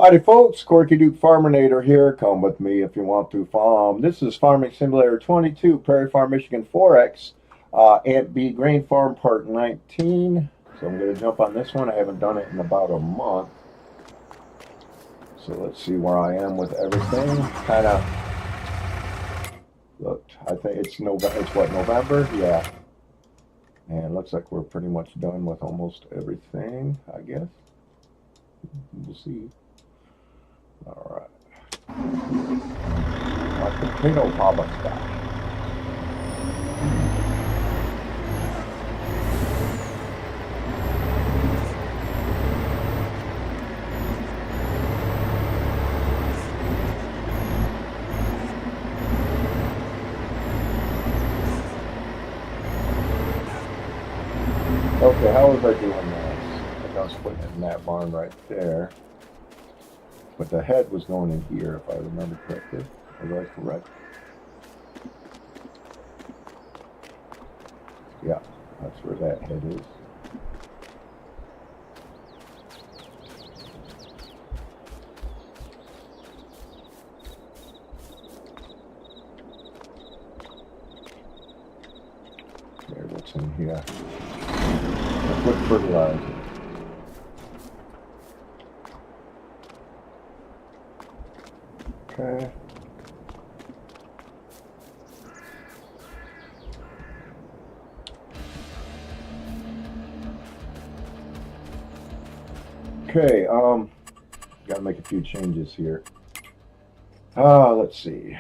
Howdy folks, Corky Duke Farminator here. Come with me if you want to farm. This is Farming Simulator 22, Prairie Farm, Michigan 4X, Ant B Grain Farm Part 19. So I'm going to jump on this one. I haven't done it in about a month. So let's see where I am with everything. Kind of looked, I think it's November, it's what, November? Yeah. And looks like we're pretty much done with almost everything, I guess. We'll see. All right. My potato harvest guy. Okay, how was I doing this? I think I was putting it in that barn right there. But the head was going in here, if I remember correctly. Was I correct? Yeah, that's where that head is. There, what's in here? Liquid fertilizer. Okay. Okay, gotta make a few changes here. Let's see.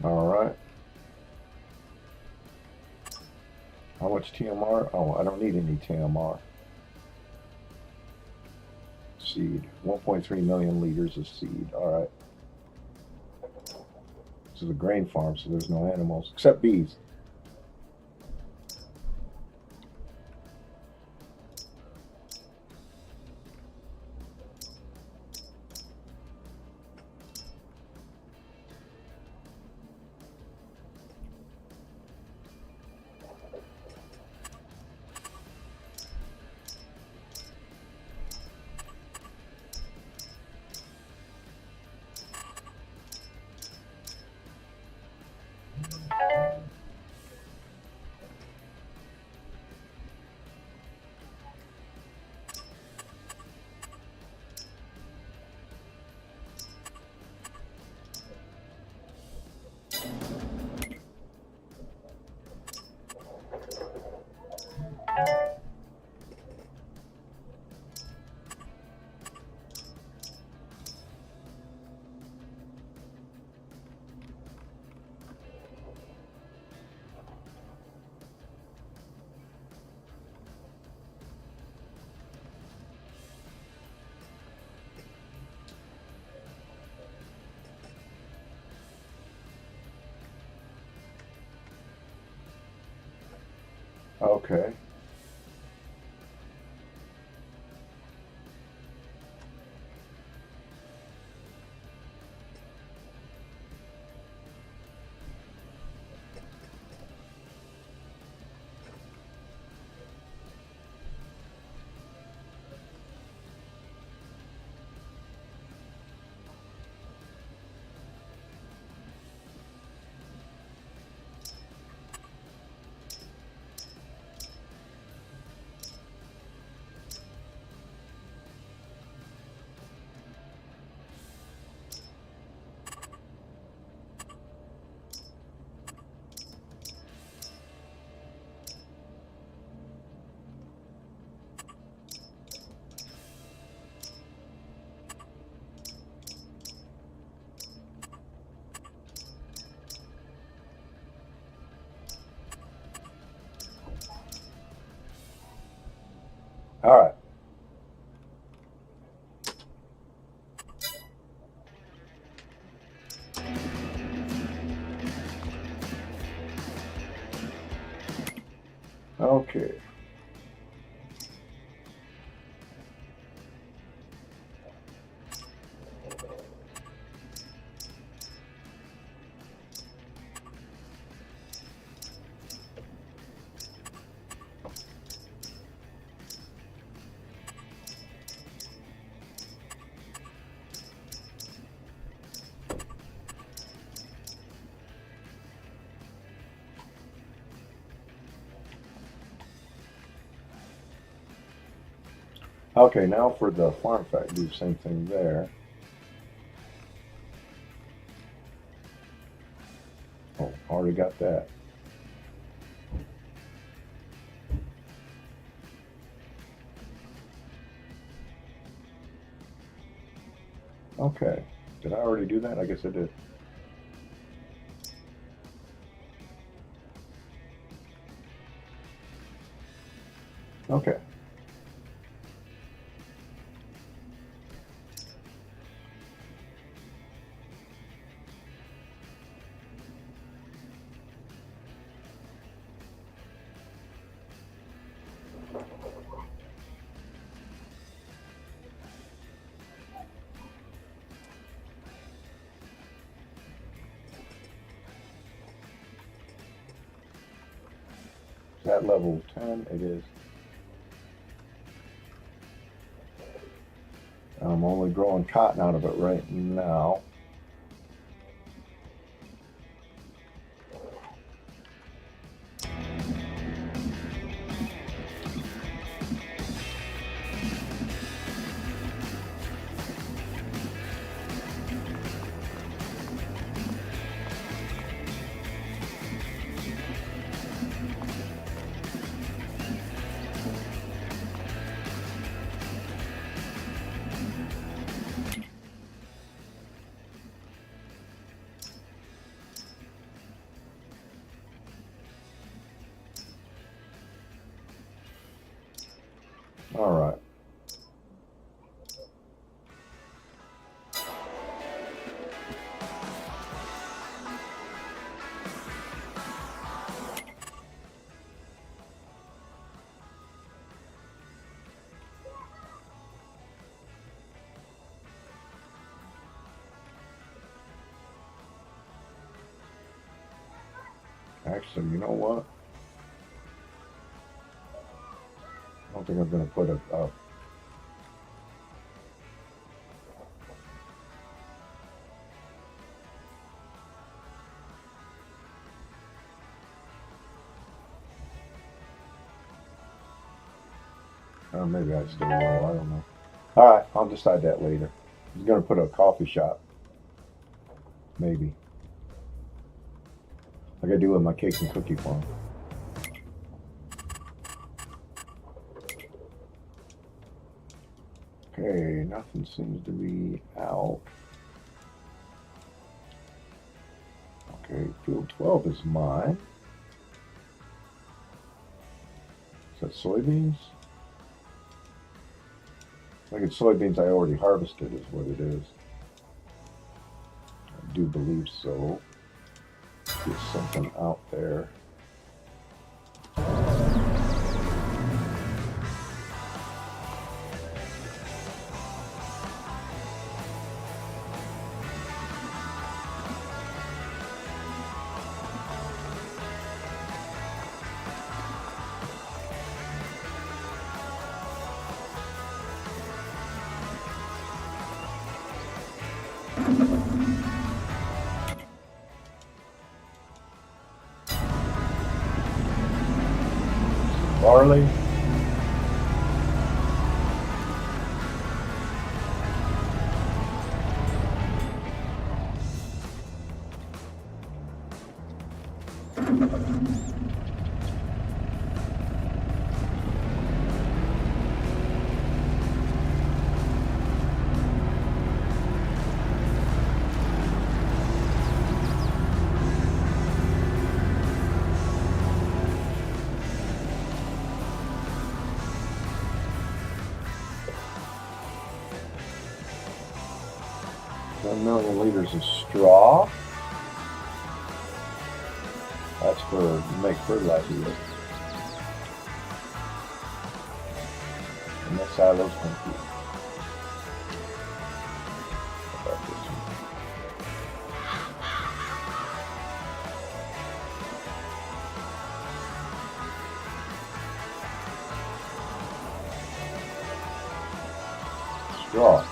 All right. How much TMR? Oh, I don't need any TMR. Seed. 1.3 million liters of seed. All right. This is a grain farm, so there's no animals except bees. Okay. All right. Okay. Okay, now for the farm fact, do the same thing there. Oh, already got that. Okay. Did I already do that? I guess I did. Okay. Is that level 10? It is. I'm only growing cotton out of it right now. All right. Actually, you know what? I don't think I'm going to put a or maybe I still will. I don't know. All right, I'll decide that later. I'm going to put a coffee shop, maybe, like I do with my cake and cookie farm. Okay, nothing seems to be out. Okay, field 12 is mine. Is that soybeans? I think it's soybeans I already harvested is what it is. I do believe so. Get something out there. Barley. Liters of straw. That's for make fertilizer with. silo's complete. How about this one? Straw.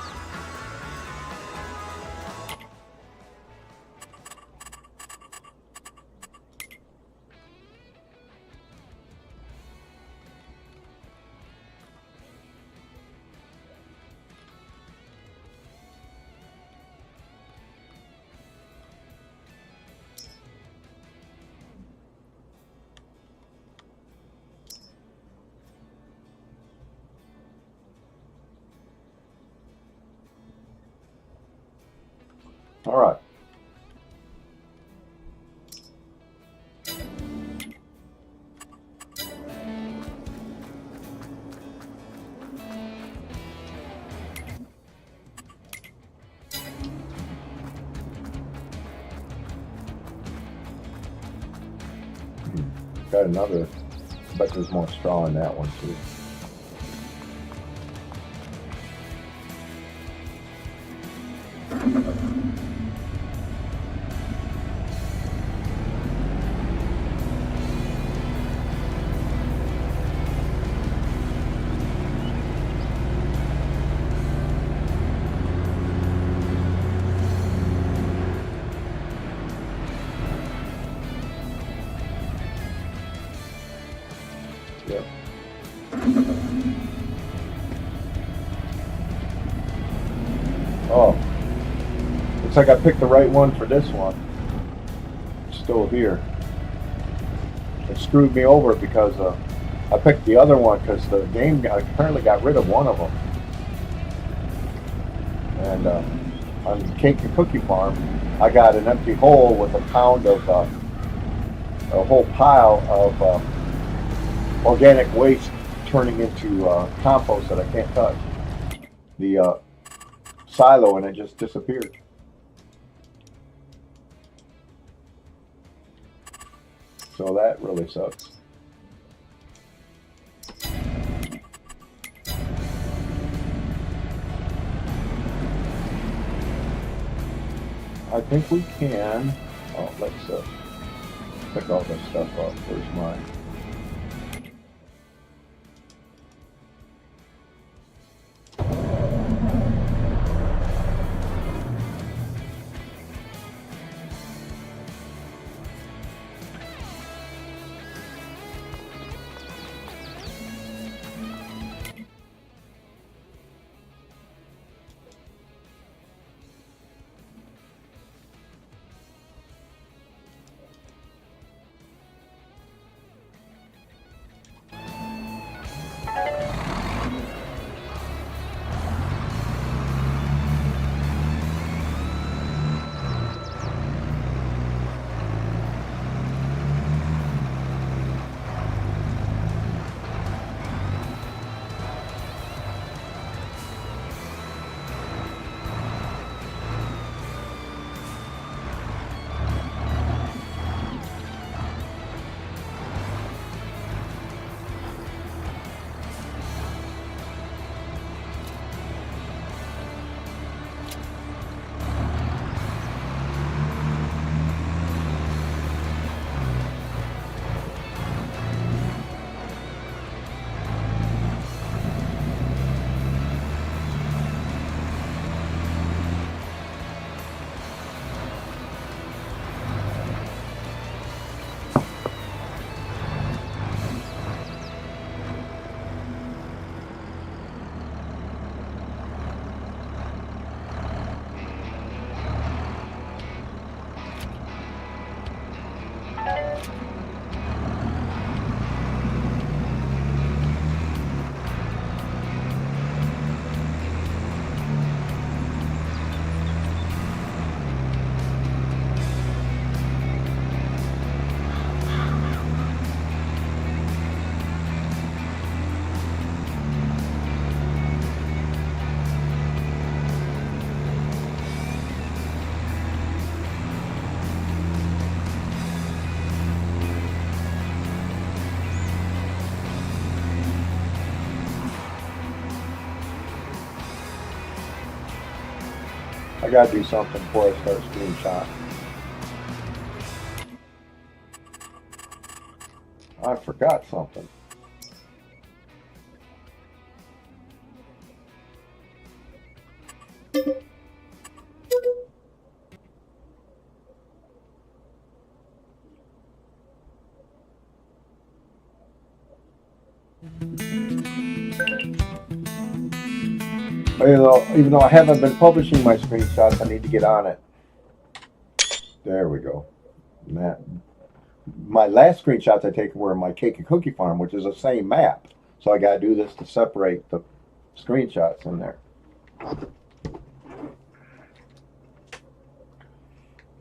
All right. Got another, but there's more straw in that one too. Yep. Oh, looks like I picked the right one for this one. It's still here. It screwed me over because I picked the other one because the game apparently got rid of one of them. And on the Cake and Cookie Farm, I got an empty hole with a pound of a whole pile of organic waste turning into compost that I can't touch. The silo, and it just disappeared. So that really sucks. I think we can. Oh, let's pick all this stuff up. Where's mine? I gotta do something before I start screenshot. I forgot something. Even though I haven't been publishing my screenshots, I need to get on it. There we go. And that, my last screenshots I take were my cake and cookie farm, which is the same map. So I gotta do this to separate the screenshots in there.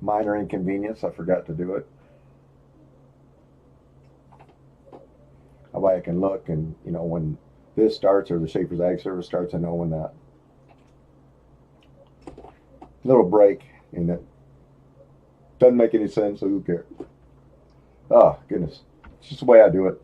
Minor inconvenience, I forgot to do it. That way I can look and, when this starts or the Schaefer's Ag Service starts, I know when that little break in it doesn't make any sense, so who cares? Oh, goodness. It's just the way I do it.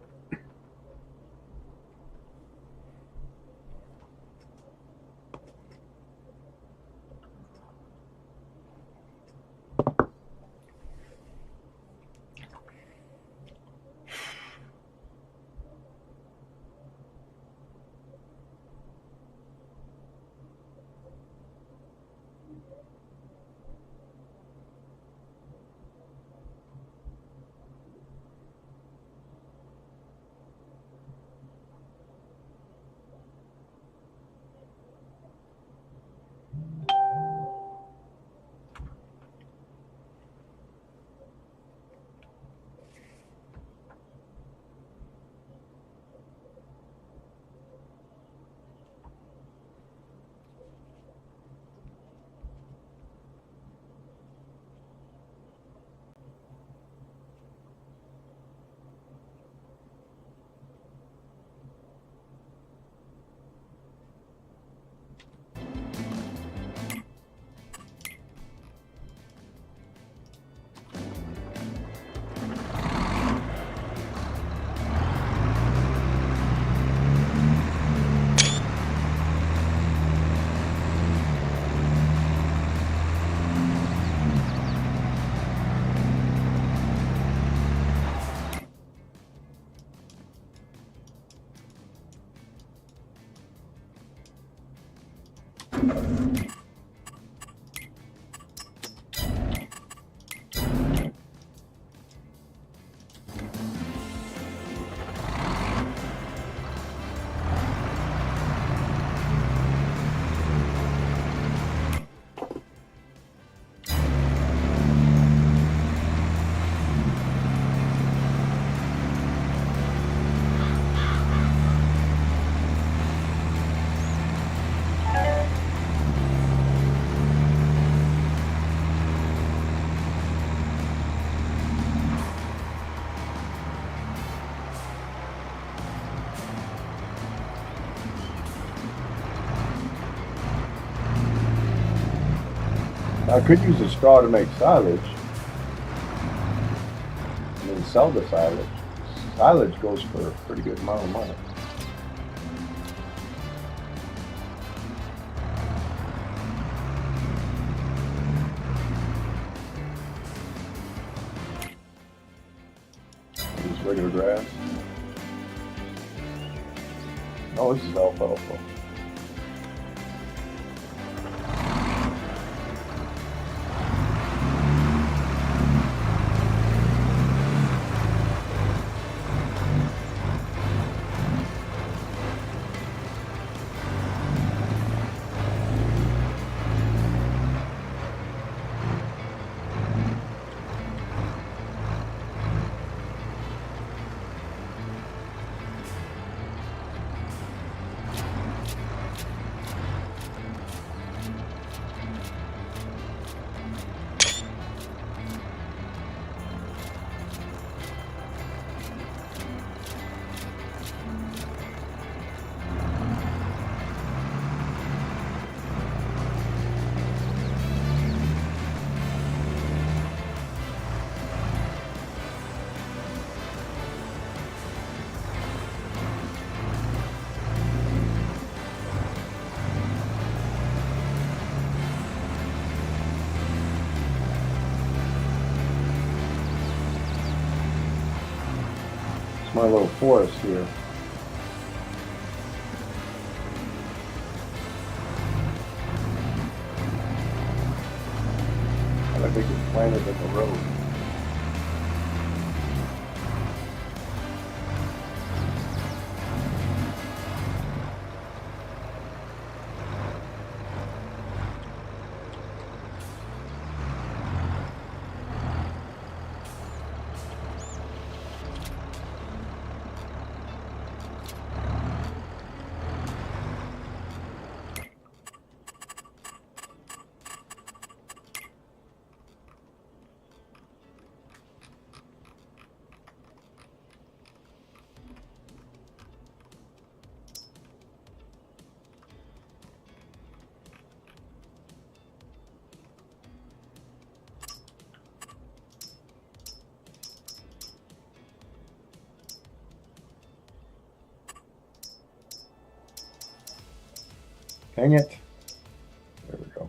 I could use a straw to make silage and then sell the silage. Silage goes for a pretty good amount of money. Use regular grass. Oh, this is alfalfa. my little forest here. And I think it's planted in the road. Hang it. There we go.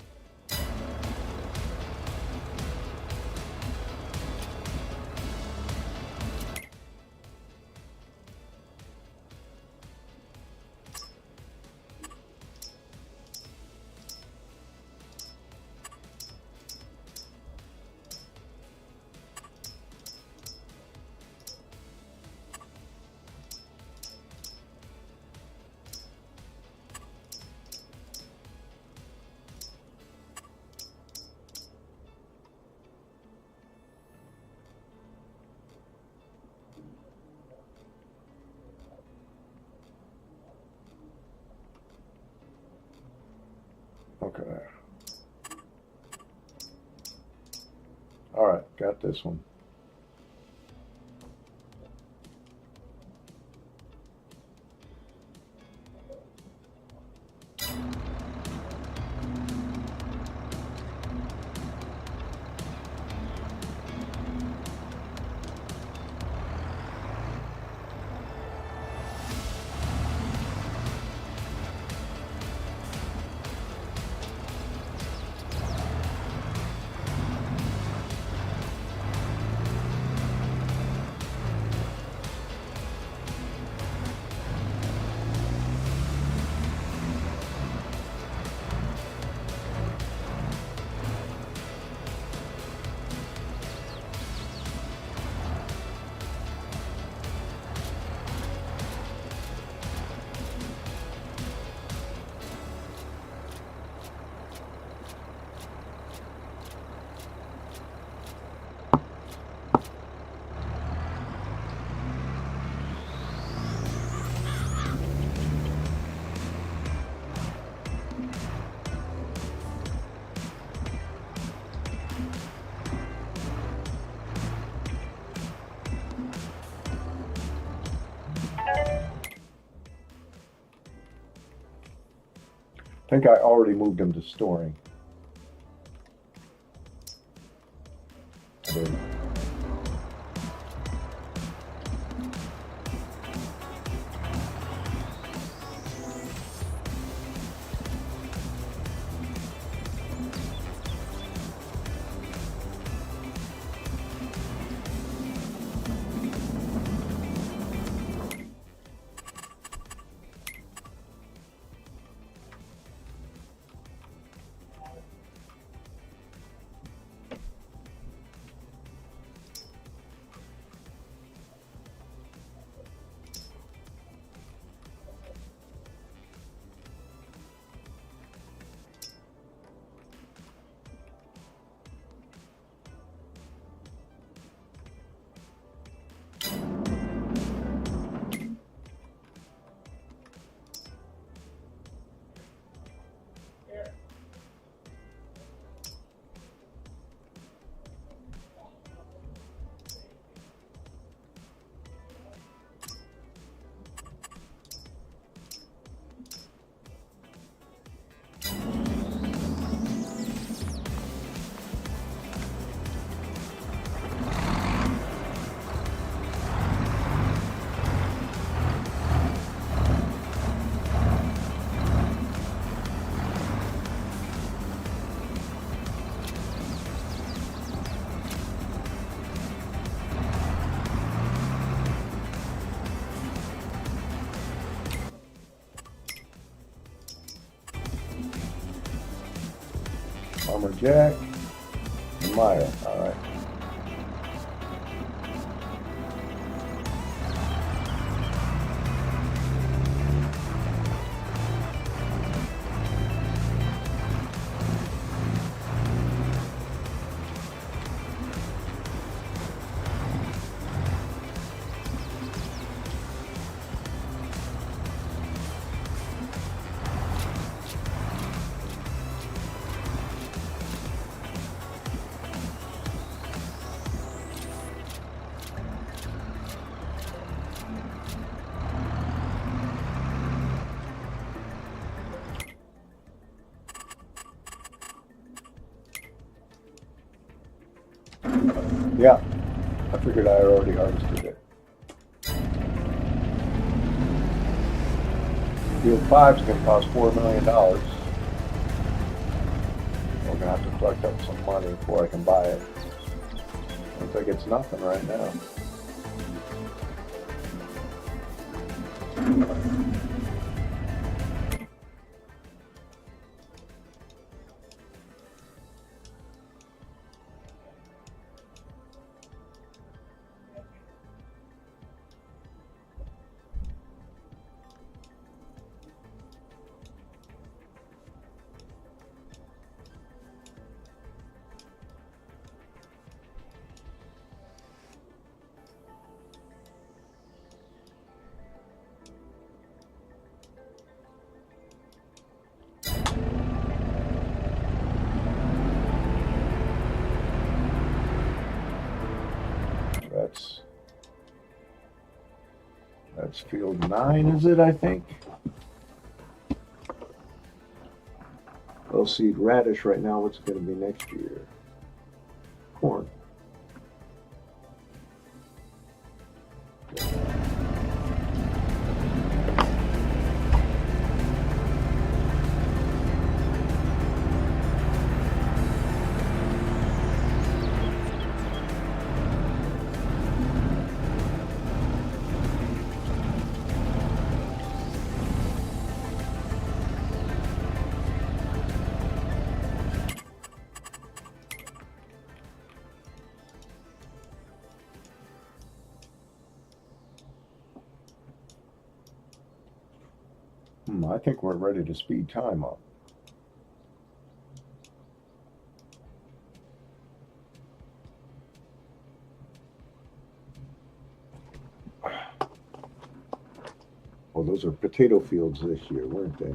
Okay. All right, got this one. I think I already moved them to storing. I did. Farmer Jack and Maya. All right. Yeah, I figured I already harvested it. Field 5 is going to cost $4 million. We're going to have to collect up some money before I can buy it. Looks like it's nothing right now. That's field 9, is it, I think? Well, seed radish right now, what's it going to be next year? Corn. I think we're ready to speed time up. Well, those are potato fields this year, weren't they?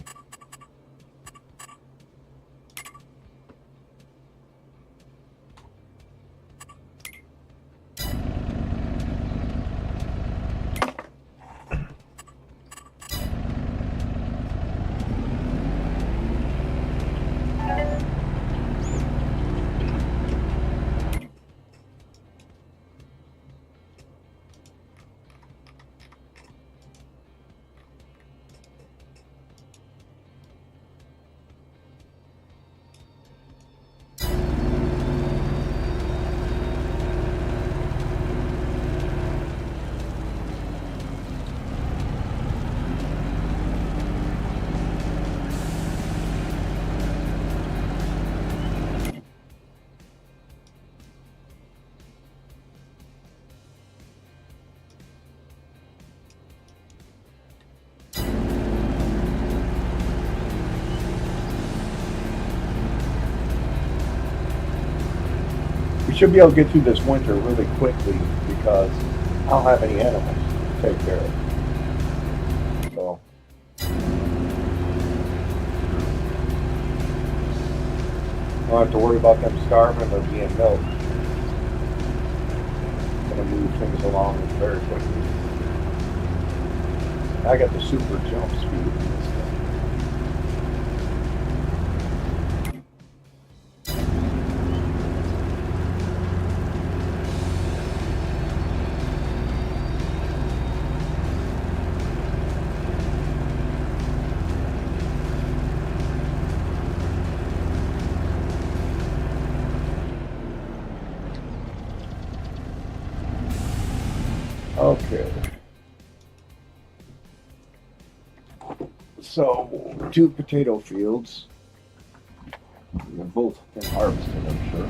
Should be able to get through this winter really quickly because I don't have any animals to take care of. So I don't have to worry about them starving or being milked. I'm going to move things along very quickly. I got the super jump speed in this thing. Okay. So, 2 potato fields. They're both been harvested, I'm sure.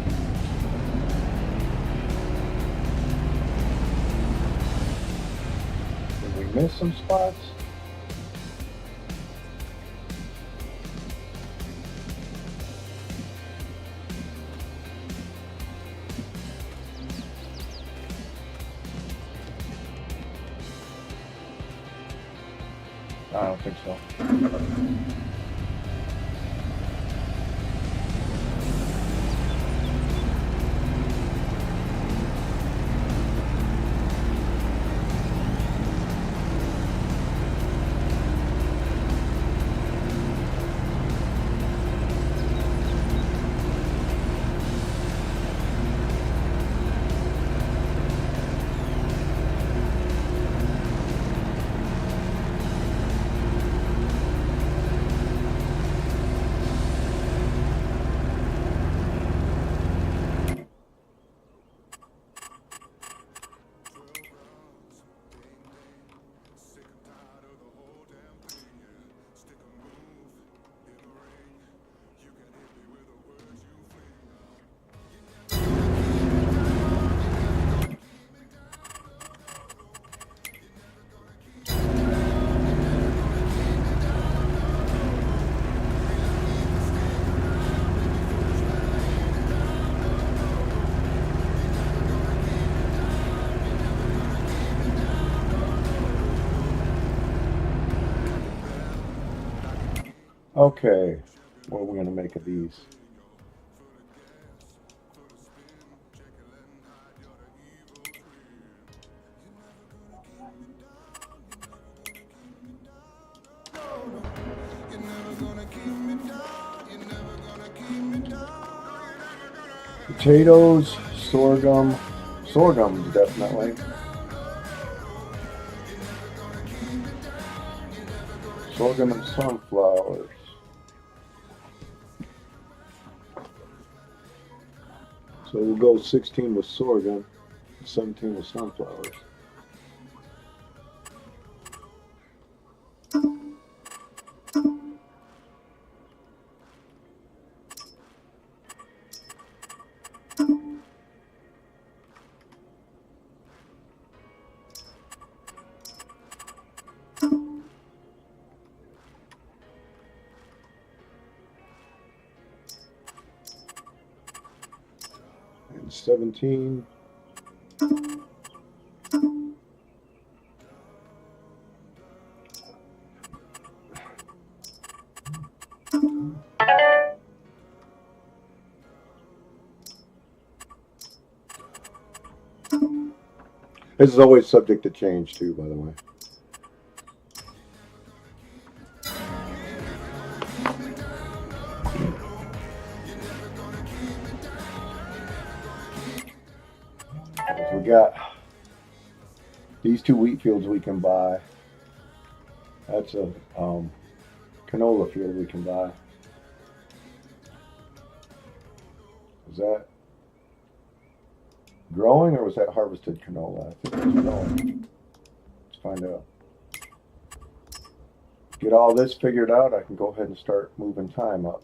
Did we miss some spots? I don't think so. Okay, what are we going to make of these? Potatoes, sorghum, sorghum definitely. Sorghum and sunflowers. So we'll go 16 with sorghum, 17 with sunflowers. And 17. This is always subject to change too, by the way. We got these two wheat fields we can buy. That's a canola field we can buy. Is that growing or was that harvested canola? I think it's growing. Let's find out. Get all this figured out, I can go ahead and start moving time up.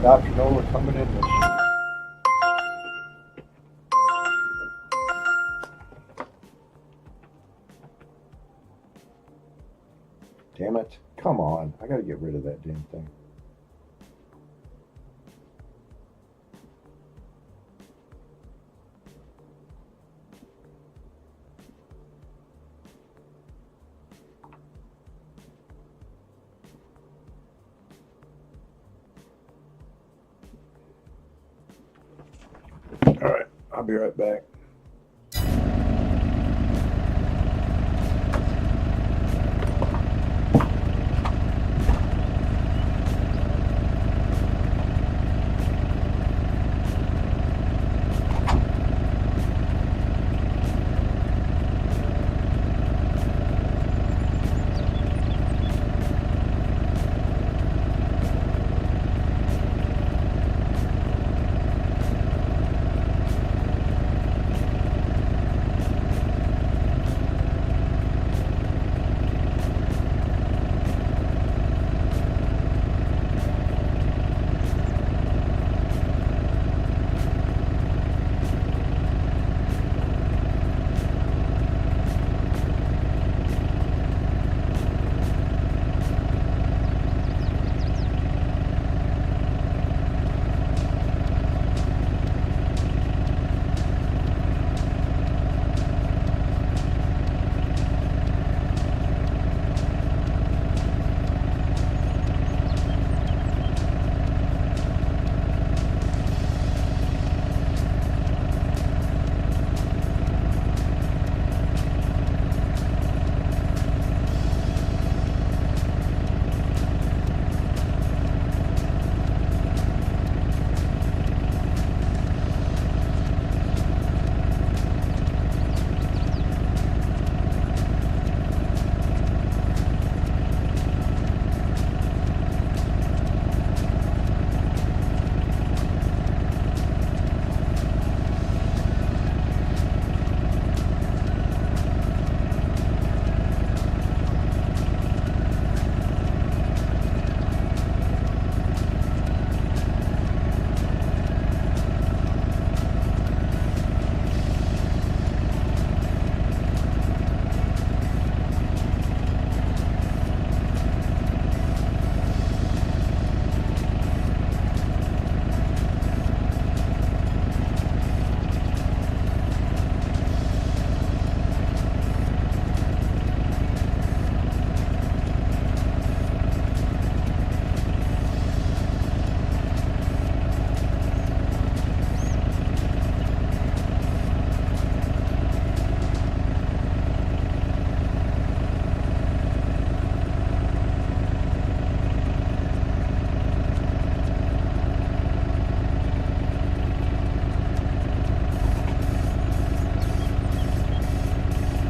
Dr. Nola coming in. Damn it. Come on, I gotta get rid of that damn thing. All right, I'll be right back.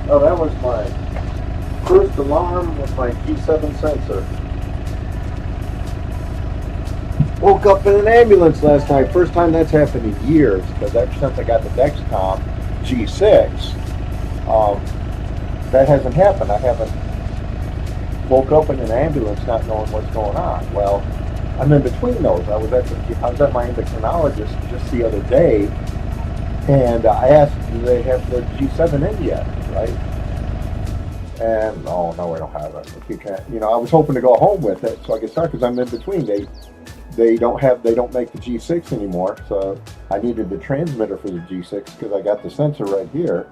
Oh, that was my first alarm with my G7 sensor. Woke up in an ambulance last night. First time that's happened in years, because ever since I got the Dexcom G6, that hasn't happened. I haven't woke up in an ambulance not knowing what's going on. Well, I'm in between those. I was at my endocrinologist just the other day, and I asked, do they have the G7 in yet, right? And oh no, we don't have it. If you can't, I was hoping to go home with it so I could start, because I'm in between. They don't make the G6 anymore, so I needed the transmitter for the G6 because I got the sensor right here,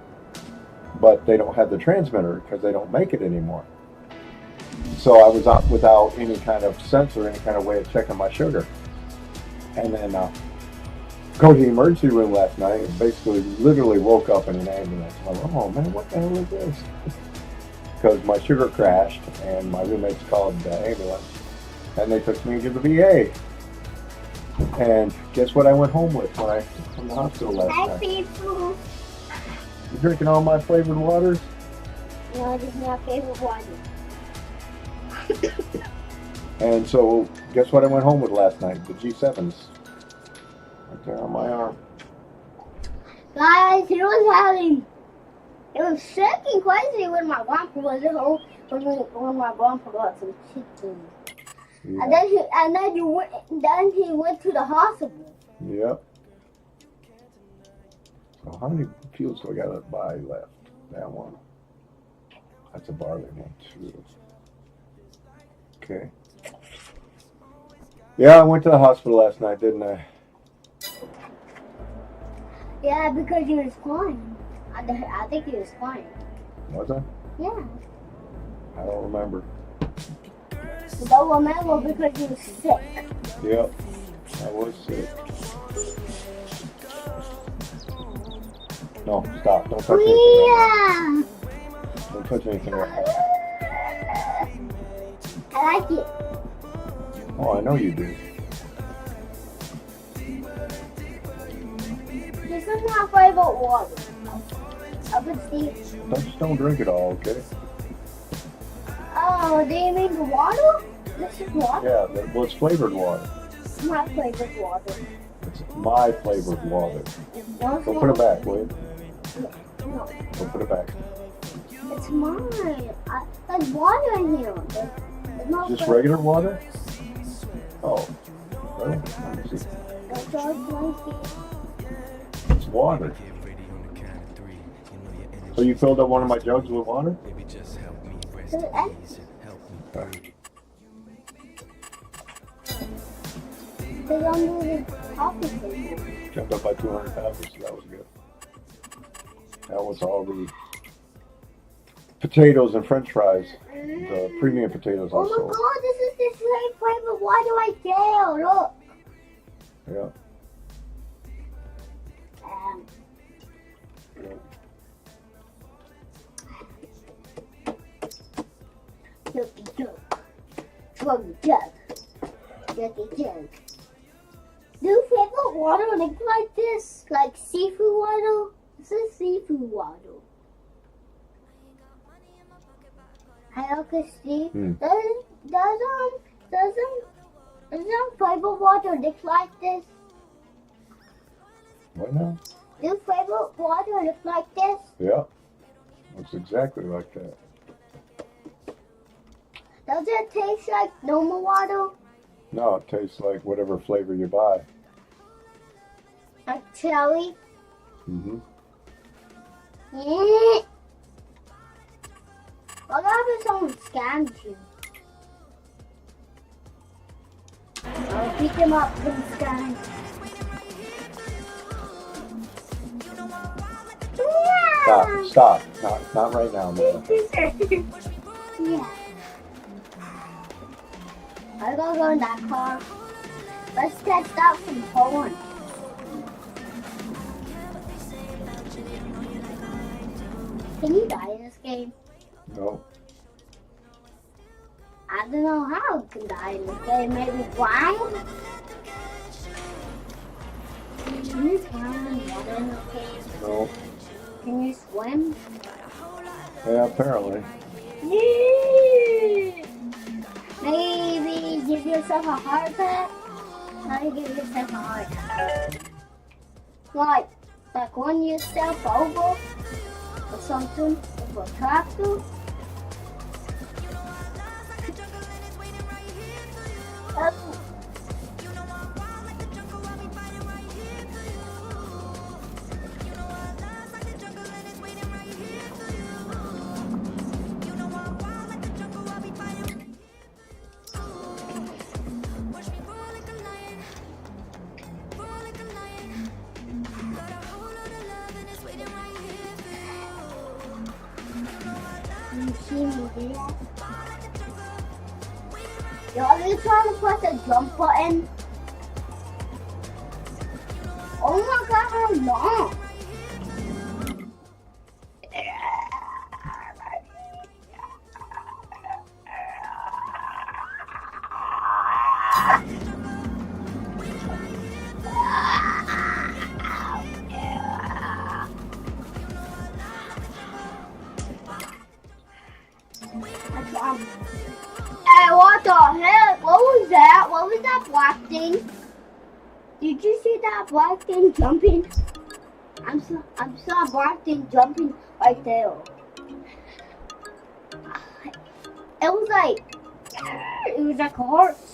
but they don't have the transmitter because they don't make it anymore. So I was out without any kind of sensor, any kind of way of checking my sugar. And then go to the emergency room last night and basically literally woke up in an ambulance. I'm like, oh man, what the hell is this? Because my sugar crashed and my roommates called the ambulance and they took me to the VA. And guess what I went home with from the hospital last night? You drinking all my flavored waters? No, I just my favorite water. And so, guess what I went home with last night? The G7s. Right there on my arm. Guys, it was shaking crazy when my grandpa was at home, when my grandpa got some chicken. Yeah. And then he went to the hospital. Yep. So how many fuels do I got to buy left? That one. That's a barley one too. Okay. Yeah, I went to the hospital last night, didn't I? Yeah, because he was crying. I think he was crying. Was I? Yeah. I don't remember. You don't remember because he was sick. Yep. I was sick. No, stop. Don't touch anything right now. Don't touch anything right now. I like it. Oh, I know you do. This is my favorite water. Up at Steve. Just don't drink it all, okay? Oh, do you mean the water? This is water. Yeah, well, it's flavored water. My favorite water. It's my flavored water. No, Go put it back, will you? No, Go put it back. it's mine. There's water in here. There's no Just flavor. regular water? Oh, really? Let me see. That's all it's like. It's water. So you filled up one of my jugs with water? So it ends. Okay. They don't do the coffee table. Jumped up by 200 pounds, so that was good. That was all the potatoes and french fries. The premium potatoes Oh also. my god, this is the same favorite water right there. Look. Yeah. Look the jug. From the jug. Get the jug. Do favorite water look like this? Like seafood water? This is seafood water. I look at Steve. Doesn't favorite water look like this? What now? Do favorite water look like this? Yeah. Looks exactly like that. Does it taste like normal water? No, it tastes like whatever flavor you buy. Like cherry? Mm-hmm. Yeah. What if someone scams you? I'll pick him up from the sky. Stop. Not right now, man. Yeah. I gotta go in that car. Let's test out some porn. Can you die in this game? No. I don't know how you can die in this game. Maybe drown? Can you drown in water in this game? No. Can you swim? Yeah, apparently. Yeah. Maybe give yourself a heart attack? How do you give yourself a heart attack? Like run yourself over or something with a tractor? You see me do that? Yo, are you trying to press the jump button? Oh my god, how long? Hey, what the heck? What was that? What was that black thing? Did you see that black thing jumping? I saw a black thing jumping right there. It was like a horse.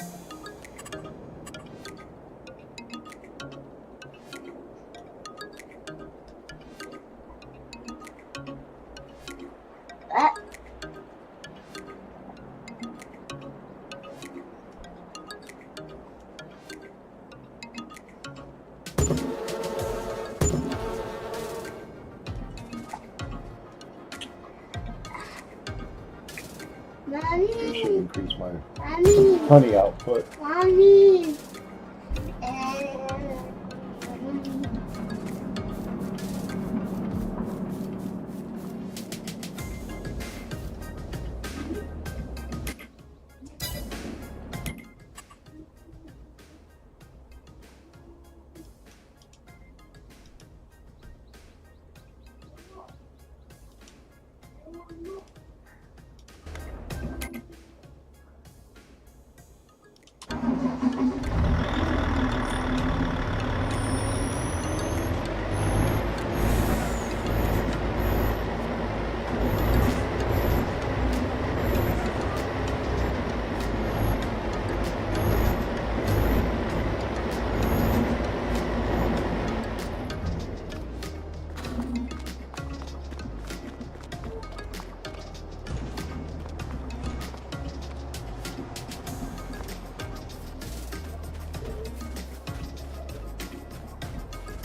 should increase my Mommy. honey output. Mommy.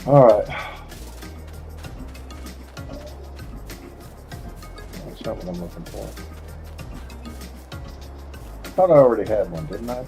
All right. That's not what I'm looking for. I thought I already had one, didn't I?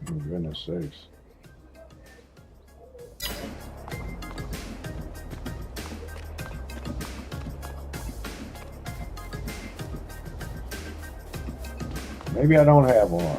For goodness sakes. Maybe I don't have one.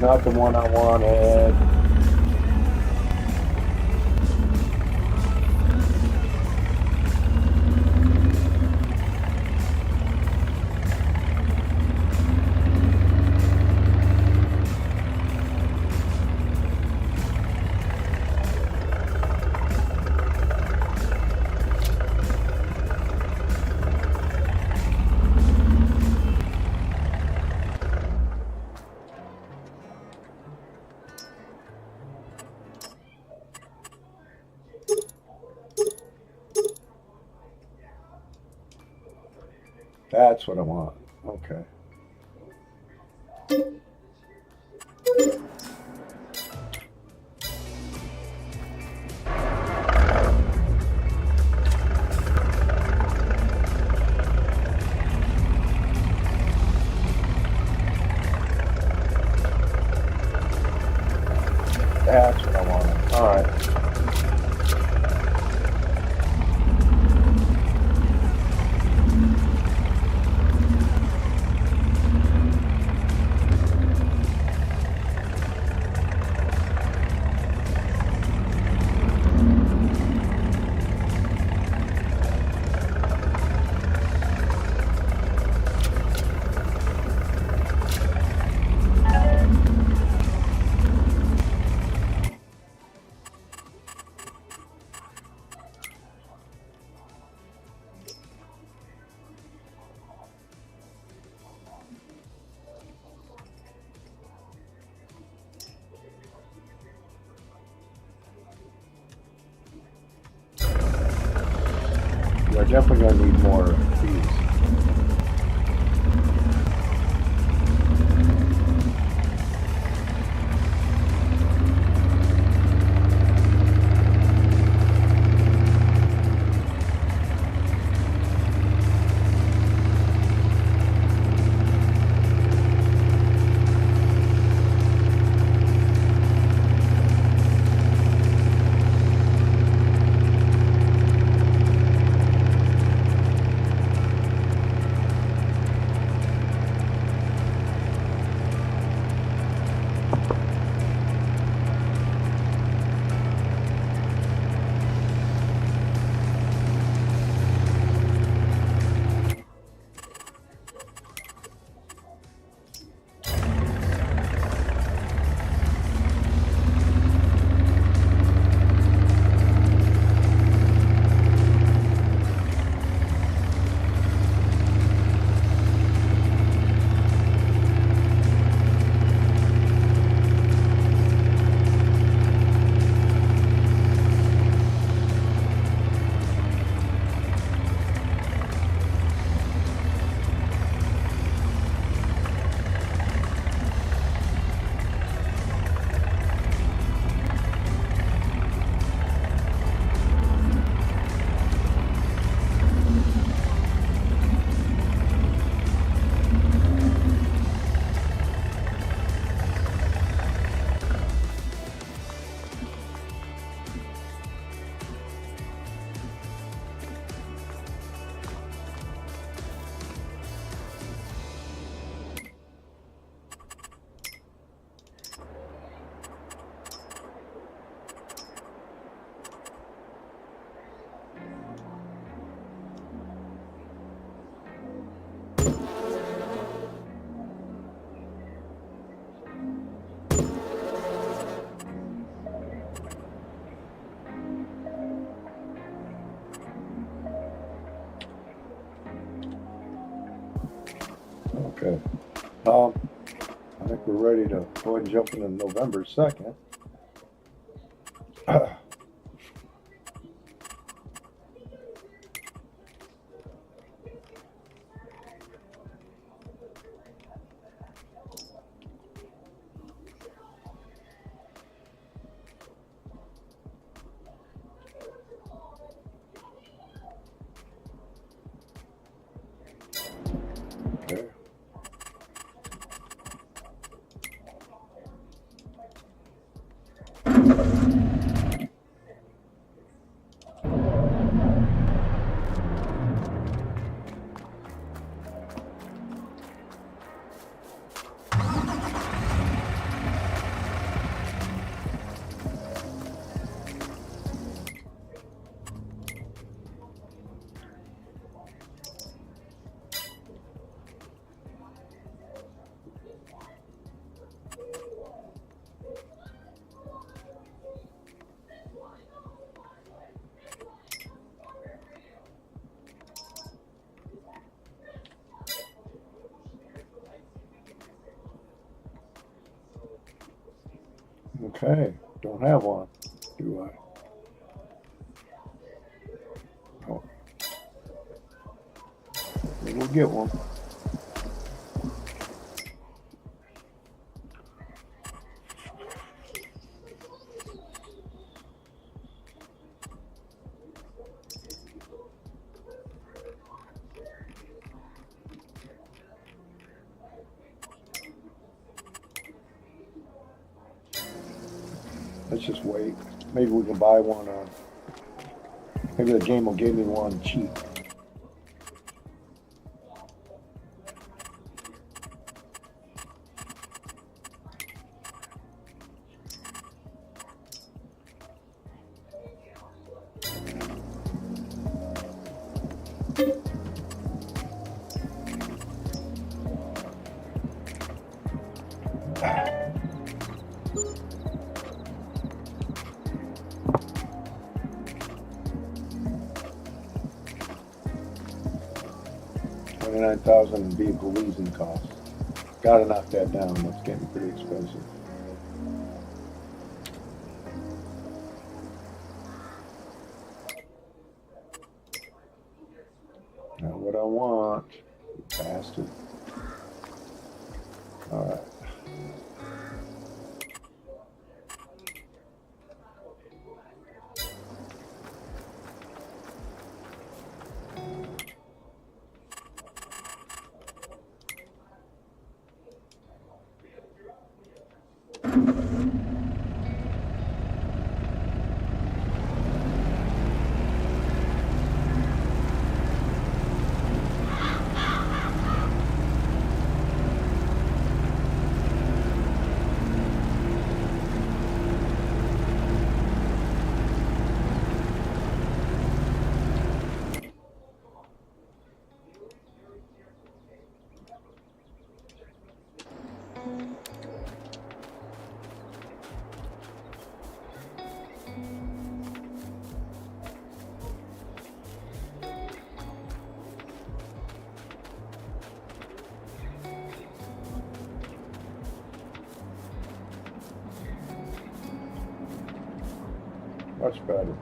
not the one I wanted. That's what I want. Okay. That's what I wanted. All right. We're definitely going to need more of these. Okay. I think we're ready to go ahead and jump into November 2nd. Okay. Okay, don't have one, do I? Oh, maybe we'll get one. Let's just wait. Maybe we can buy one. Maybe the game will give me one cheap. $29,000 vehicle leasing costs. Gotta knock that down. That's getting pretty expensive. Not what I want, you bastard. All right. Much better.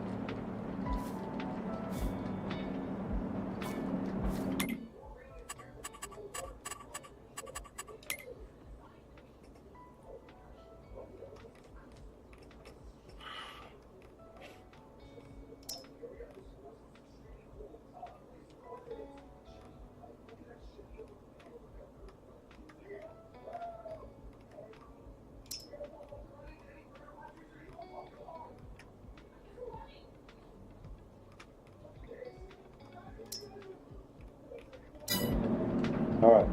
All right.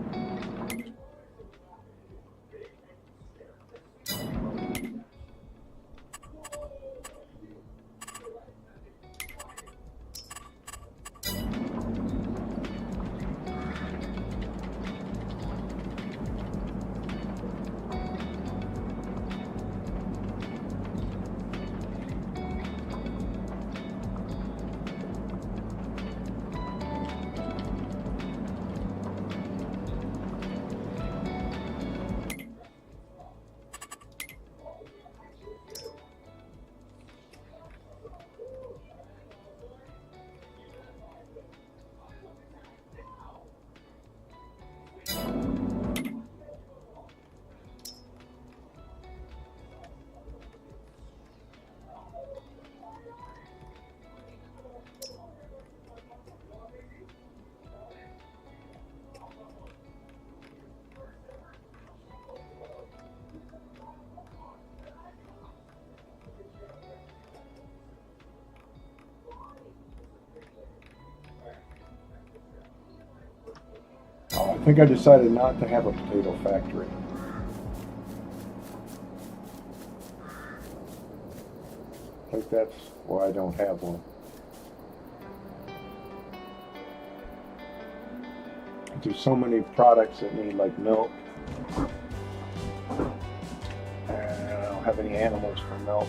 I think I decided not to have a potato factory. I think that's why I don't have one. There's so many products that need like milk. And I don't have any animals for milk.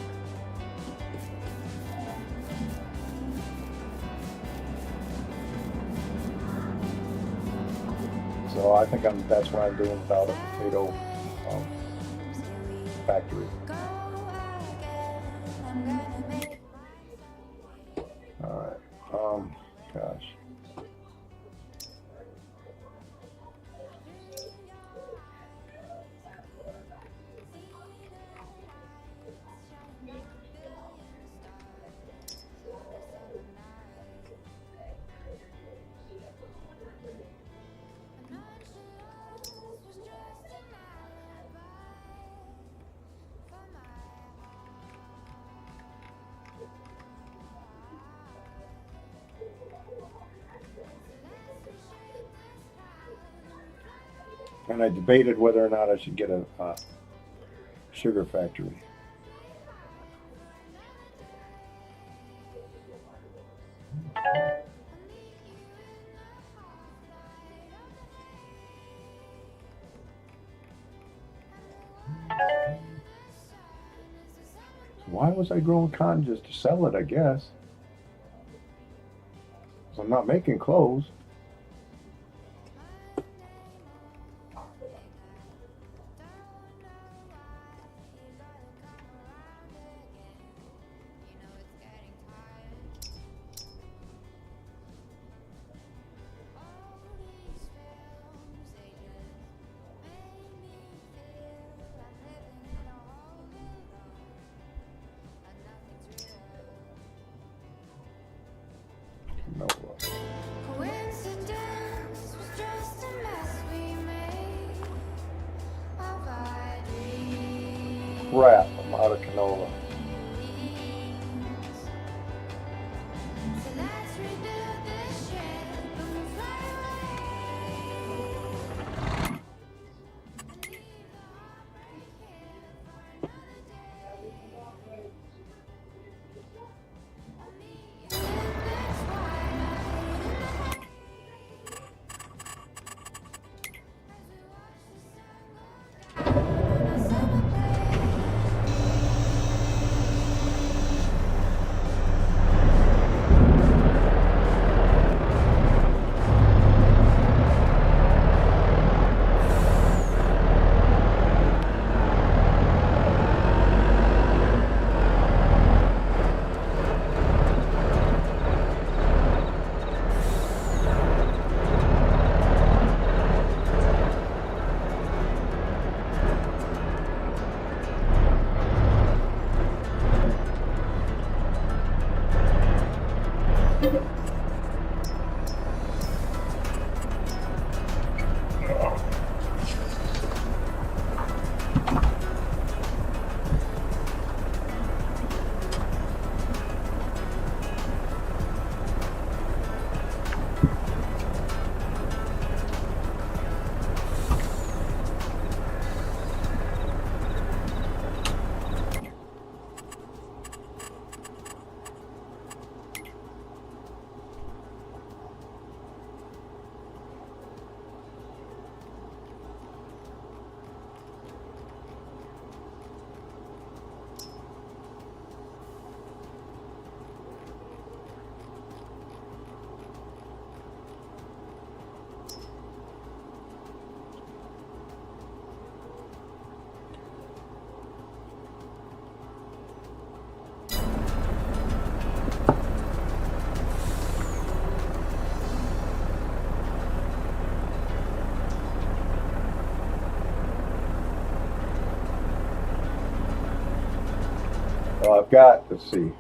So I think that's why I'm doing without a potato factory. All right. Gosh. And I debated whether or not I should get a sugar factory. Why was I growing cotton? Just to sell it, I guess. 'Cause I'm not making clothes. No. Crap, I'm out of canola. Well, let's see,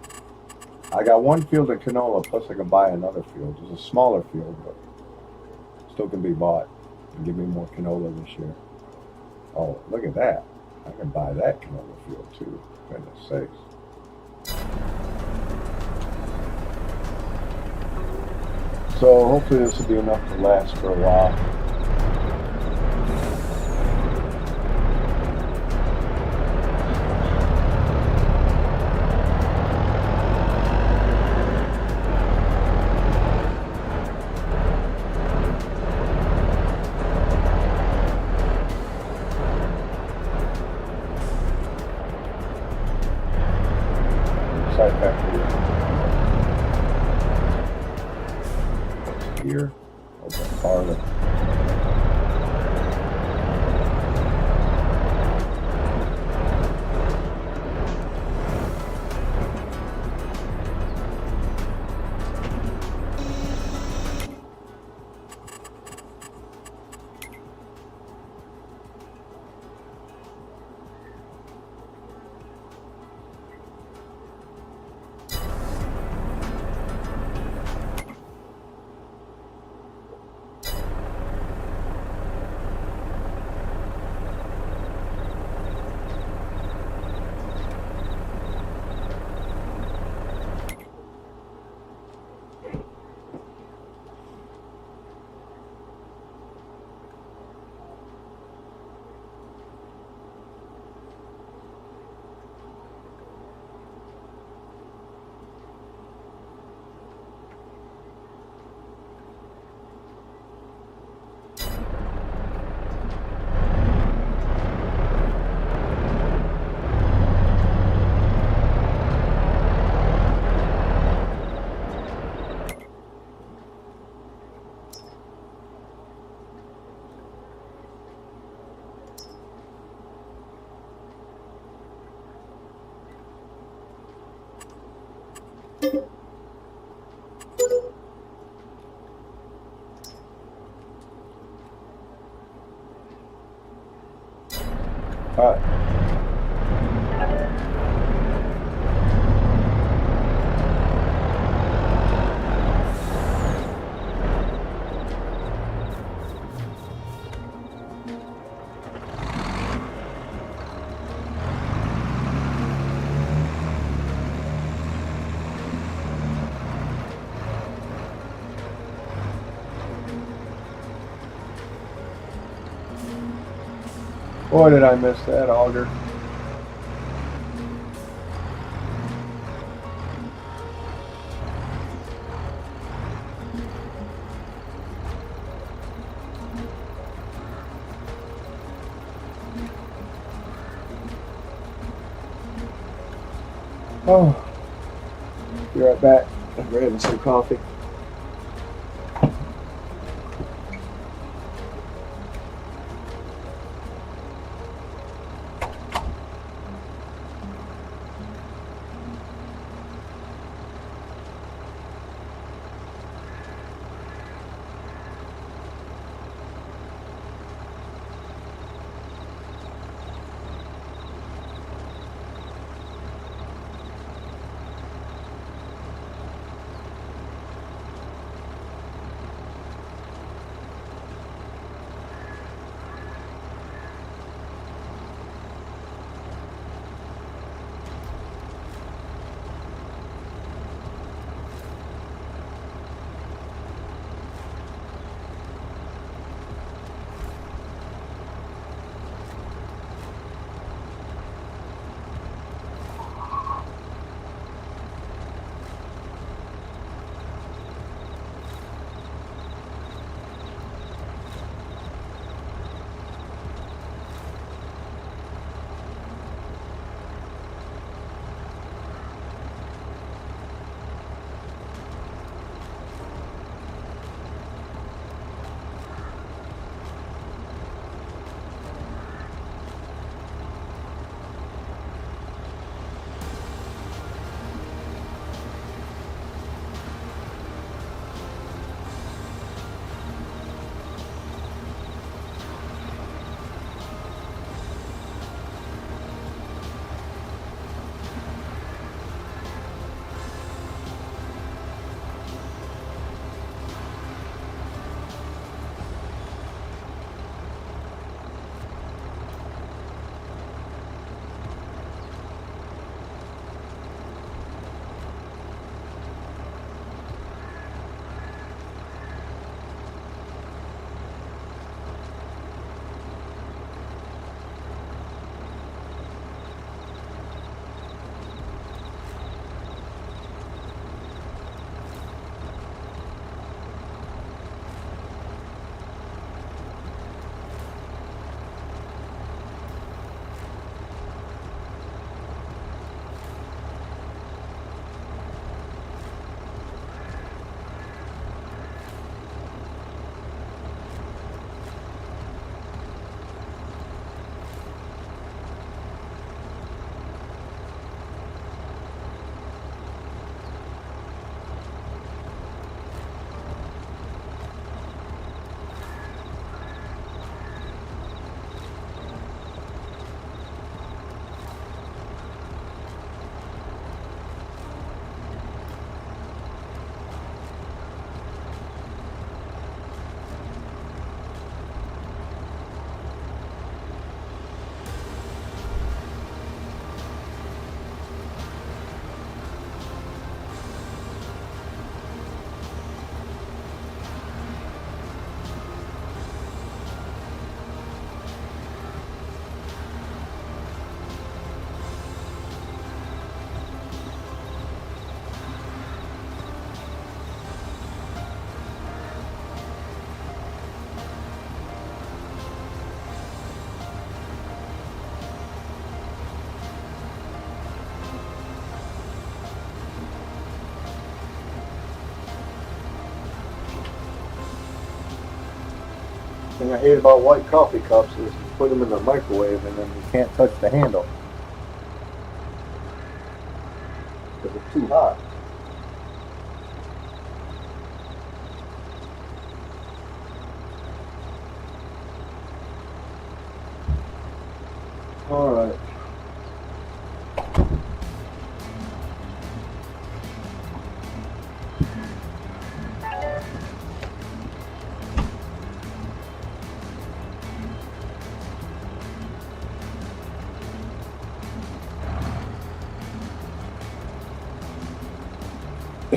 I got one field of canola, plus I can buy another field. It's a smaller field, but still can be bought and give me more canola this year. Oh, look at that. I can buy that canola field too, goodness sakes. So hopefully this will be enough to last for a while. Here, open farther. All right. Boy, did I miss that auger. Oh, be right back. I'm grabbing some coffee. thing I hate about white coffee cups is you put them in the microwave and then you can't touch the handle because it's too hot.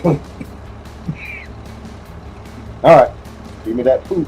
All right, give me that poop.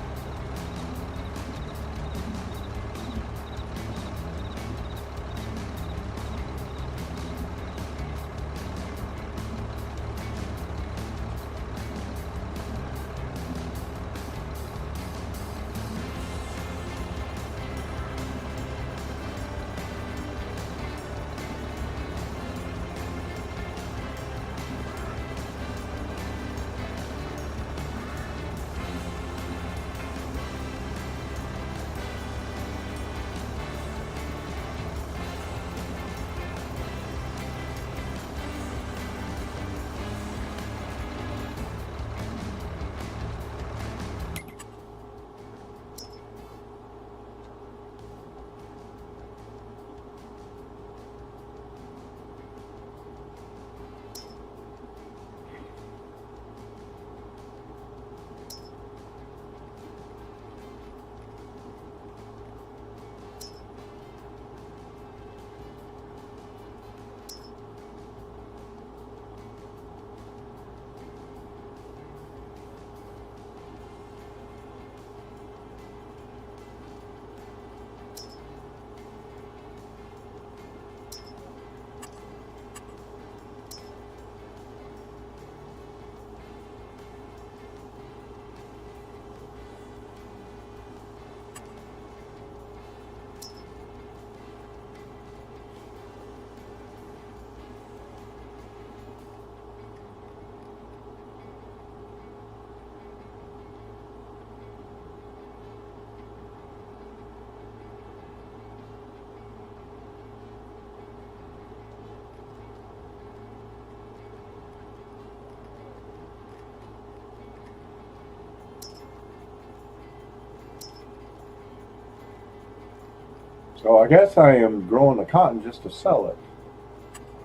So I guess I am growing the cotton just to sell it.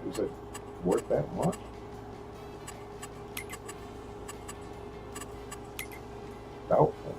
Is it worth that much? Doubtful.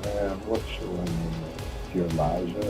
And what's your name? Elijah.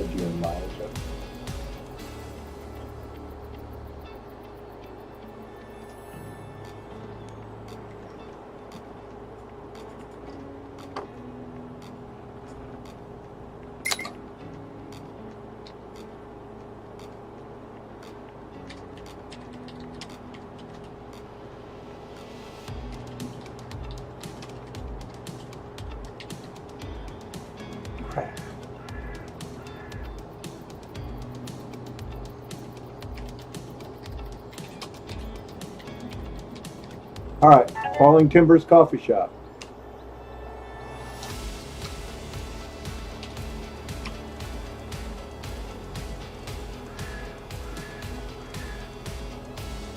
All right, Falling Timbers Coffee Shop.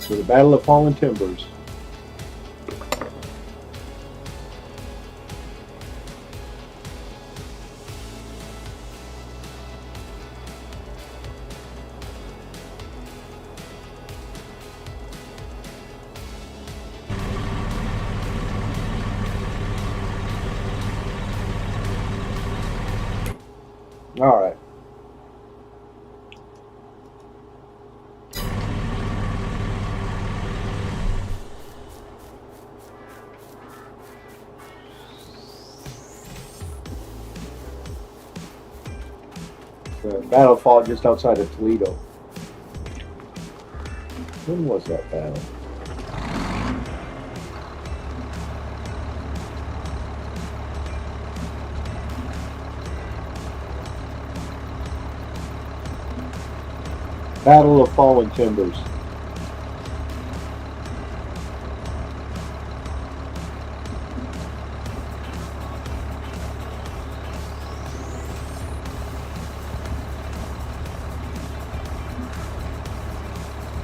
So the Battle of Fallen Timbers. All right. The battle fought just outside of Toledo. When was that battle? Battle of Fallen Timbers.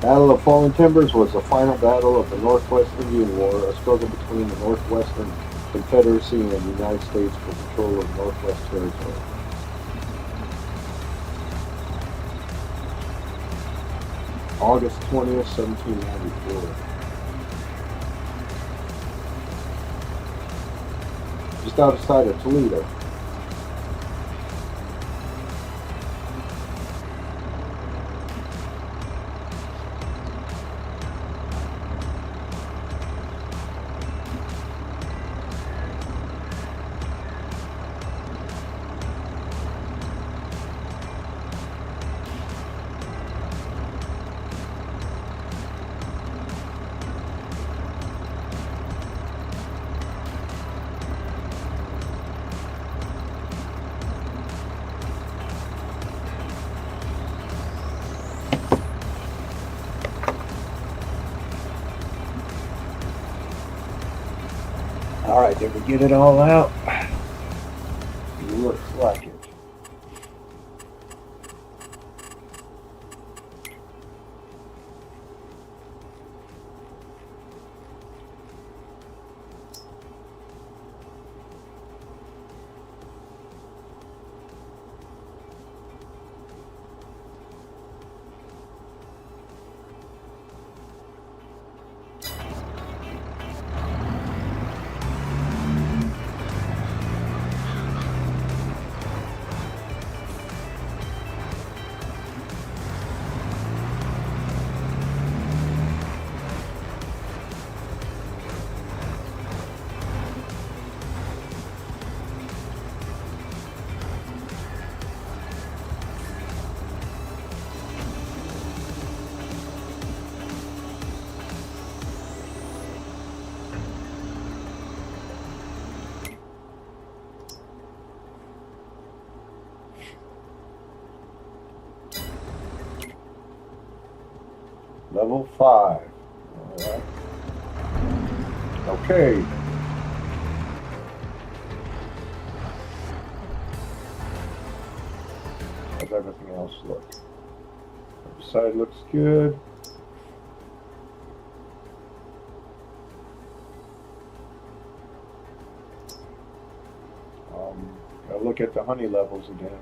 Battle of Fallen Timbers was the final battle of the Northwest Indian War, a struggle between the Northwestern Confederacy and the United States for control of Northwest Territory. August 20th, 1794. Just outside of Toledo. All right, did we get it all out? It looks like it. Level 5. All right. Okay. How's everything else look? The side looks good. I'll look at the honey levels again.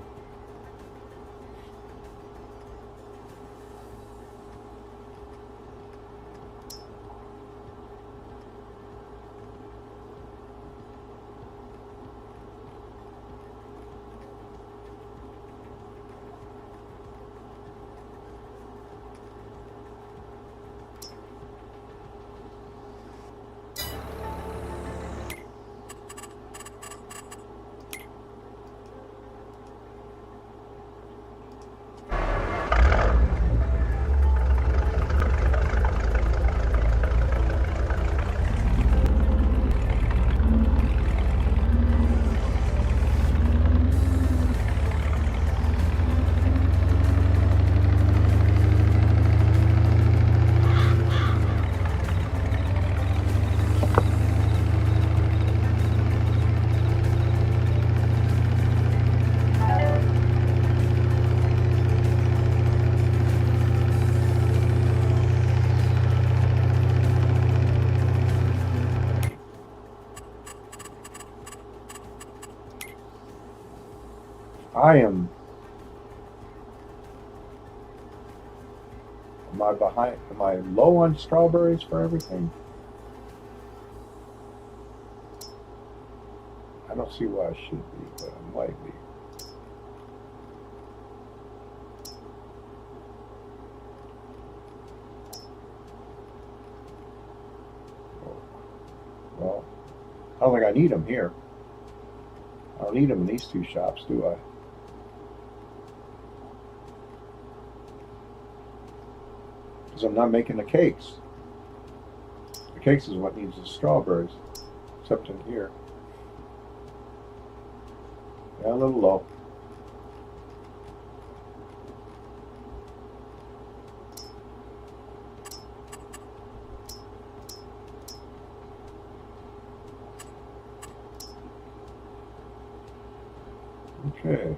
I am. Am I behind? Am I low on strawberries for everything? I don't see why I should be, but I might be. Well, I don't think I need them here. I don't need them in these two shops, do I? Because I'm not making the cakes. The cakes is what needs the strawberries, except in here. Yeah, a little low. Okay.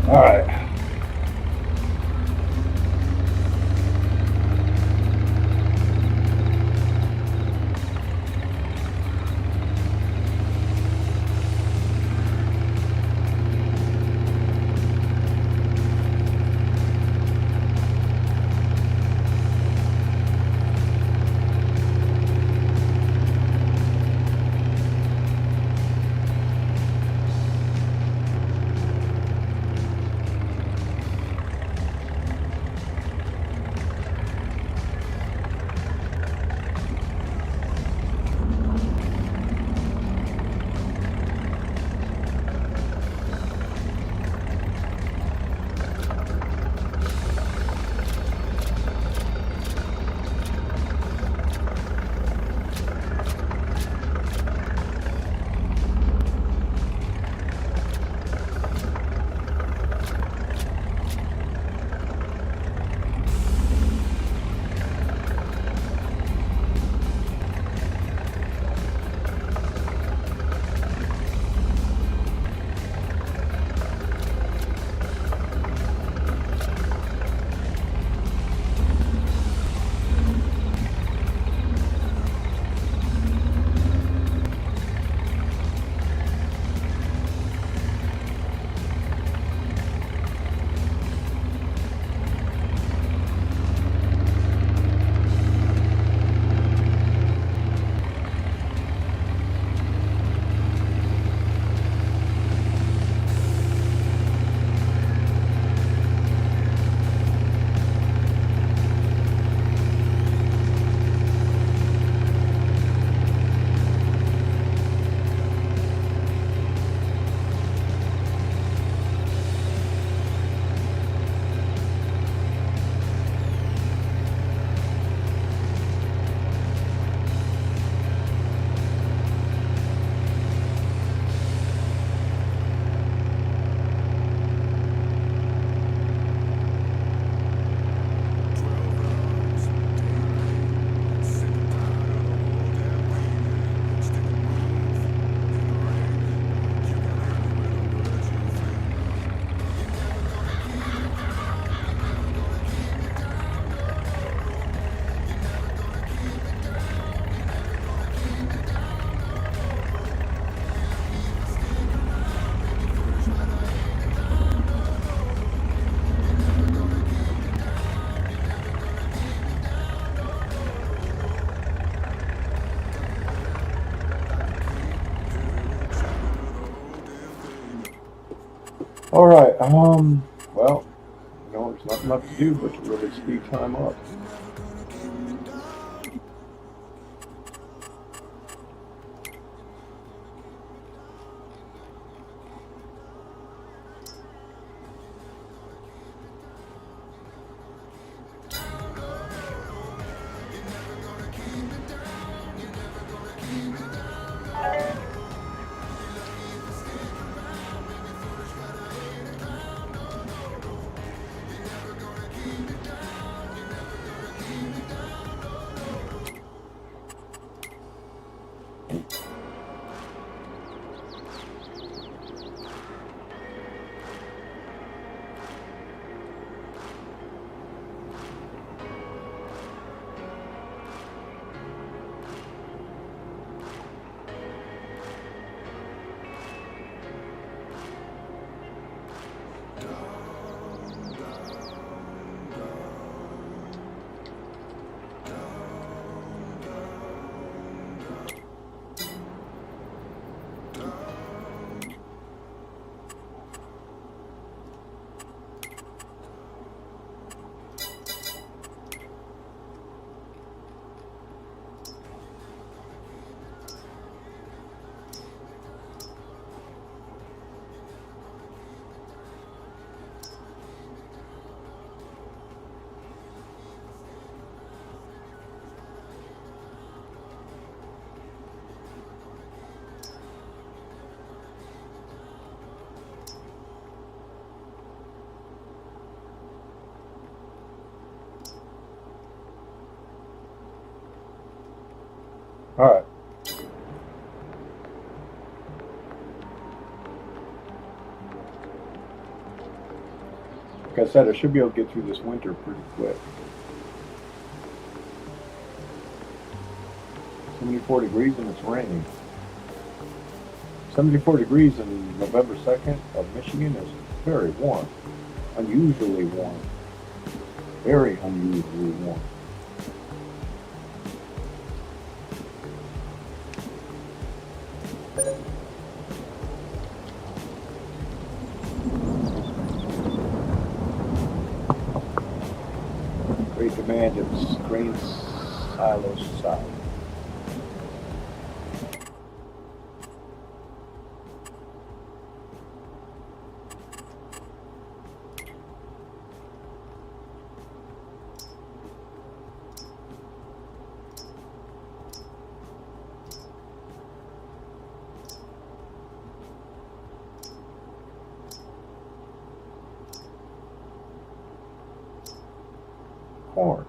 All right. All right. Well, there's nothing left to do but to really speed time up. Like I said, I should be able to get through this winter pretty quick. 74 degrees and it's raining. 74 degrees on November 2nd of Michigan is very warm. Unusually warm. Very unusually warm. Great demand at grain silo side. Corn.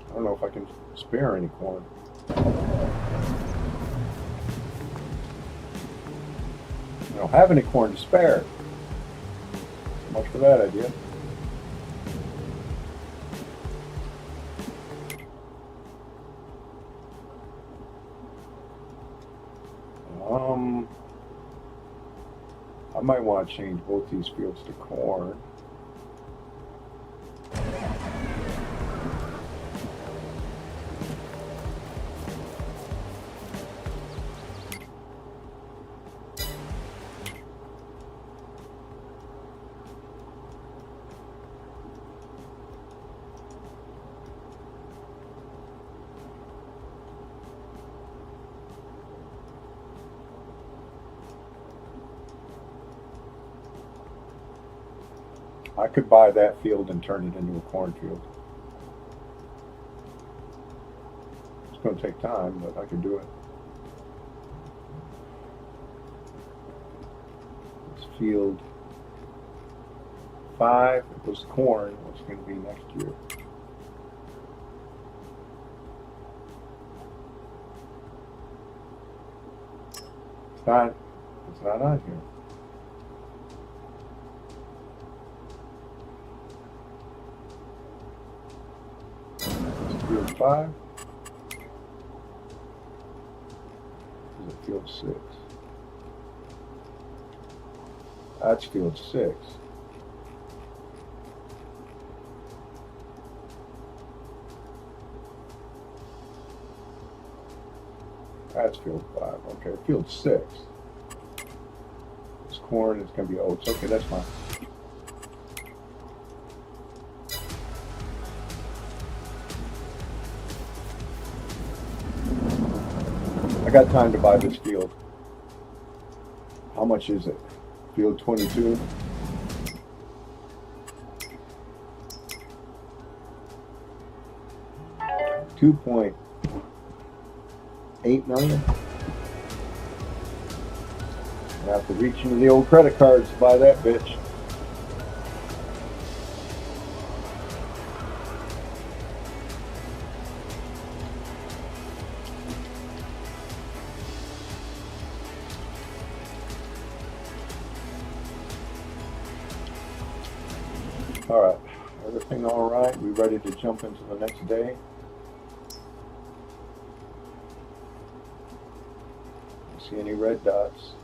I don't know if I can spare any corn. I don't have any corn to spare. So much for that idea. I might want to change both these fields to corn. I could buy that field and turn it into a cornfield. It's going to take time, but I could do it. It's field 5. It was corn. What's going to be next year? It's not on here. Field 5. Is it field 6? That's field 6. That's field 5. Okay, field 6. It's corn, it's going to be oats. Okay, that's fine. I got time to buy this field. How much is it? Field 22. $2.8 million. I have to reach into the old credit cards to buy that bitch. All right, everything all right? We ready to jump into the next day? See any red dots?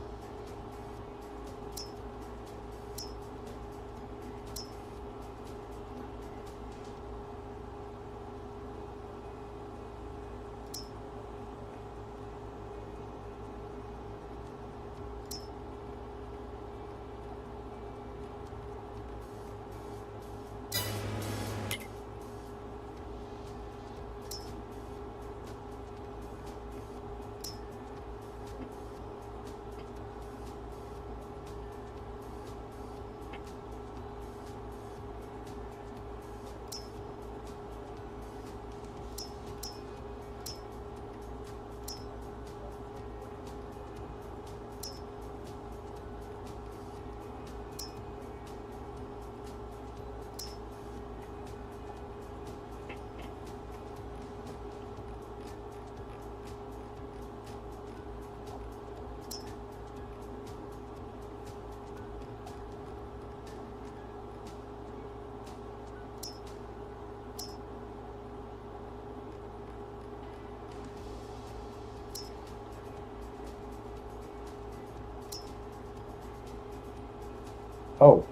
Oh,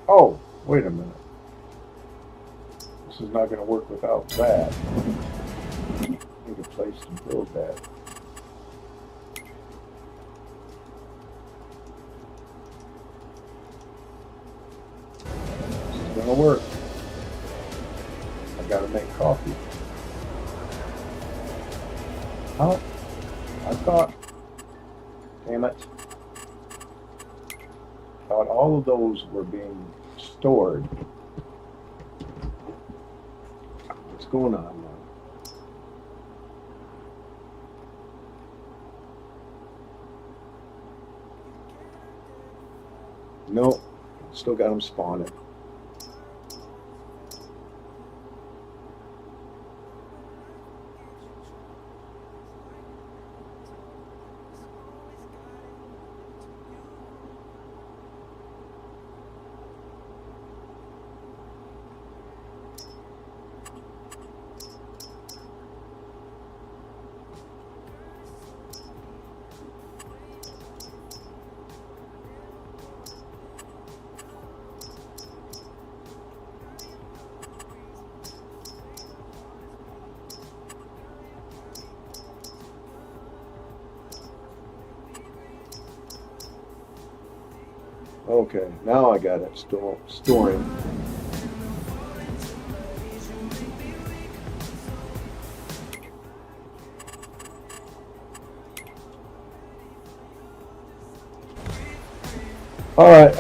oh, wait a minute. This is not going to work without that. Need a place to build that. This is going to work. I got to make coffee. Oh, I thought, damn it. Thought all of those were being stored. What's going on now? Nope, still got them spawning. Okay, now I got it storing. All right.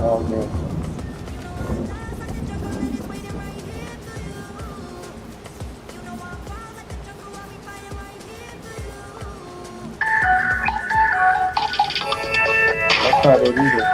Oh man. That's how they do it.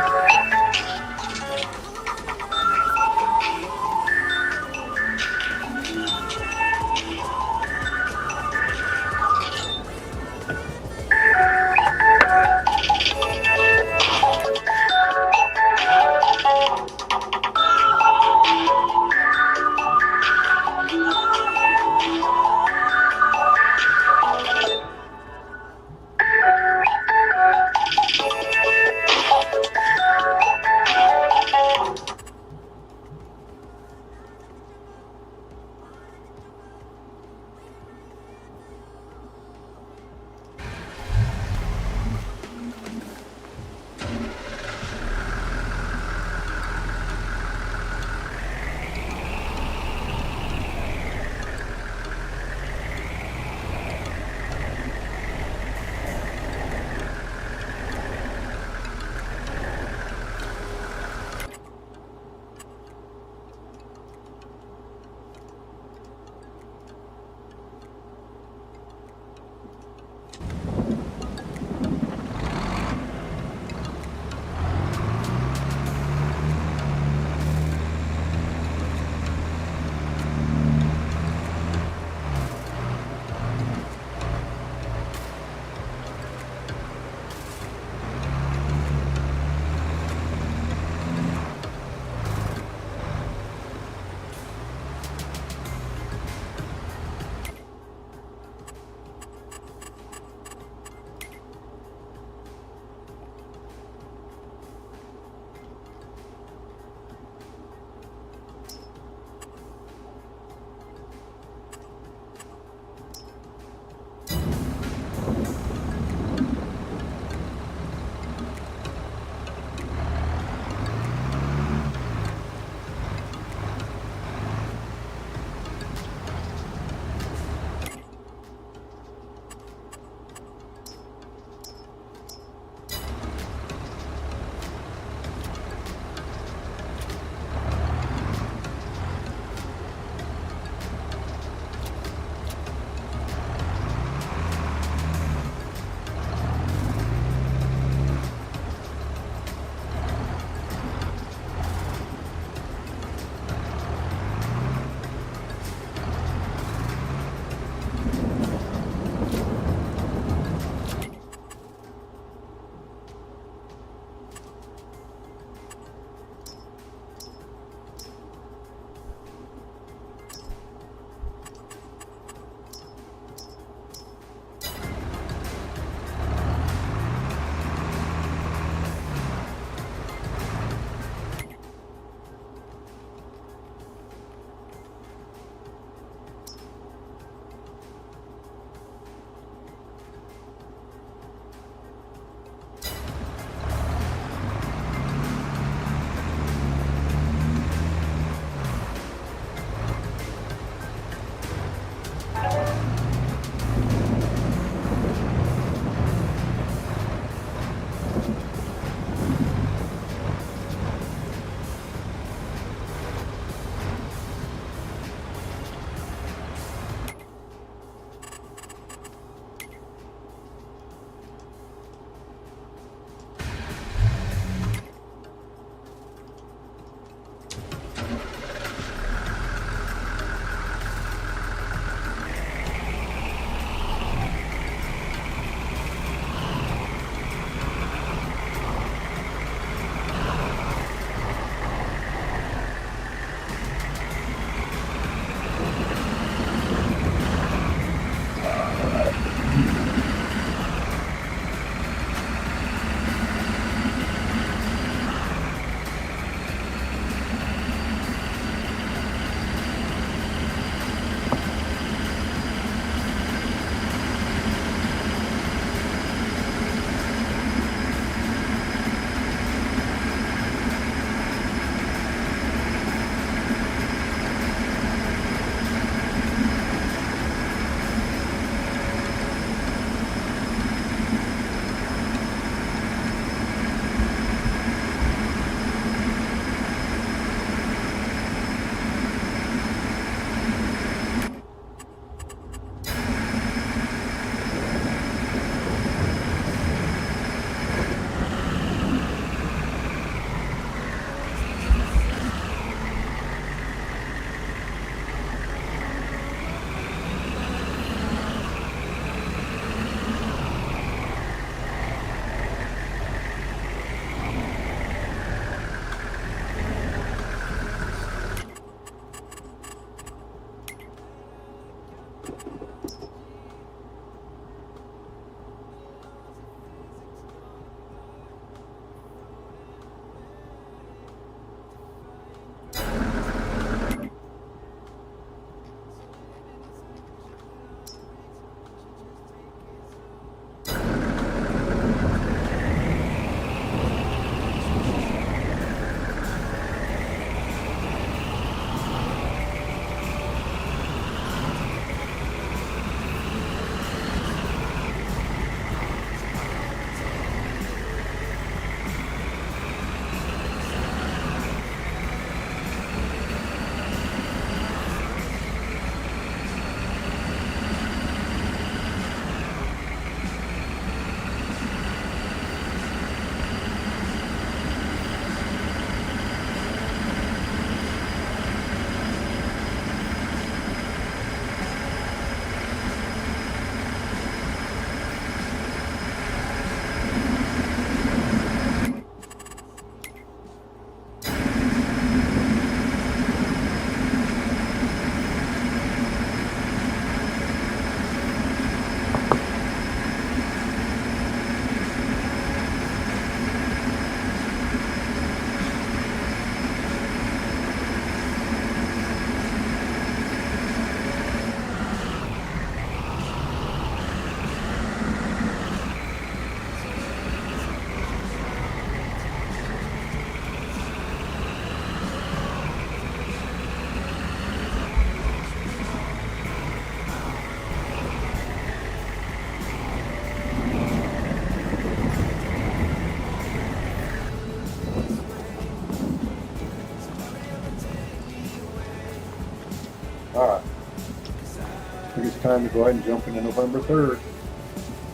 time to go ahead and jump into November 3rd,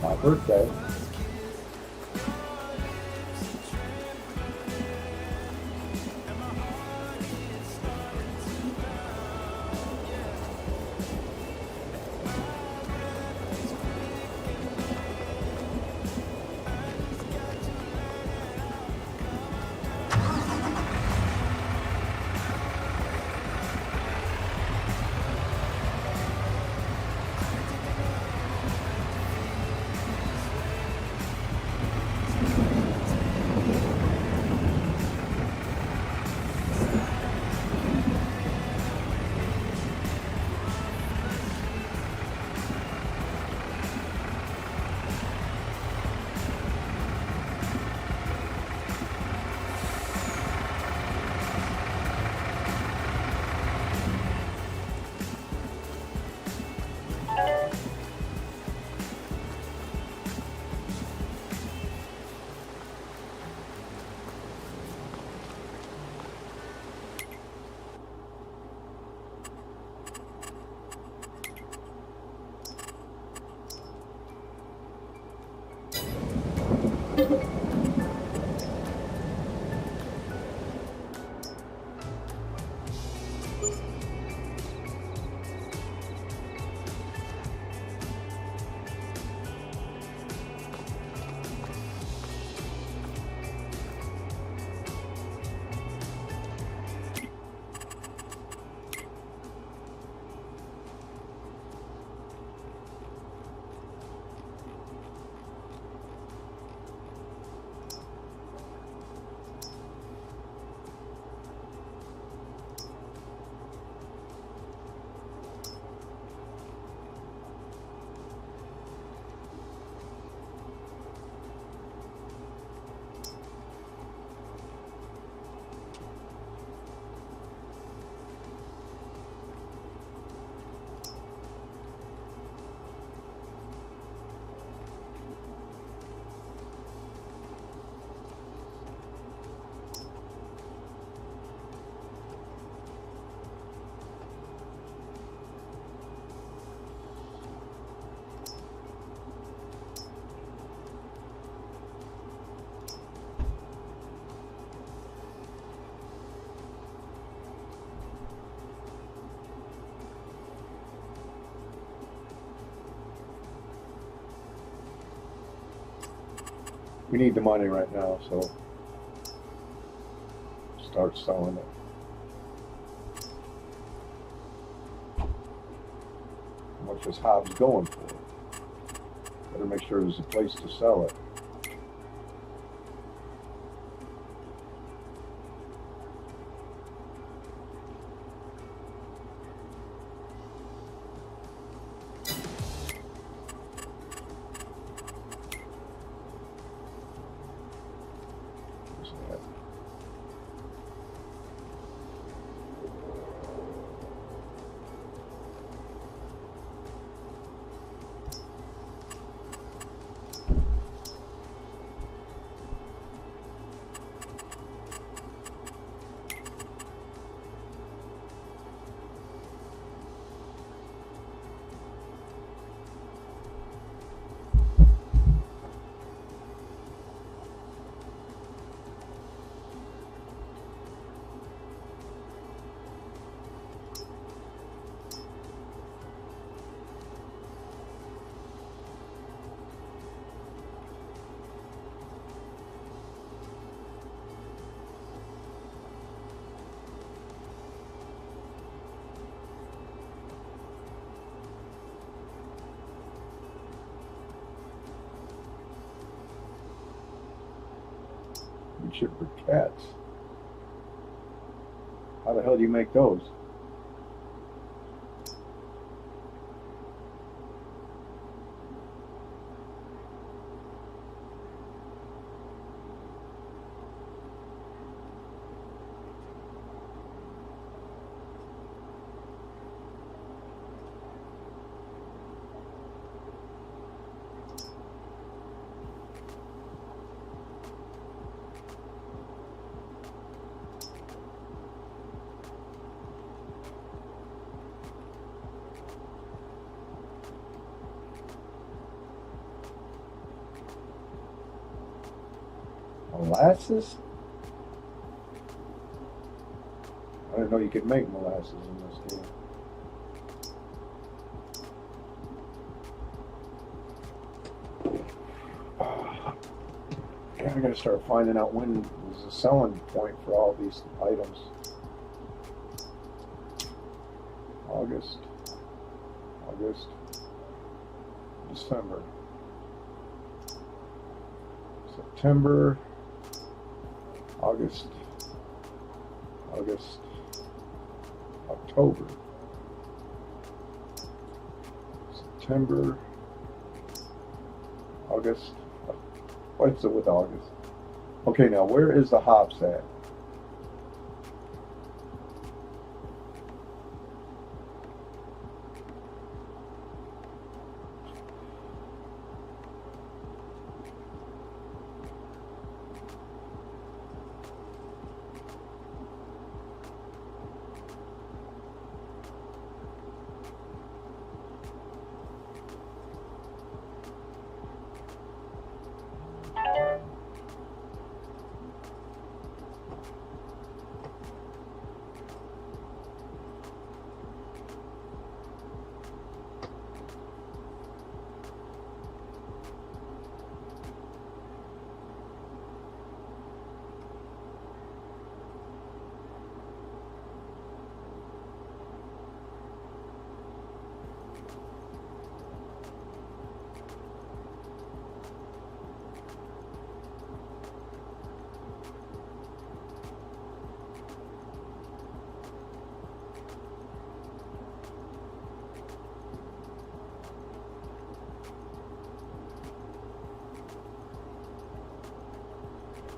my birthday. We need the money right now, so start selling it. How much is Hobbs going for? Better make sure there's a place to sell it. Chip briquettes. How the hell do you make those? Molasses? I didn't know you could make molasses in this game. Yeah, I gotta start finding out when is the selling point for all these items. August, December, September, August, October, September, August. What's it with August? Okay, now where is the hops at?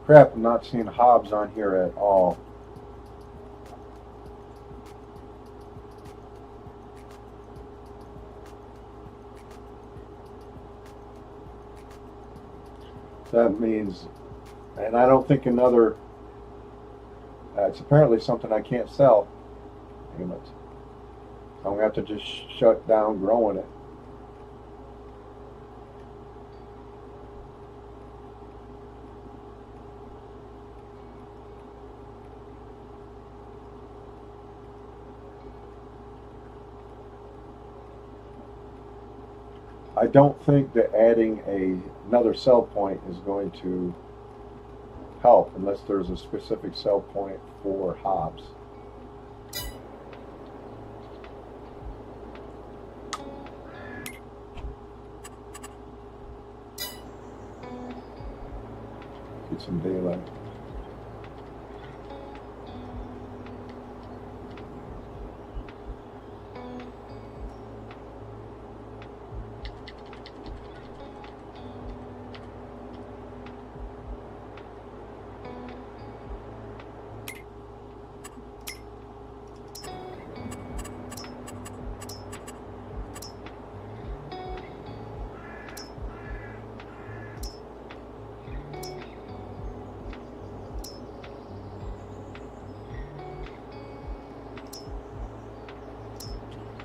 Crap, I'm not seeing Hobbs on here at all. That means, and I don't think another, it's apparently something I can't sell. Damn it. I'm going to have to just shut down growing it. I don't think that adding another sell point is going to help unless there's a specific sell point for Hobbs. Get some daylight.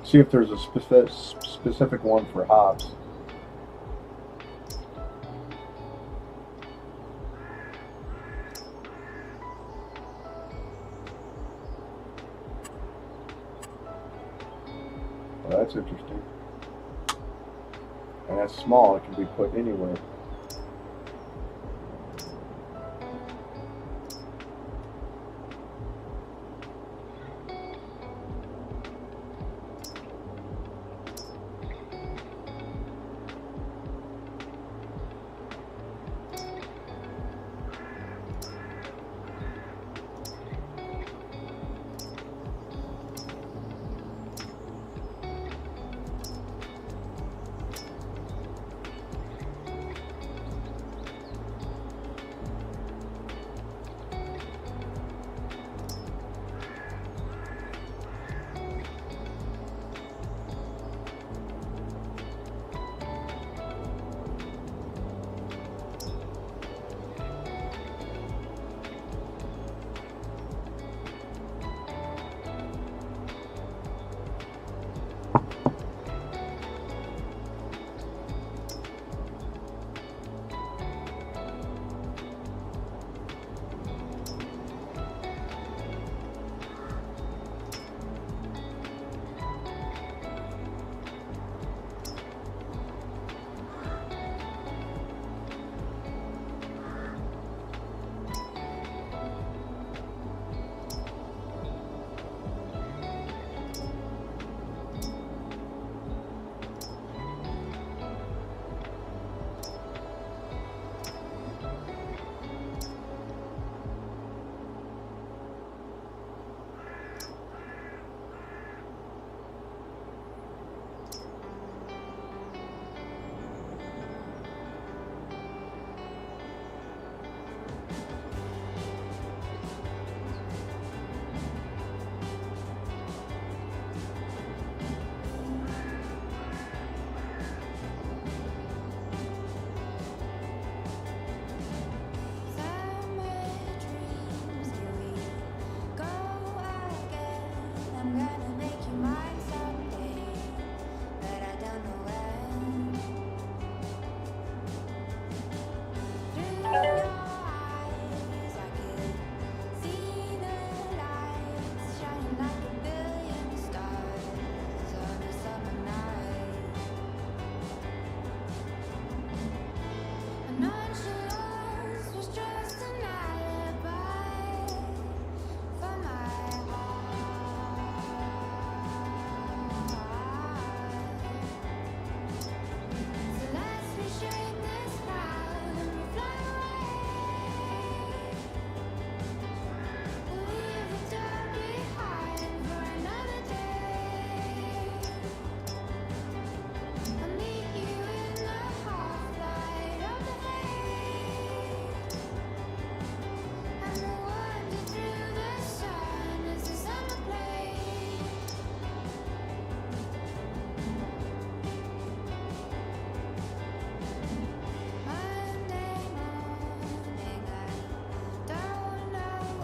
See if there's a specific one for Hobbs. Well, that's interesting. And that's small, it can be put anywhere.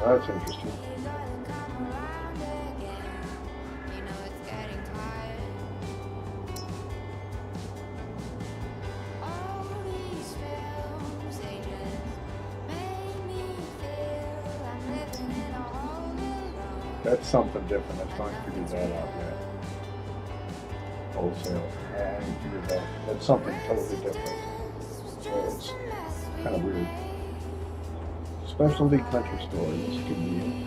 That's interesting. That's something different. I haven't figured that out yet. Wholesale. I haven't figured that. That's something totally different. It's kind of weird. Specialty country store. This could be.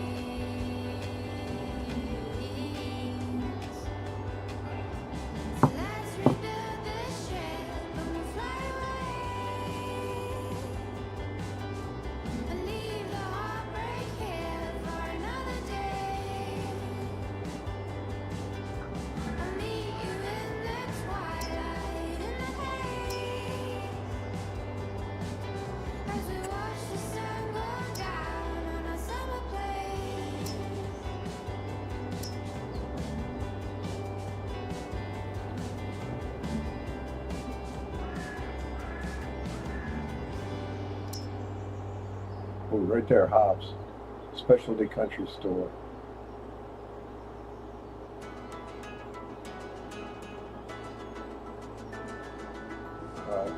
Oh, right there, Hobbs. Specialty country store. Uh,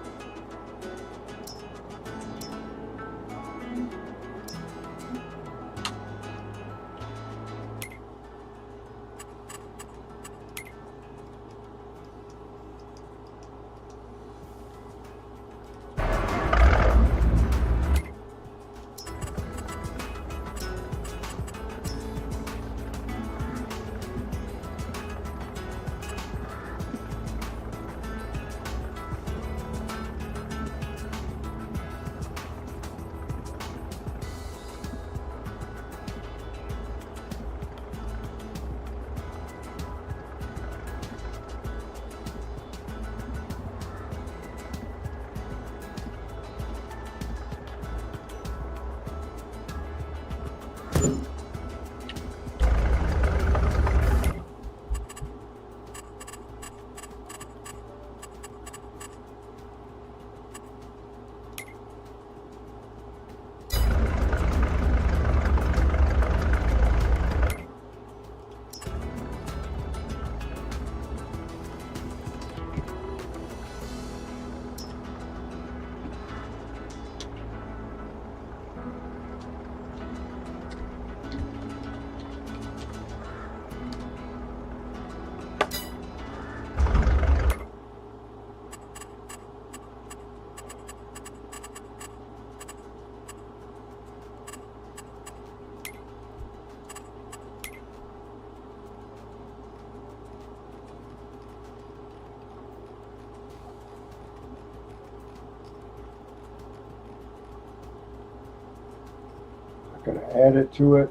Gonna add it to it.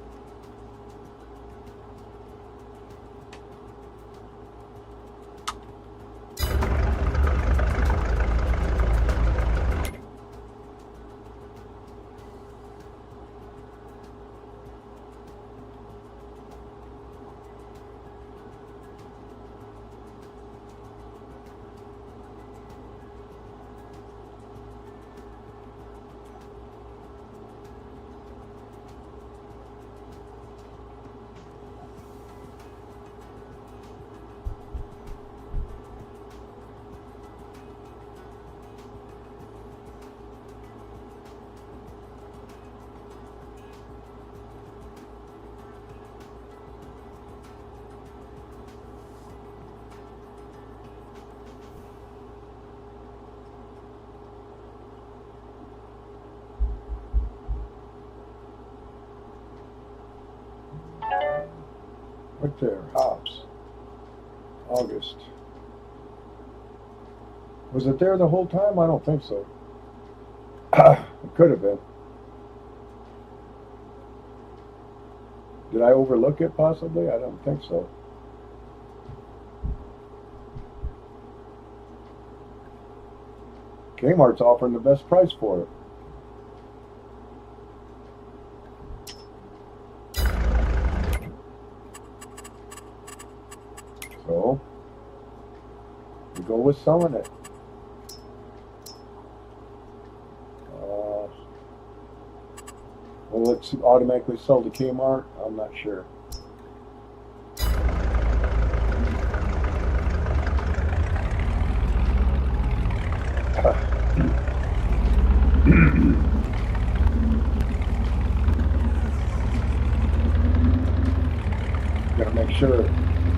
Right there, Hobbs. August. Was it there the whole time? I don't think so. It could have been. Did I overlook it possibly? I don't think so. Kmart's offering the best price for it. So, we go with selling it. Will it automatically sell to Kmart? I'm not sure. Gotta make sure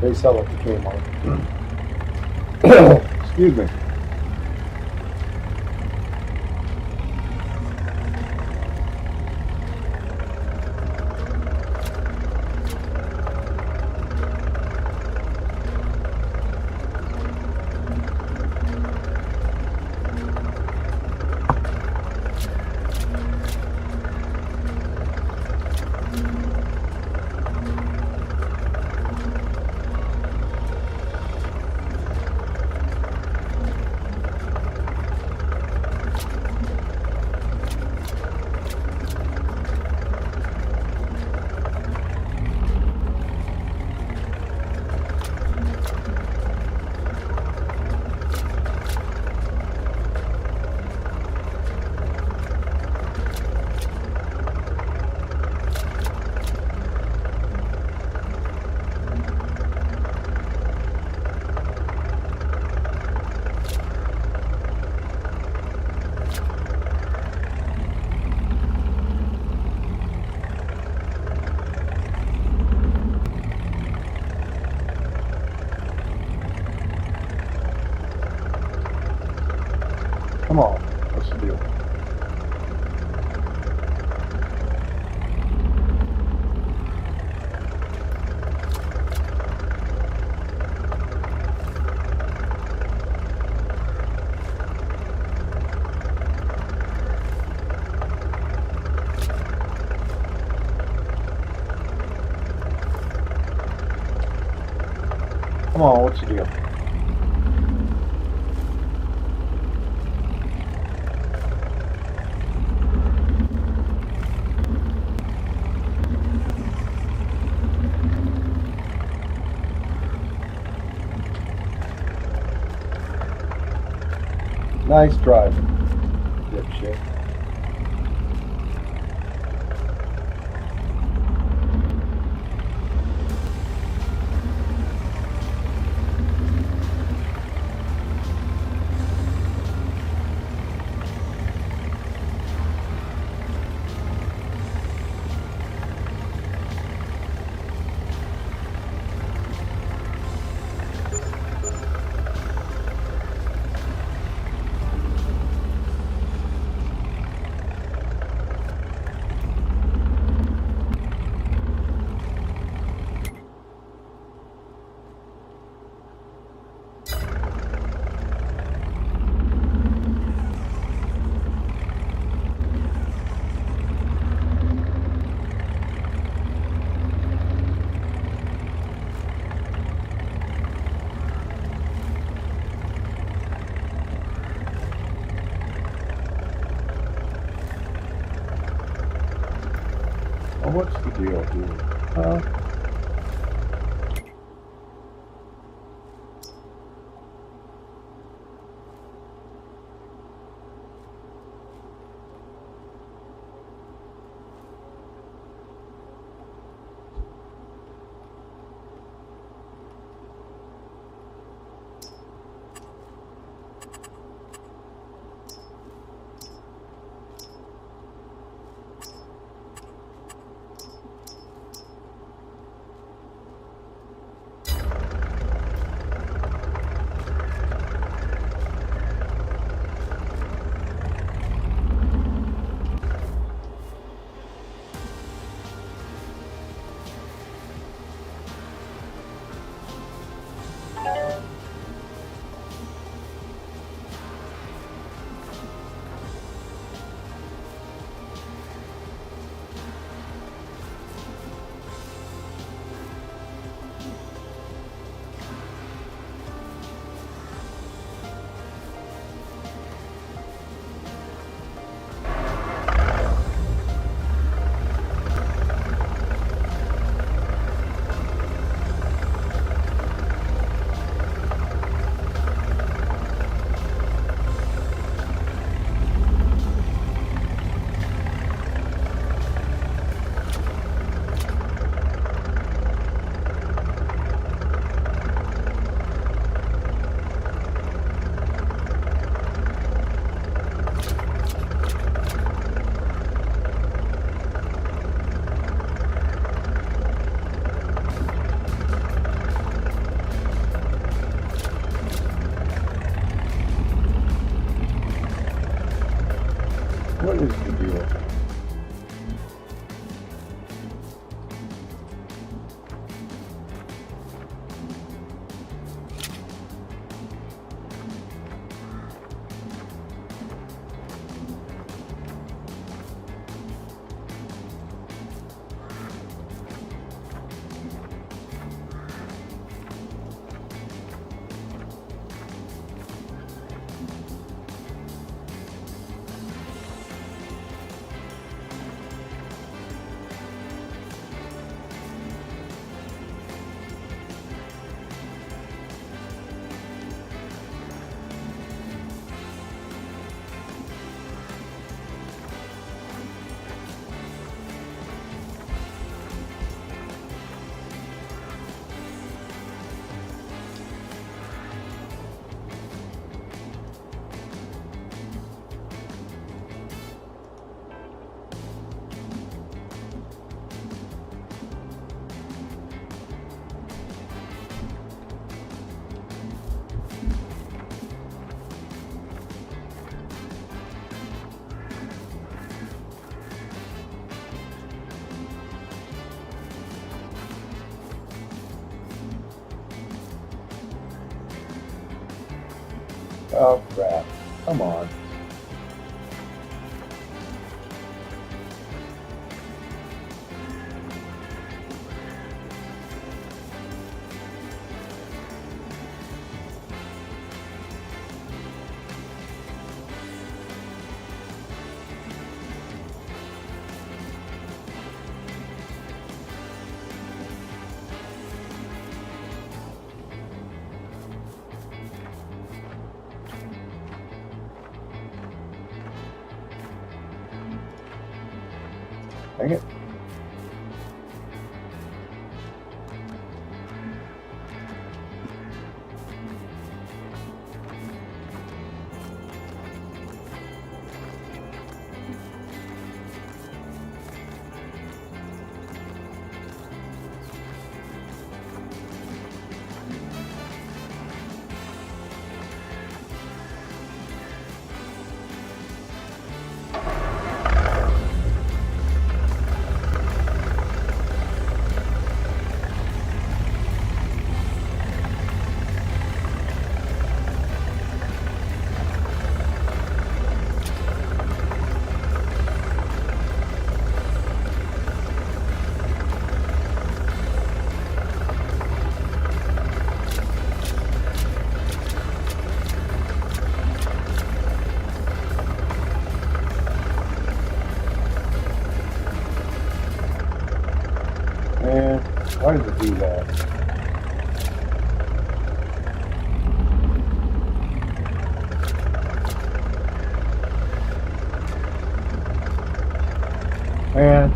they sell it to Kmart. Excuse me. Come on, what's the deal? Come on, what's the deal? Nice driving, dipshit. Well, what's the deal here? Huh? What is the deal? Oh crap. Come on. Dang it. Man, why does it do that? Man.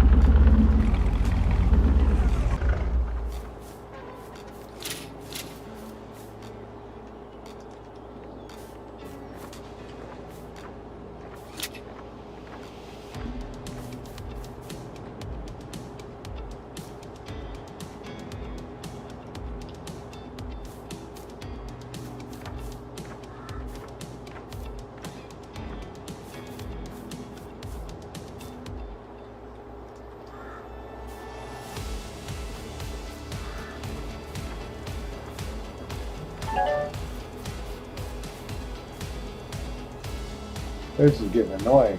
This is getting annoying.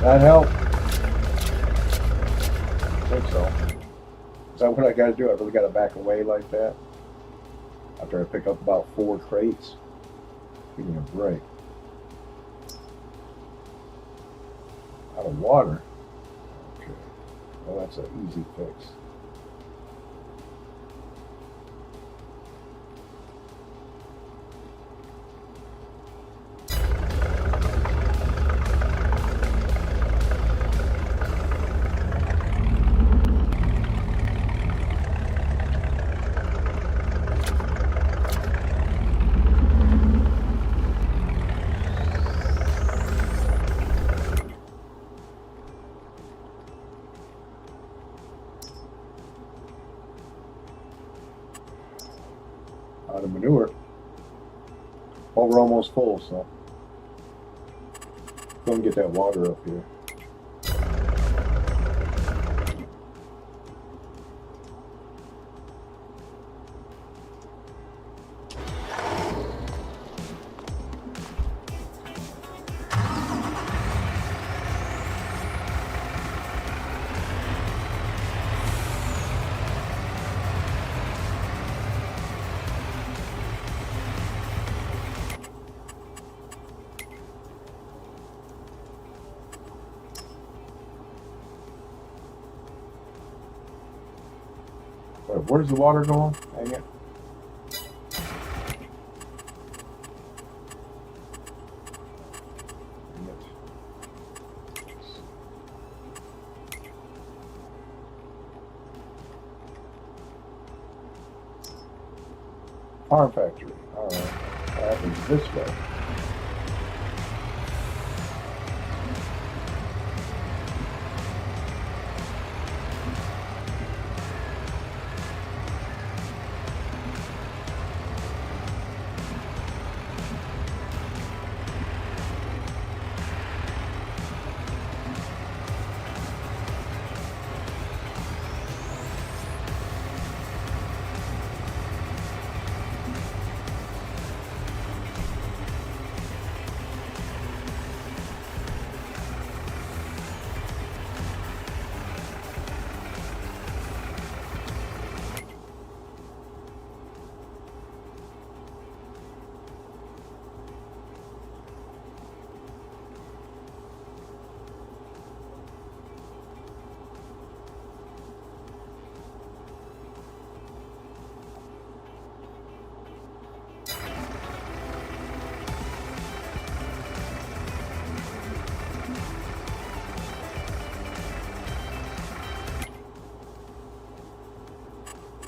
That help? I think so. Is that what I got to do? I really got to back away like that? After I pick up about 4 crates? Give me a break. Out of water? Okay. Well, that's an easy fix. Out of manure. Well, we're almost full, so go and get that water up here. Where's the water going? Hang it. Farm factory. Alright. That happens this way.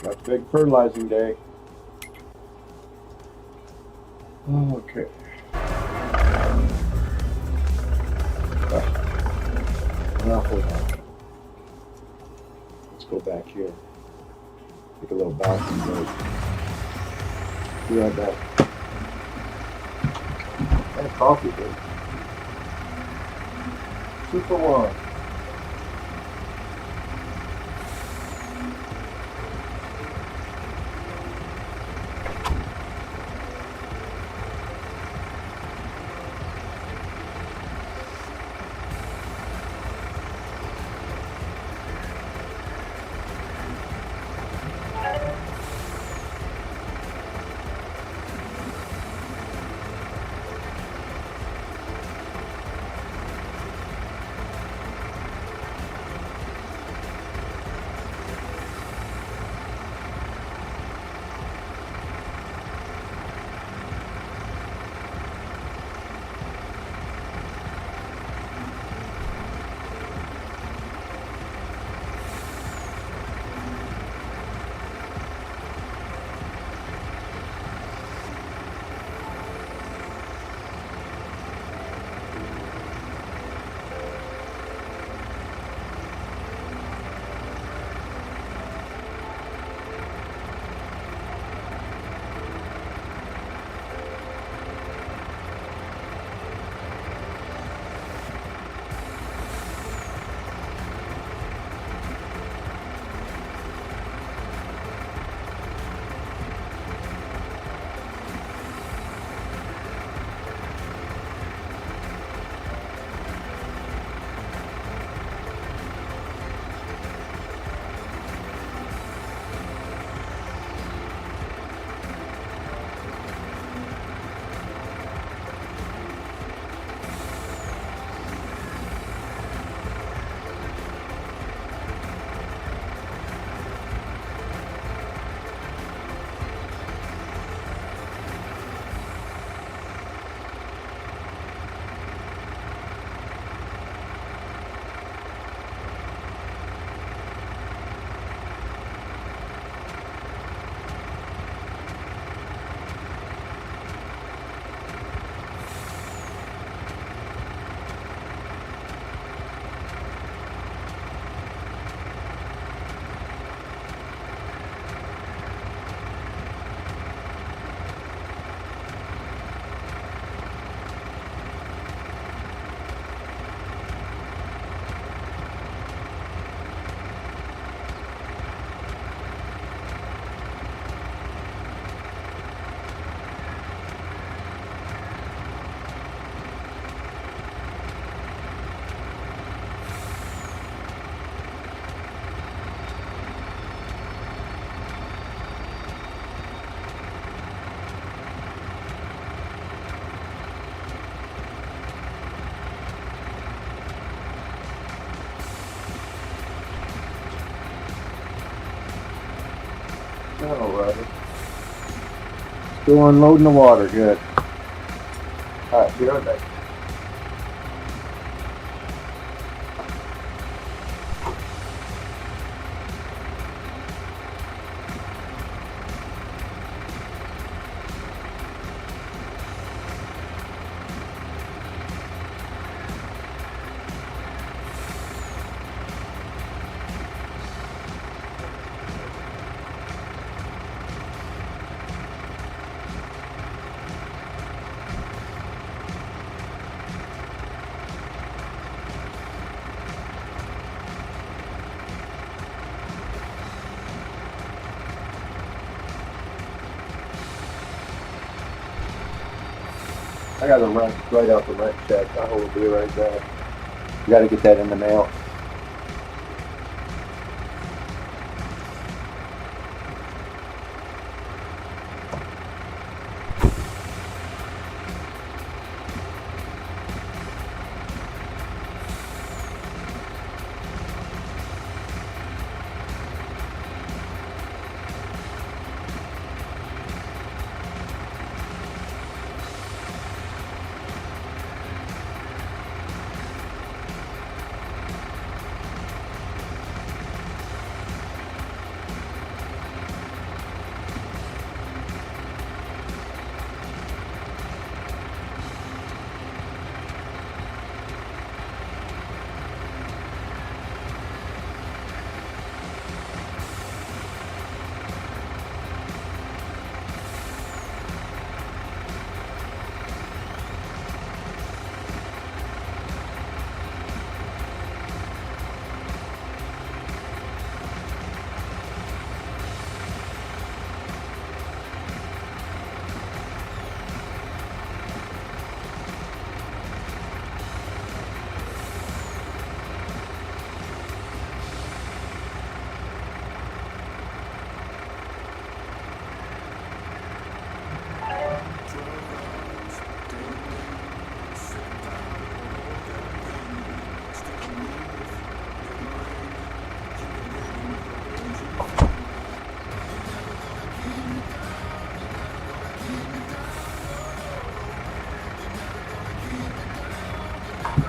Got big fertilizing day. Okay. Now hold on. Let's go back here. Take a little bathroom break. Be right back. And a coffee break. 2 for 1. Alright. Still unloading the water, good. Alright, be right back. I got to run right out the rent check. I will be right back. You got to get that in the mail.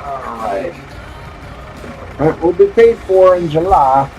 Alright. Alright, we'll be paid for in July.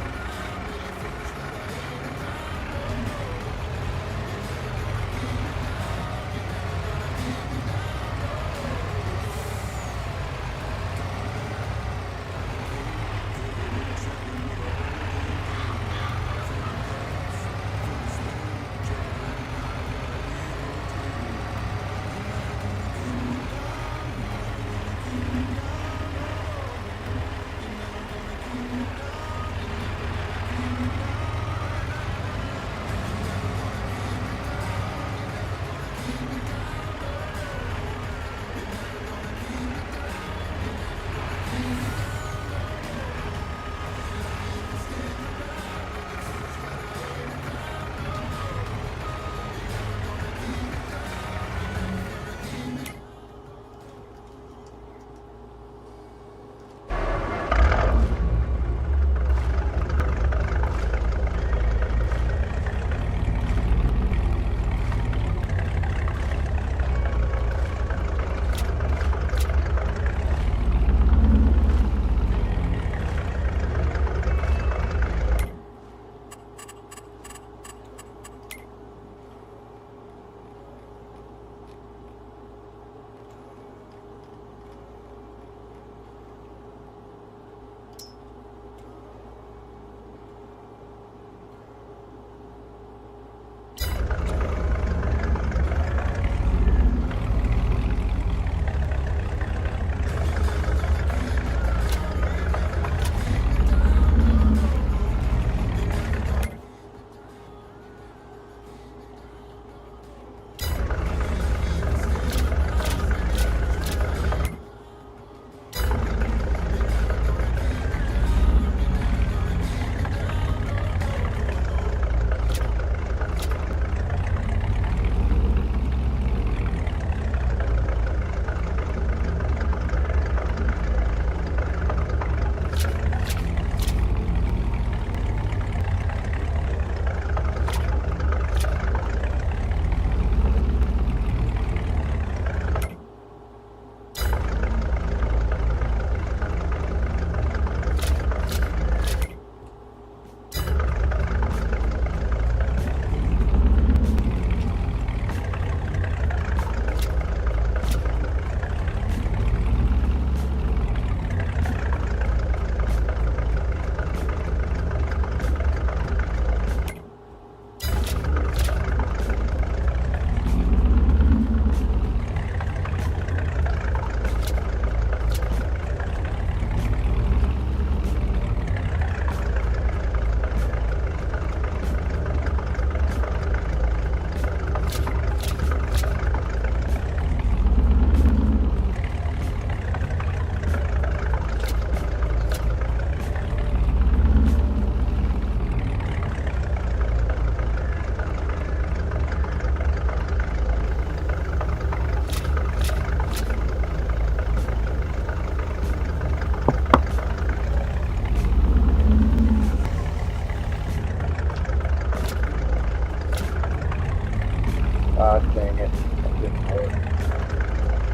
it. That didn't work.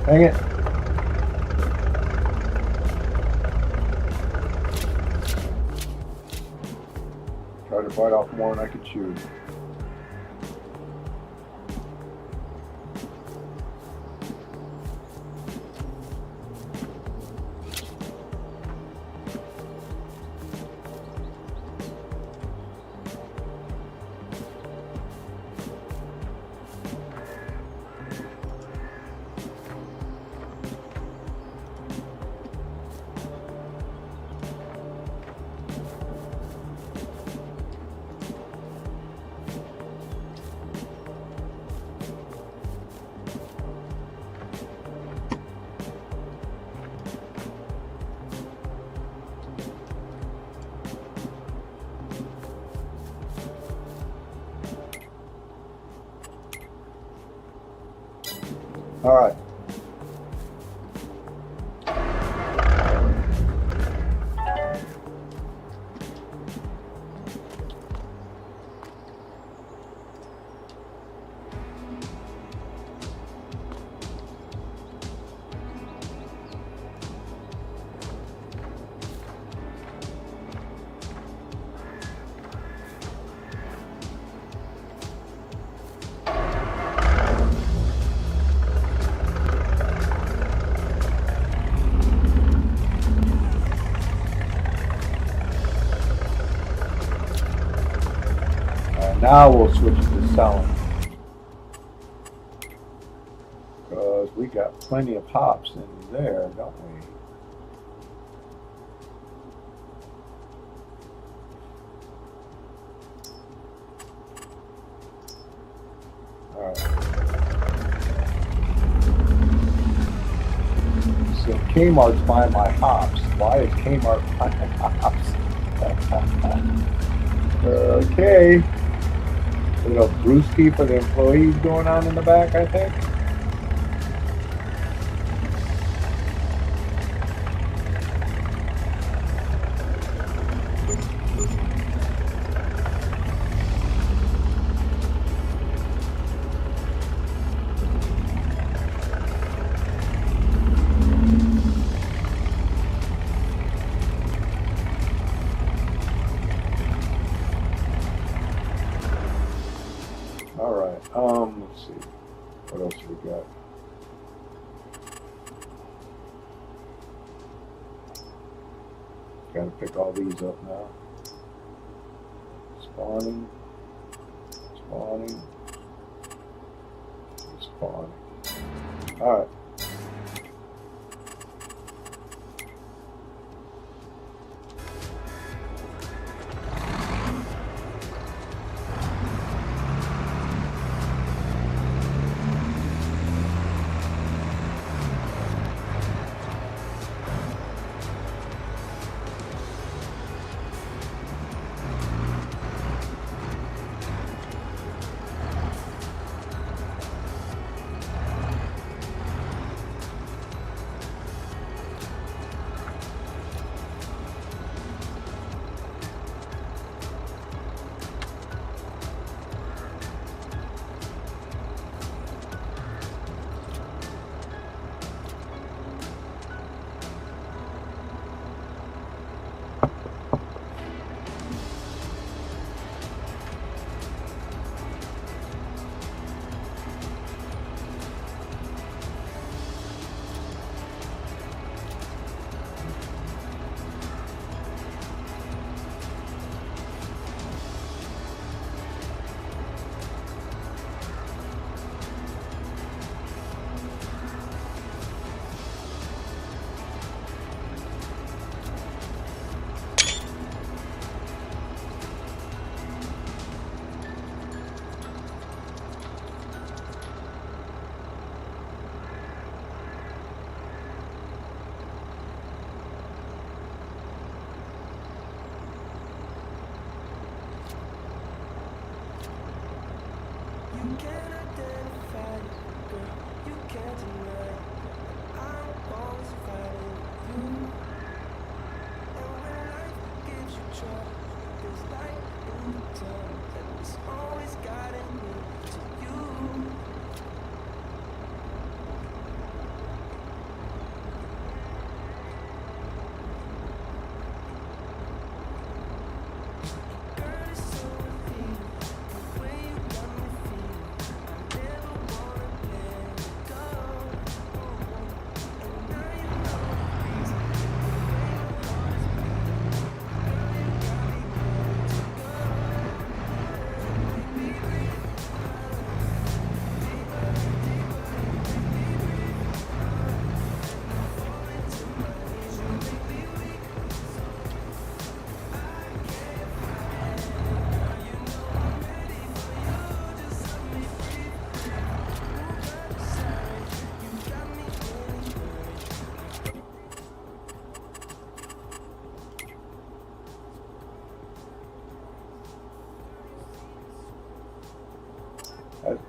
Dang it. Try to bite off more than I could chew. All right. Now we'll switch to selling. Because we got plenty of hops in there, don't we? Alright. So Kmart's buying my hops. Why is Kmart buying my hops? Okay. A little brewski for the employees going on in the back, I think. Let's see. What else we got? Gotta pick all these up now. Spawning. Spawning. Spawning. Alright.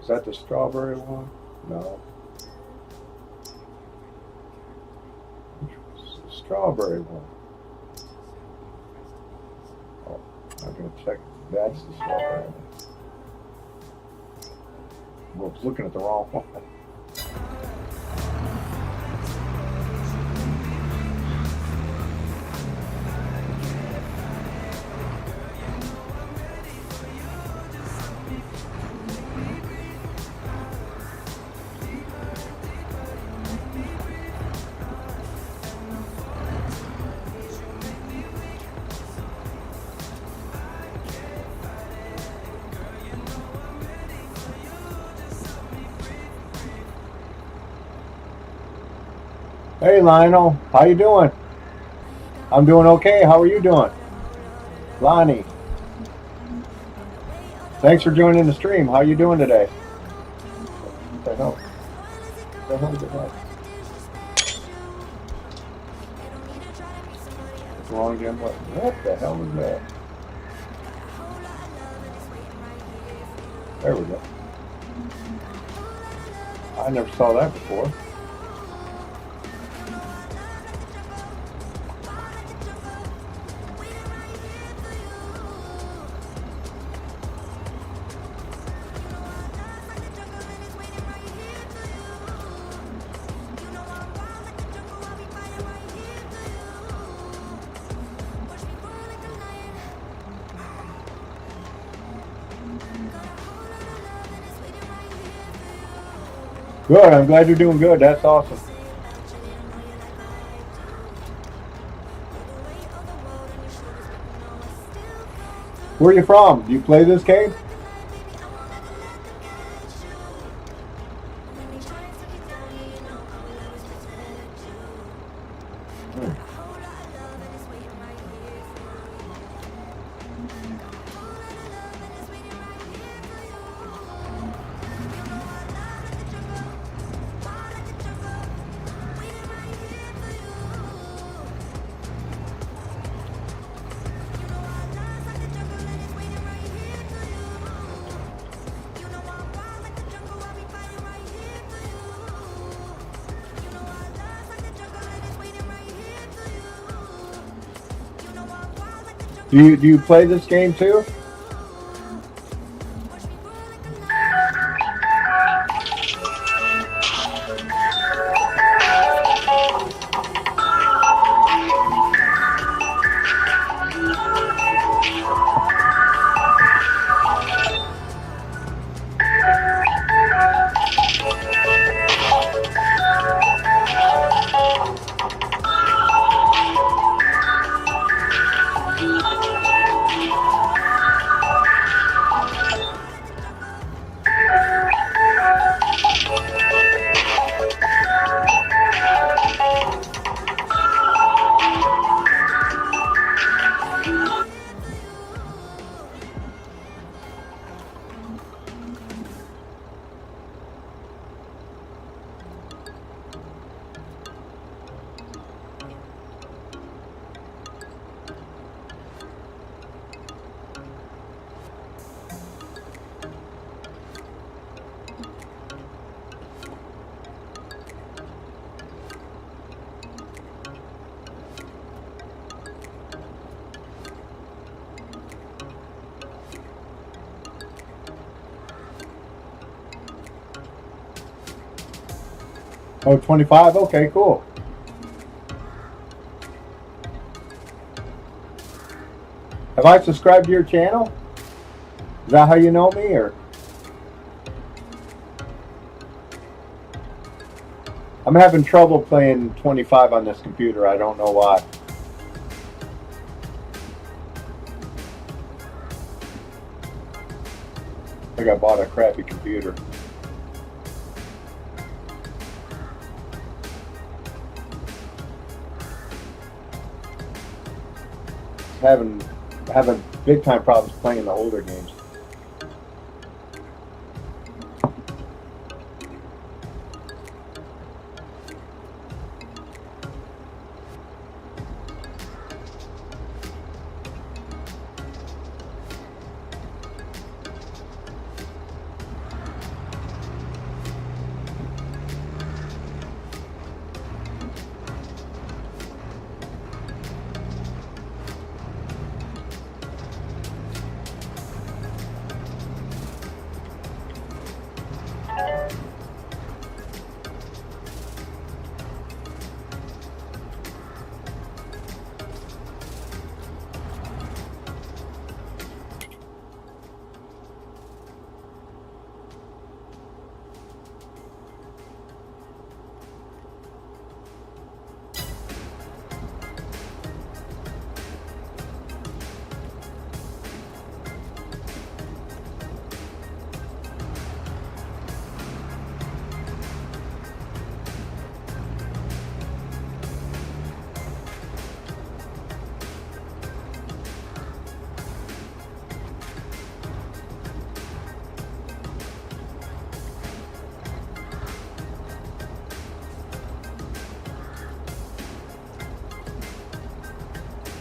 Is that the strawberry one? No. It's the strawberry one. Oh, I'm going to check. That's the strawberry one. I was looking at the wrong one. Hey Lionel, how you doing? I'm doing okay. How are you doing? Lonnie, thanks for joining the stream. How you doing today? What the hell? What the hell is that? What's wrong again? What the hell is that? There we go. I never saw that before. Good. I'm glad you're doing good. That's awesome. Where are you from? Do you play this game? Do you play this game too? Oh, 25? Okay, cool. Have I subscribed to your channel? Is that how you know me, or? I'm having trouble playing 25 on this computer. I don't know why. I think I bought a crappy computer. Having big time problems playing the older games.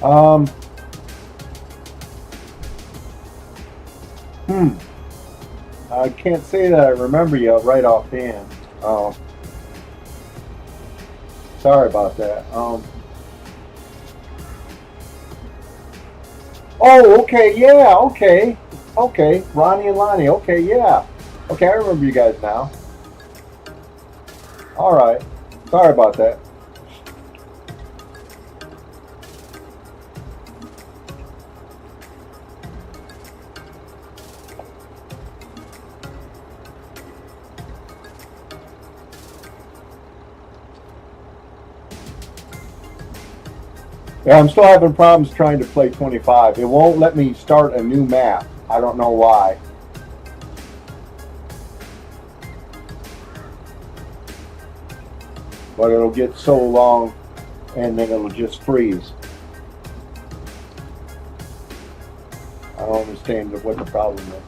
Um, hmm. I can't say that I remember you right offhand. Sorry about that. Oh, okay, yeah, okay, okay. Ronnie and Lonnie. Okay, yeah. Okay, I remember you guys now. All right. Sorry about that. Yeah, I'm still having problems trying to play 25. It won't let me start a new map. I don't know why. But it'll get so long and then it'll just freeze. I don't understand what the problem is.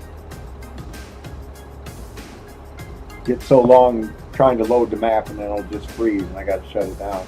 Get so long trying to load the map and then it'll just freeze and I got to shut it down.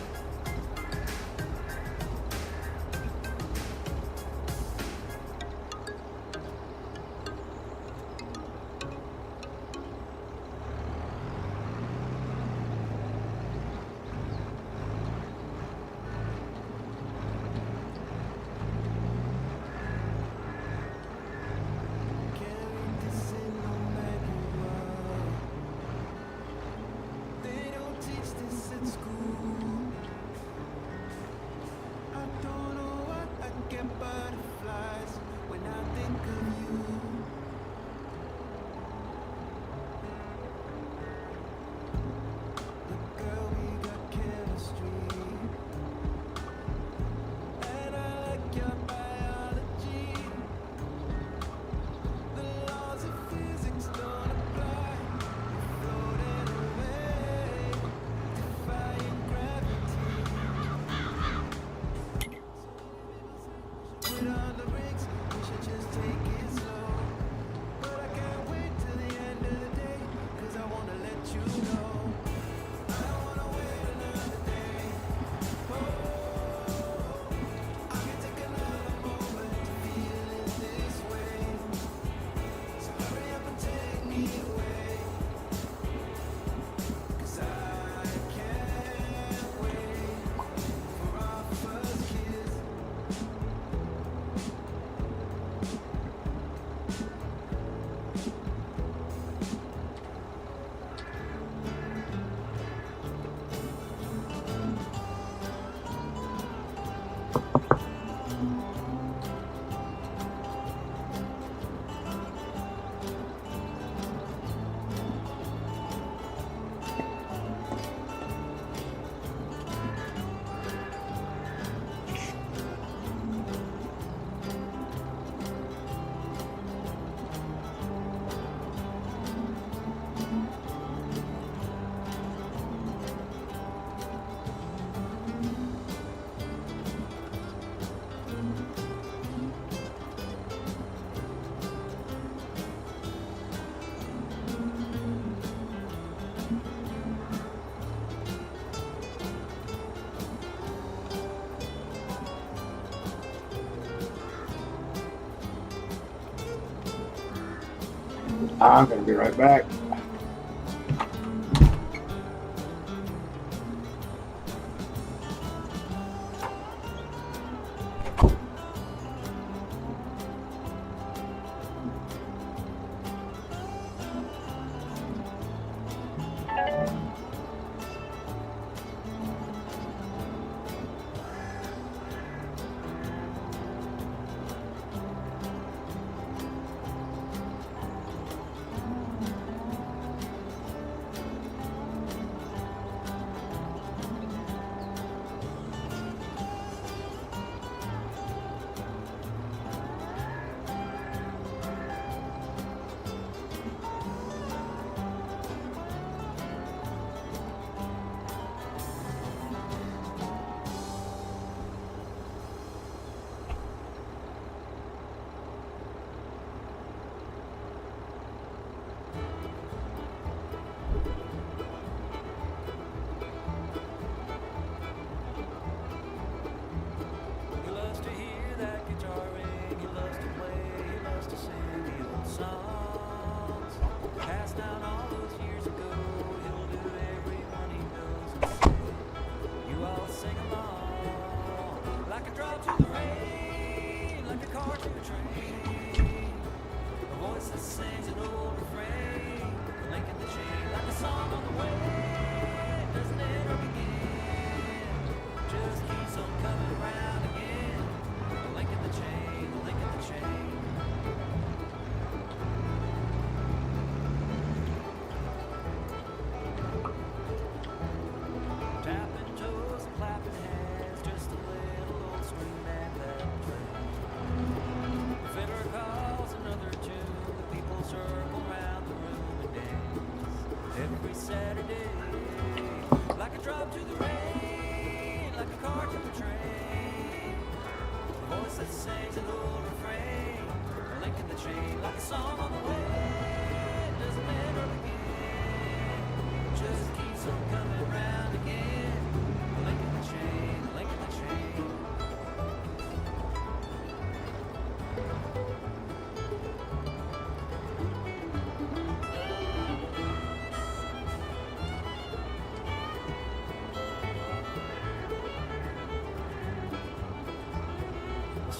I'm going to be right back.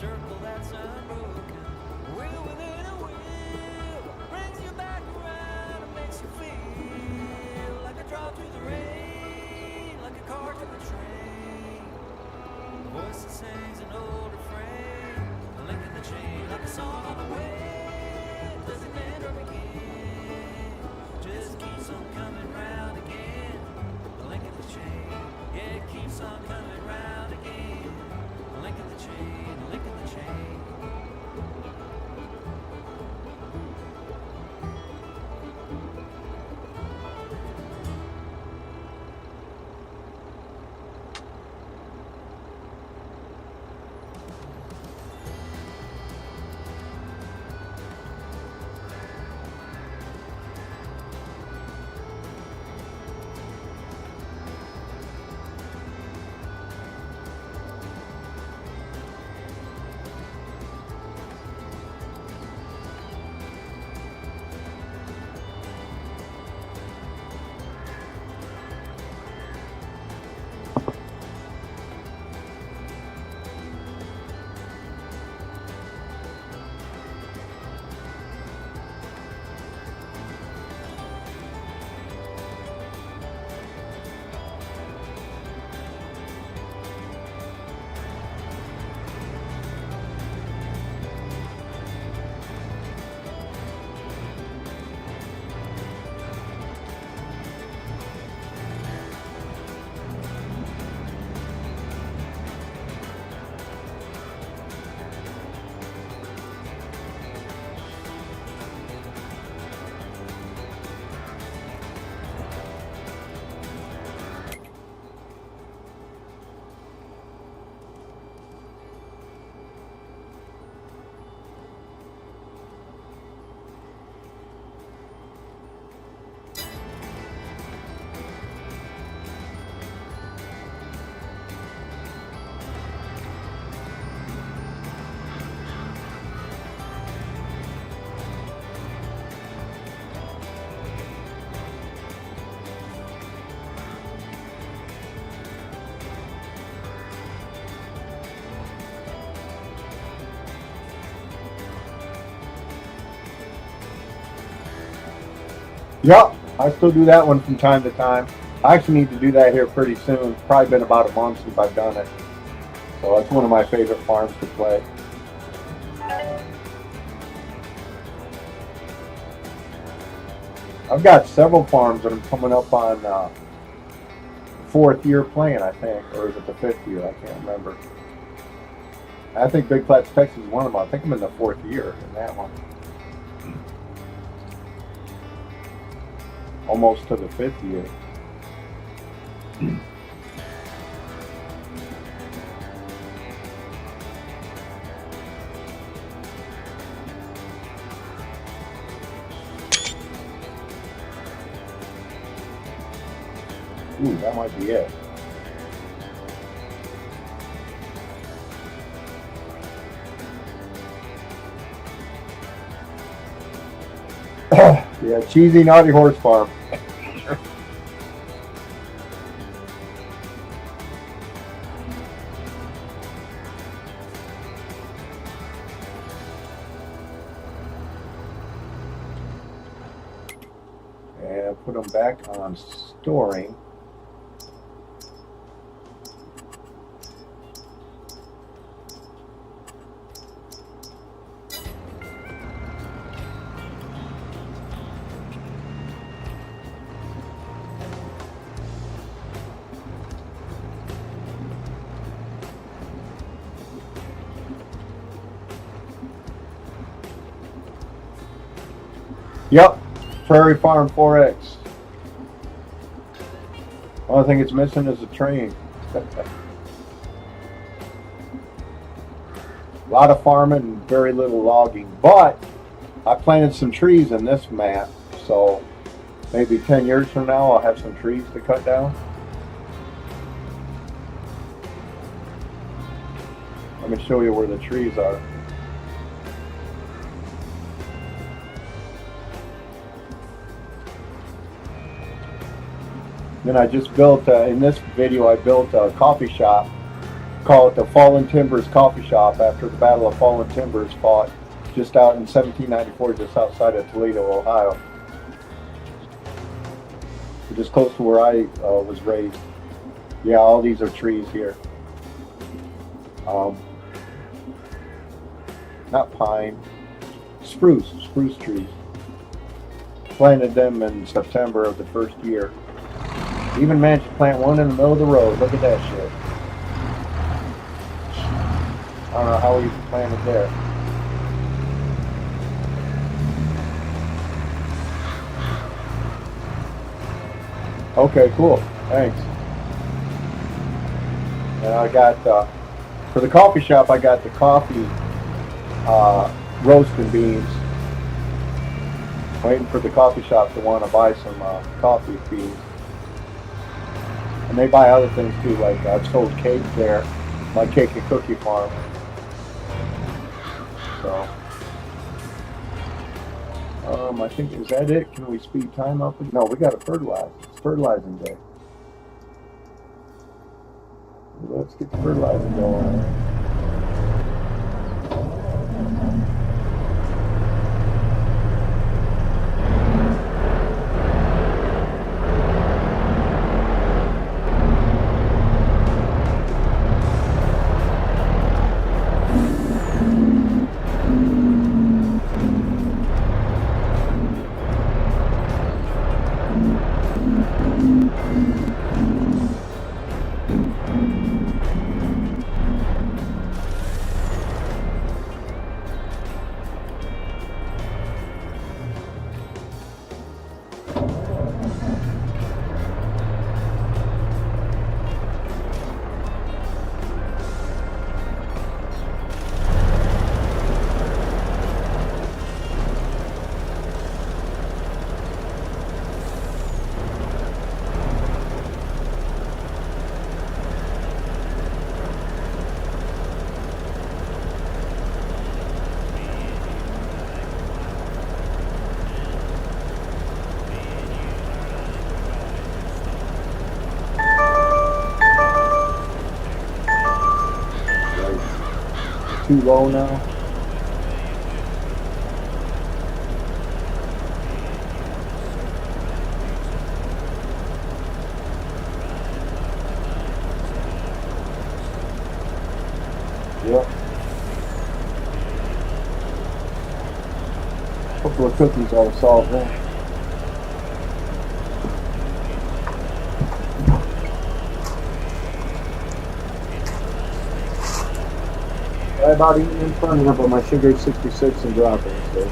circle that's unbroken. Wheel within a wheel brings you back around and makes you feel like a drop through the rain, like a car to a train. A voice that sings an old refrain, a link in the chain, like a song on the way. Doesn't end or begin, just keeps on coming round again. A link in the chain, yeah, it keeps on coming round again. A link in the chain, a link in the chain. Yep, I still do that one from time to time. I actually need to do that here pretty soon. Probably been about a month since I've done it. So that's one of my favorite farms to play. I've got several farms that I'm coming up on fourth year playing, I think. Or is it the fifth year? I can't remember. I think Big Flats, Texas is one of them. I think I'm in the fourth year in that one. Almost to the fifth year. Ooh, that might be it. Yeah, cheesy naughty horse farm. And put them back on storing. Yep, Prairie Farm 4X. Only thing it's missing is a train. A lot of farming and very little logging. But I planted some trees in this map, so maybe 10 years from now I'll have some trees to cut down. Let me show you where the trees are. Then I just built, in this video I built a coffee shop Call it the Fallen Timbers Coffee Shop after the Battle of Fallen Timbers fought just out in 1794, just outside of Toledo, Ohio. Just close to where I was raised. Yeah, all these are trees here. Not pine, spruce trees. Planted them in September of the first year. Even managed to plant one in the middle of the road. Look at that shit. I don't know how we planted there. Okay, cool. Thanks. And I got, for the coffee shop, I got the coffee roasting beans. Waiting for the coffee shop to want to buy some coffee beans. And they buy other things too, like I've sold cake there, my cake and cookie farm. So, I think, is that it? Can we speed time up? No, we got to fertilize. It's fertilizing day. Let's get the fertilizing going. Too low now. Yep. Couple of cookies ought to solve that. I about eating in front of her, but my sugar is 66 and dropping. So.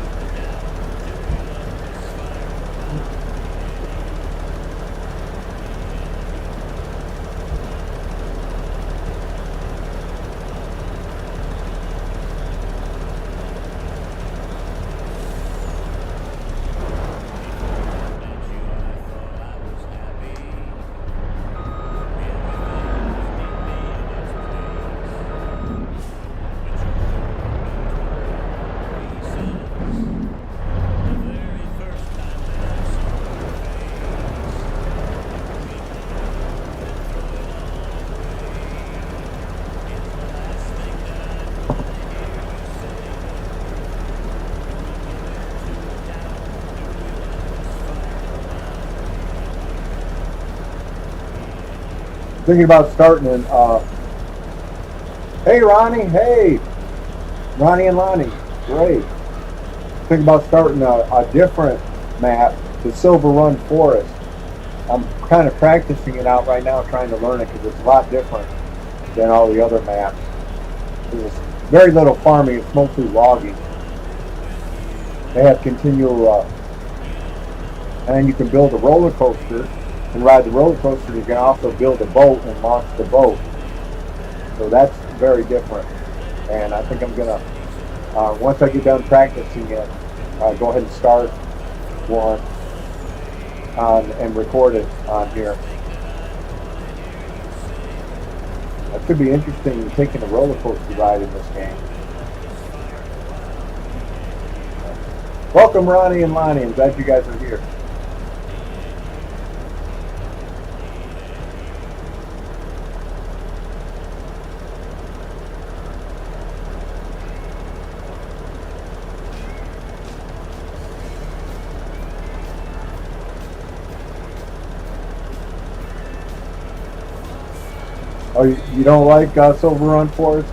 Thinking about starting in, hey Ronnie, hey, Ronnie and Lonnie, great. Thinking about starting a different map, the Silver Run Forest. I'm kind of practicing it out right now, trying to learn it because it's a lot different than all the other maps. There's very little farming, it's mostly logging. They have continual, and then you can build a roller coaster and ride the roller coaster. You can also build a boat and launch the boat. So that's very different. And I think I'm gonna, once I get done practicing it, go ahead and start one and record it on here. That could be interesting, taking a roller coaster ride in this game. Welcome Ronnie and Lonnie, I'm glad you guys are here. Oh, you don't like Silver Run Forest?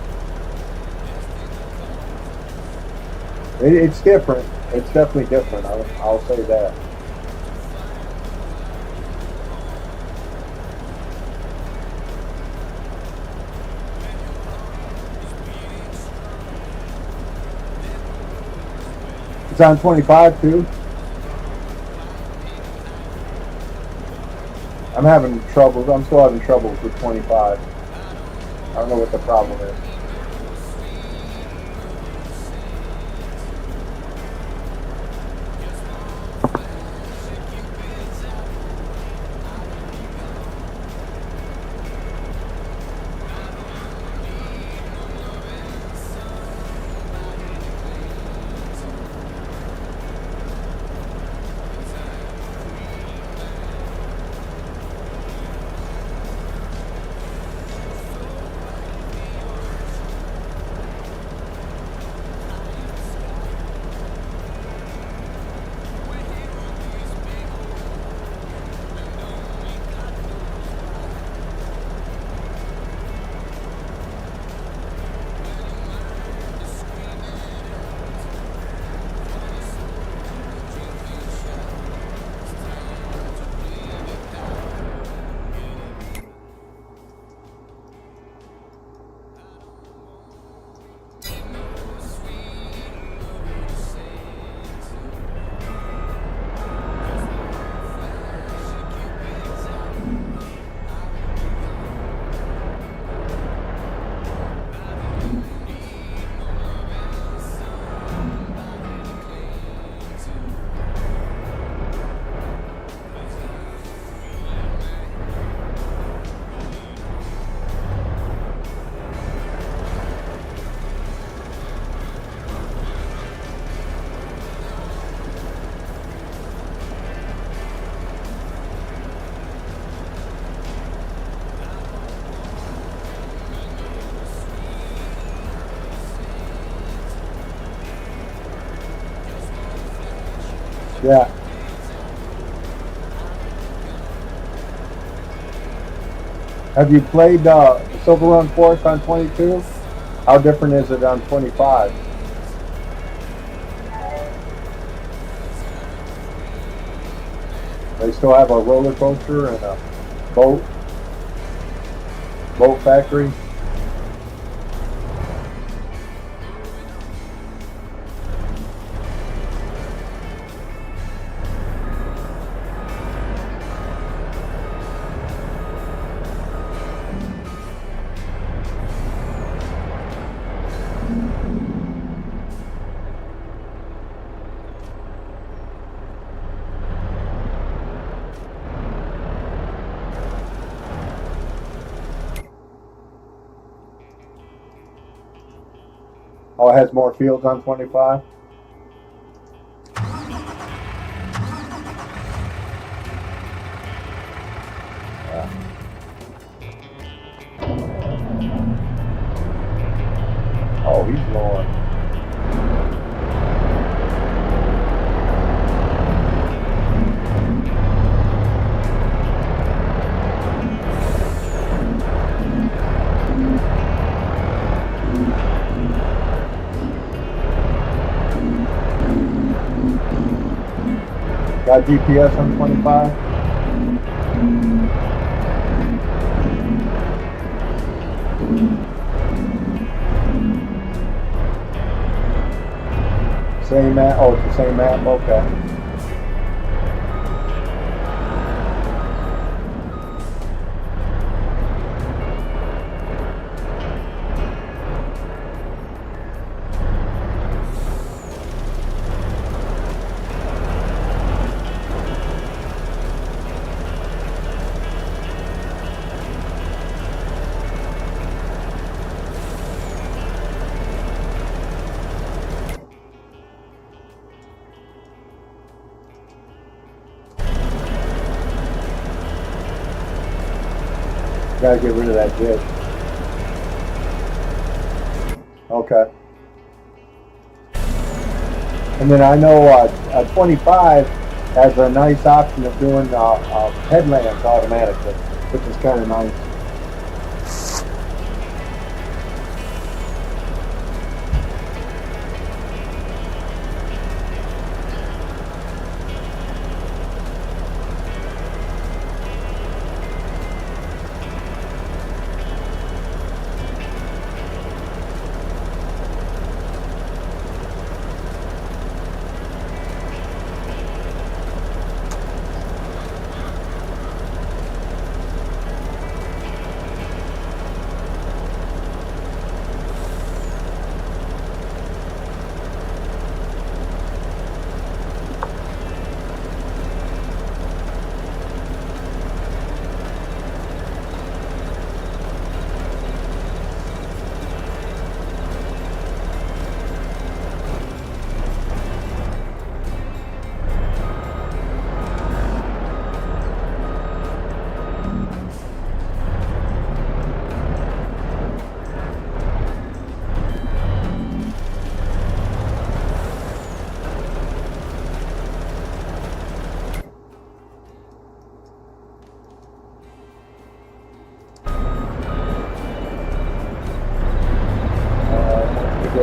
It's different. It's definitely different. I'll say that. It's on 25 too. I'm having trouble. I'm still having troubles with 25. I don't know what the problem is. Yeah. Have you played Silver Run Forest on 22? How different is it on 25? They still have a roller coaster and a boat factory. Oh, it has more fields on 25? Yeah. Oh, he's going. Got GPS on 25? Same map? Oh, it's the same map? Okay. Gotta get rid of that ditch. Okay. And then I know 25 has a nice option of doing headlamps automatically, which is kind of nice.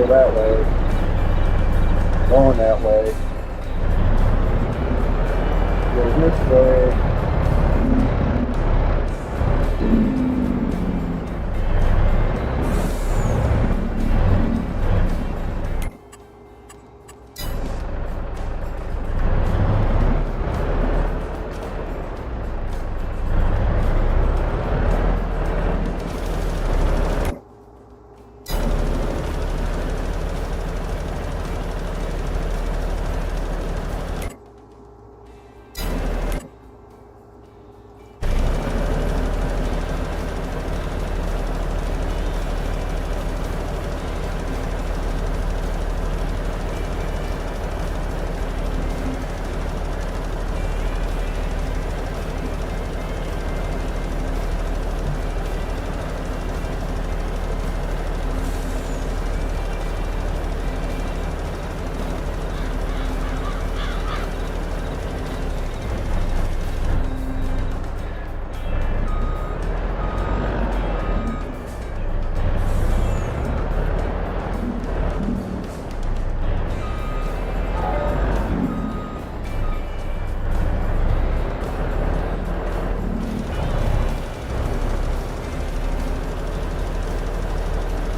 go that way. Going that way. Go this way.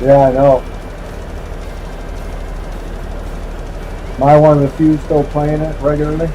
Yeah, I know. Am I one of the few still playing it regularly?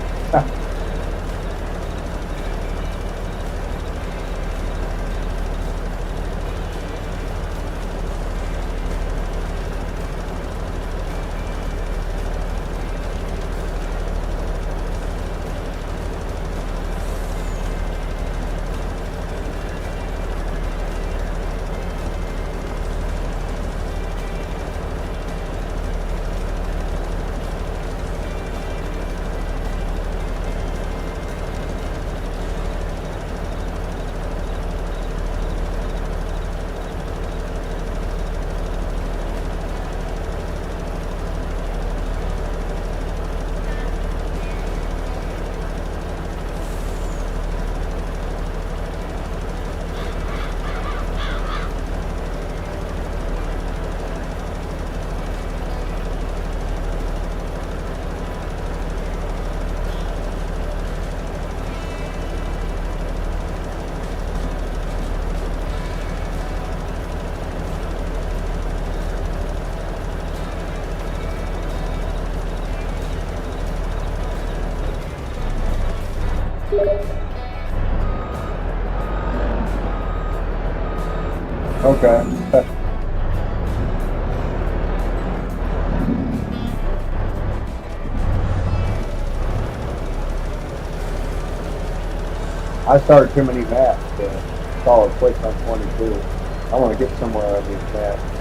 Okay. I started too many maps to call it quits on 22. I want to get somewhere on these maps.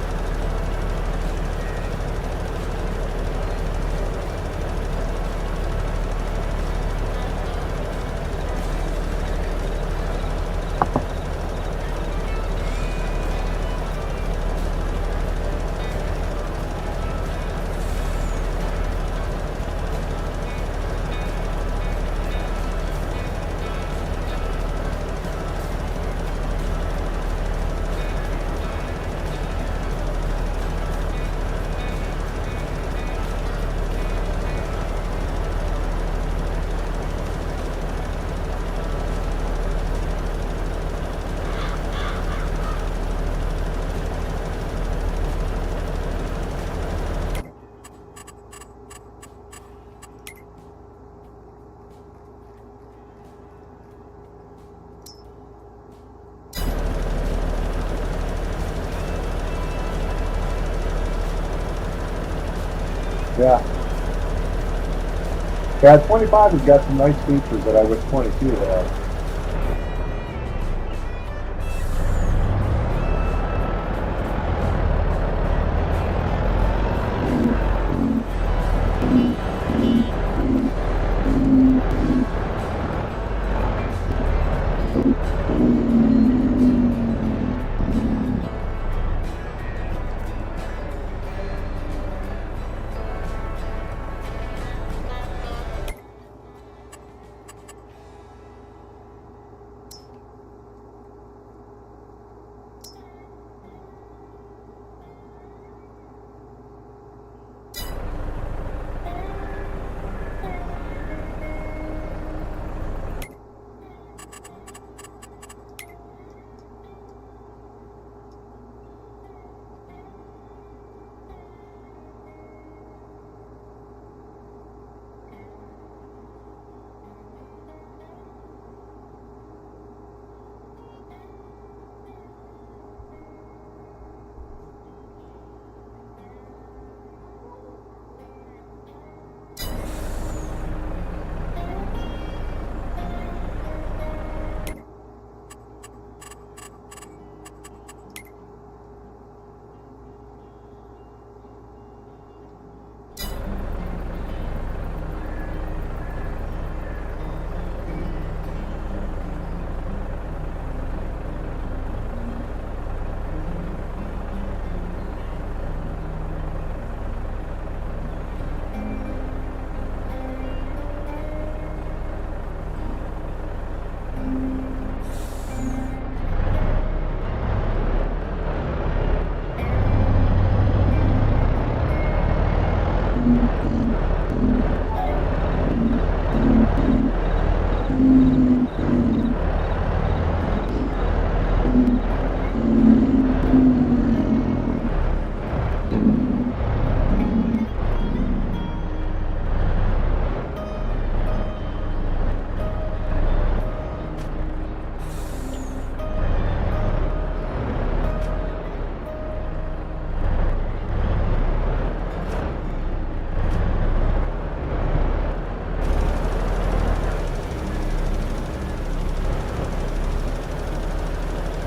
Yeah. Yeah, 25 has got some nice features that I wish 22 had.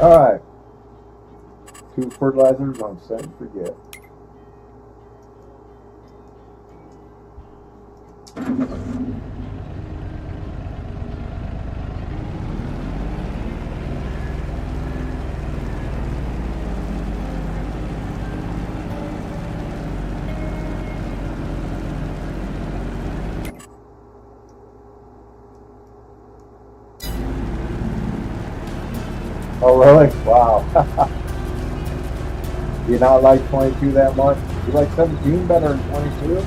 All right. 2 fertilizers on set and forget. Oh, really? Wow. Do you not like 22 that much? You like 17 better than 22?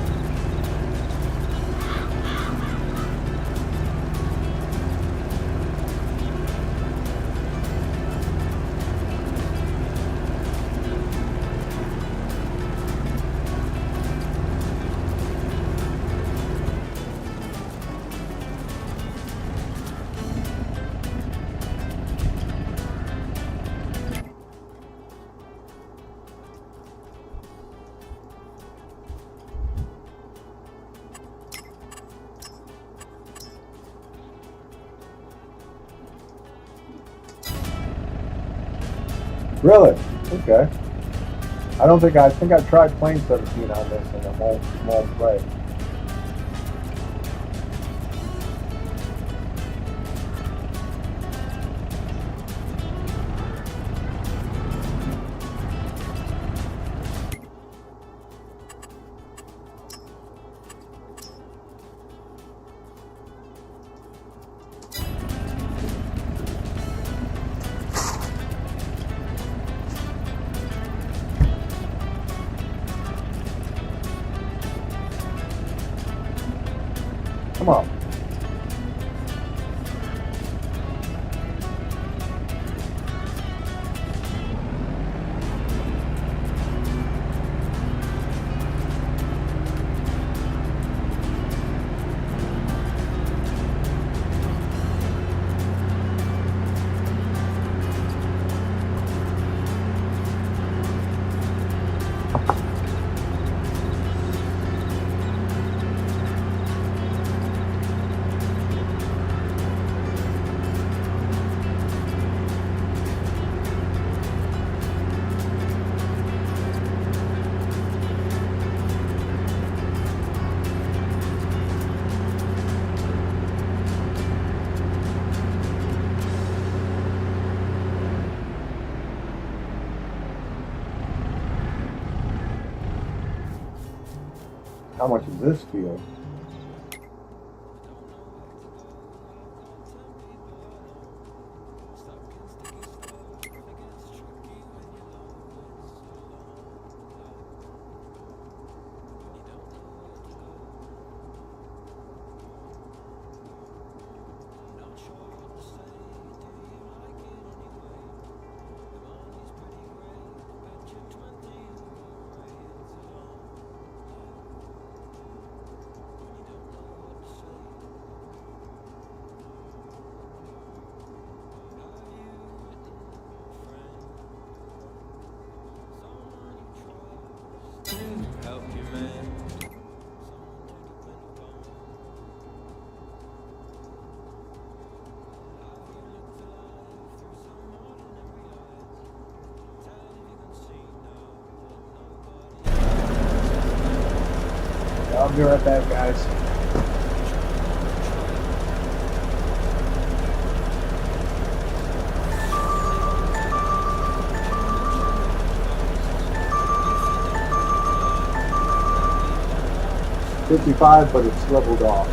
Really? Okay. I think I tried playing 17 on this and it won't play. Come on. How much does this feel? Help you, man. I'll be right back, guys. $55, but it's leveled off.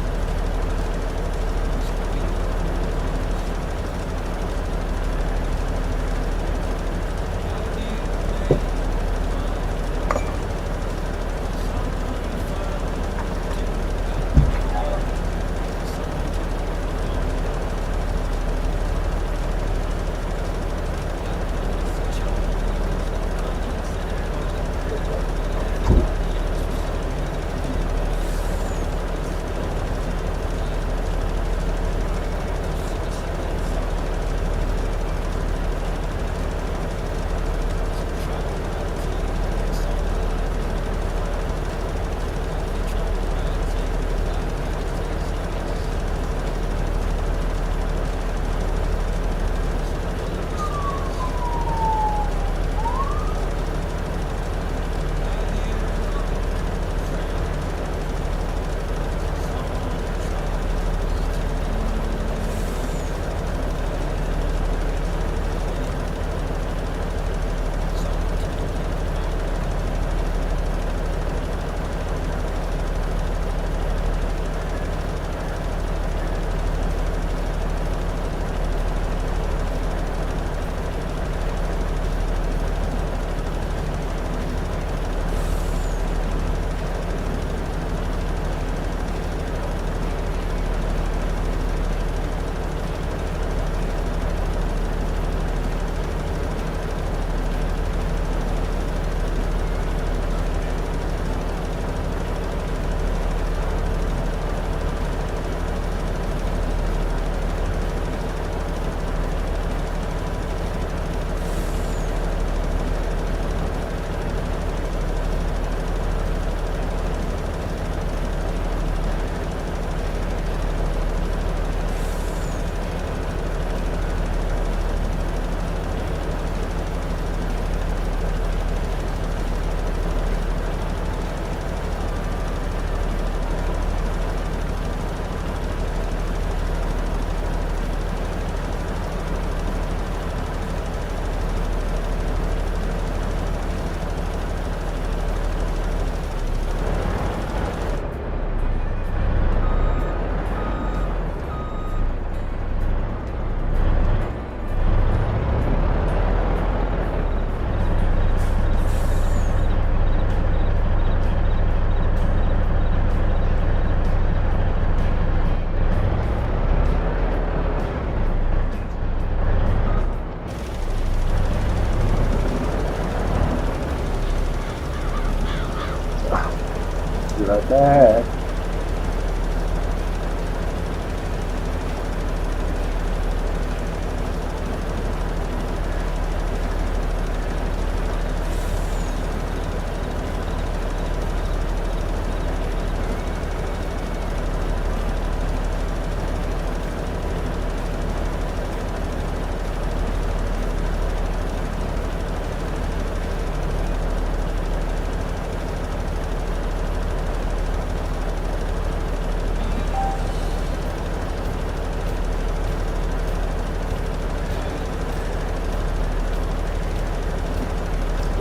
right back.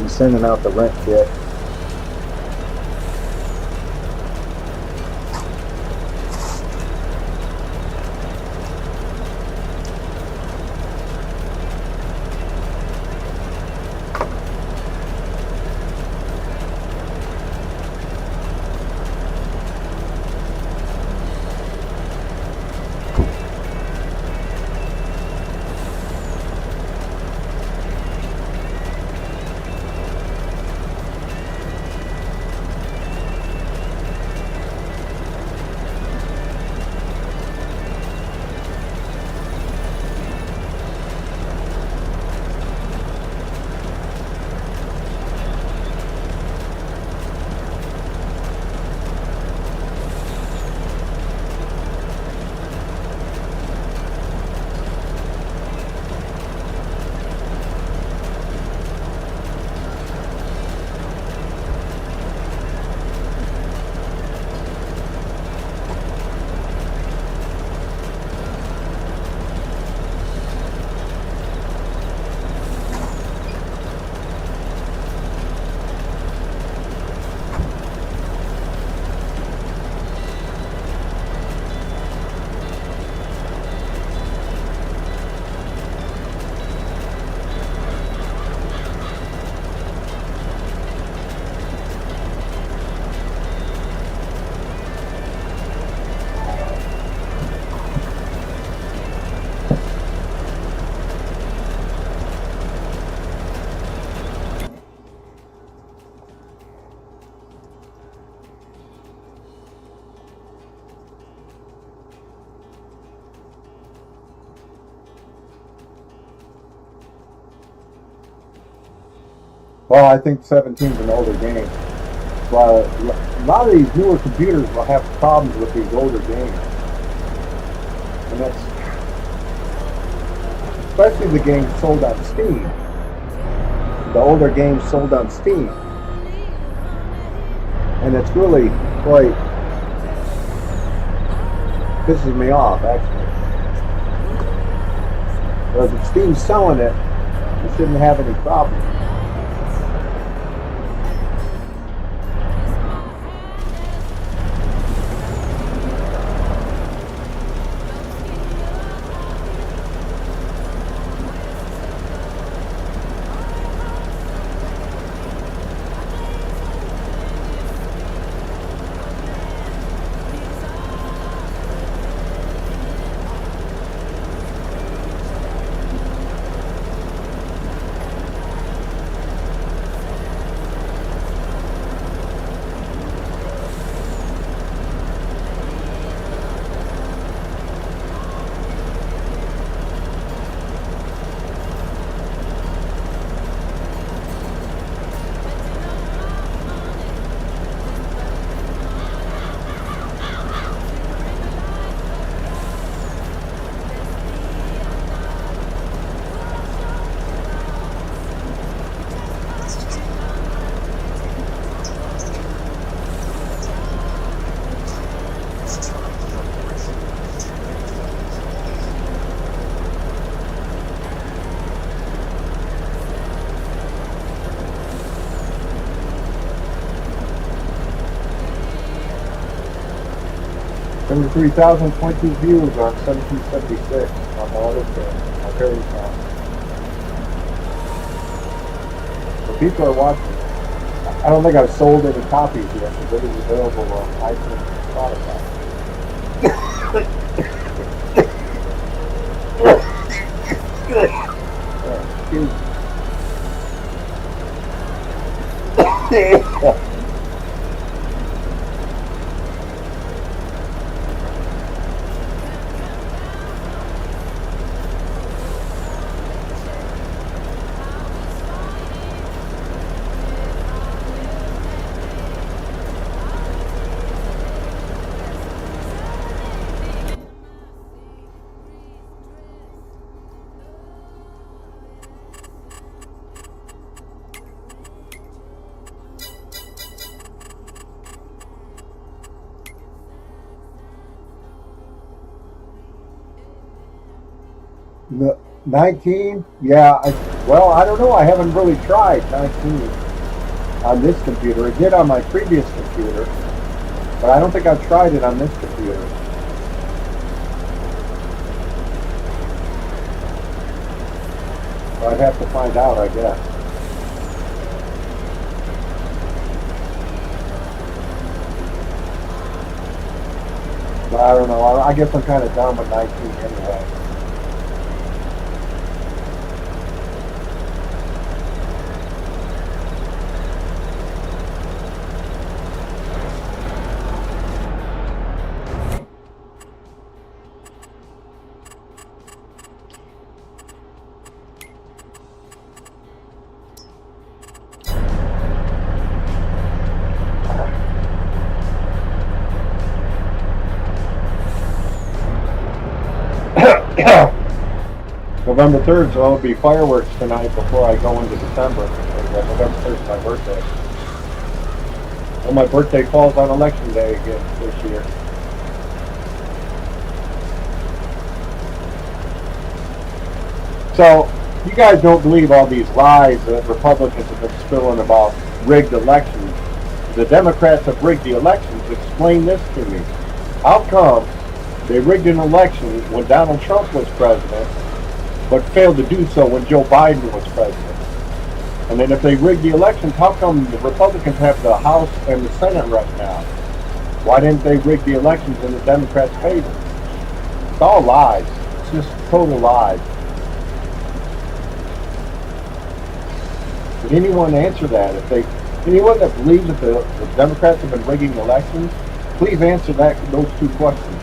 He's sending out the rent kit. Well, I think 17 is an older game. But a lot of these newer computers will have problems with these older games. And that's especially the games sold on Steam. The older games sold on Steam. And it's really quite pisses me off, actually. Because if Steam's selling it, you shouldn't have any problem. Number 3,022 views on 1776 on the other channel, on Prairie channel. So people are watching. I don't think I've sold any copies yet, but it is available on iTunes and Spotify. Excuse me. 19? Yeah, well, I don't know. I haven't really tried 19 on this computer. It did on my previous computer, but I don't think I've tried it on this computer. So I'd have to find out, I guess. But I don't know. I guess I'm kind of done with 19 anyway. November 3rd, so it'll be fireworks tonight before I go into December. November 3rd is my birthday. Well, my birthday falls on election day again this year. So, you guys don't believe all these lies that Republicans have been spilling about rigged elections. The Democrats have rigged the elections. Explain this to me. How come they rigged an election when Donald Trump was president, but failed to do so when Joe Biden was president? And then if they rigged the elections, how come the Republicans have the House and the Senate right now? Why didn't they rig the elections in the Democrats' favor? It's all lies. It's just total lies. Did anyone answer that? Anyone that believes that the Democrats have been rigging elections, please answer those two questions.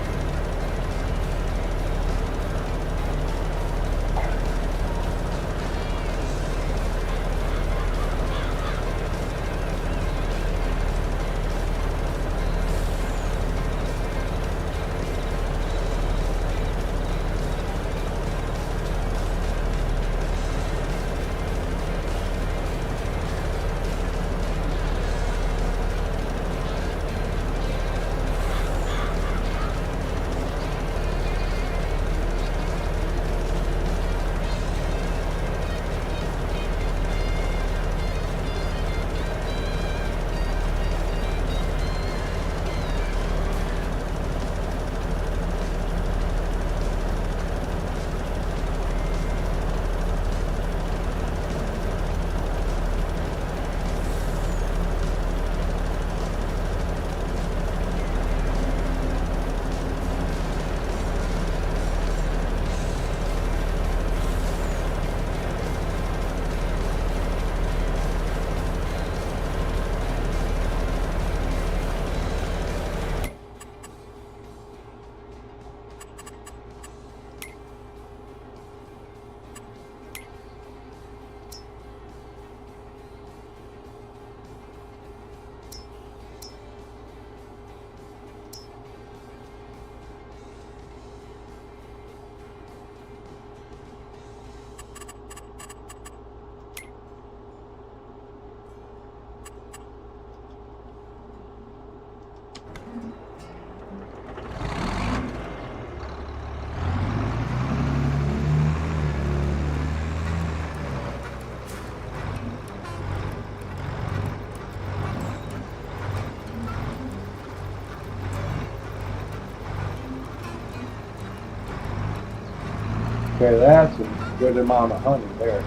Okay, that's a good amount of honey there.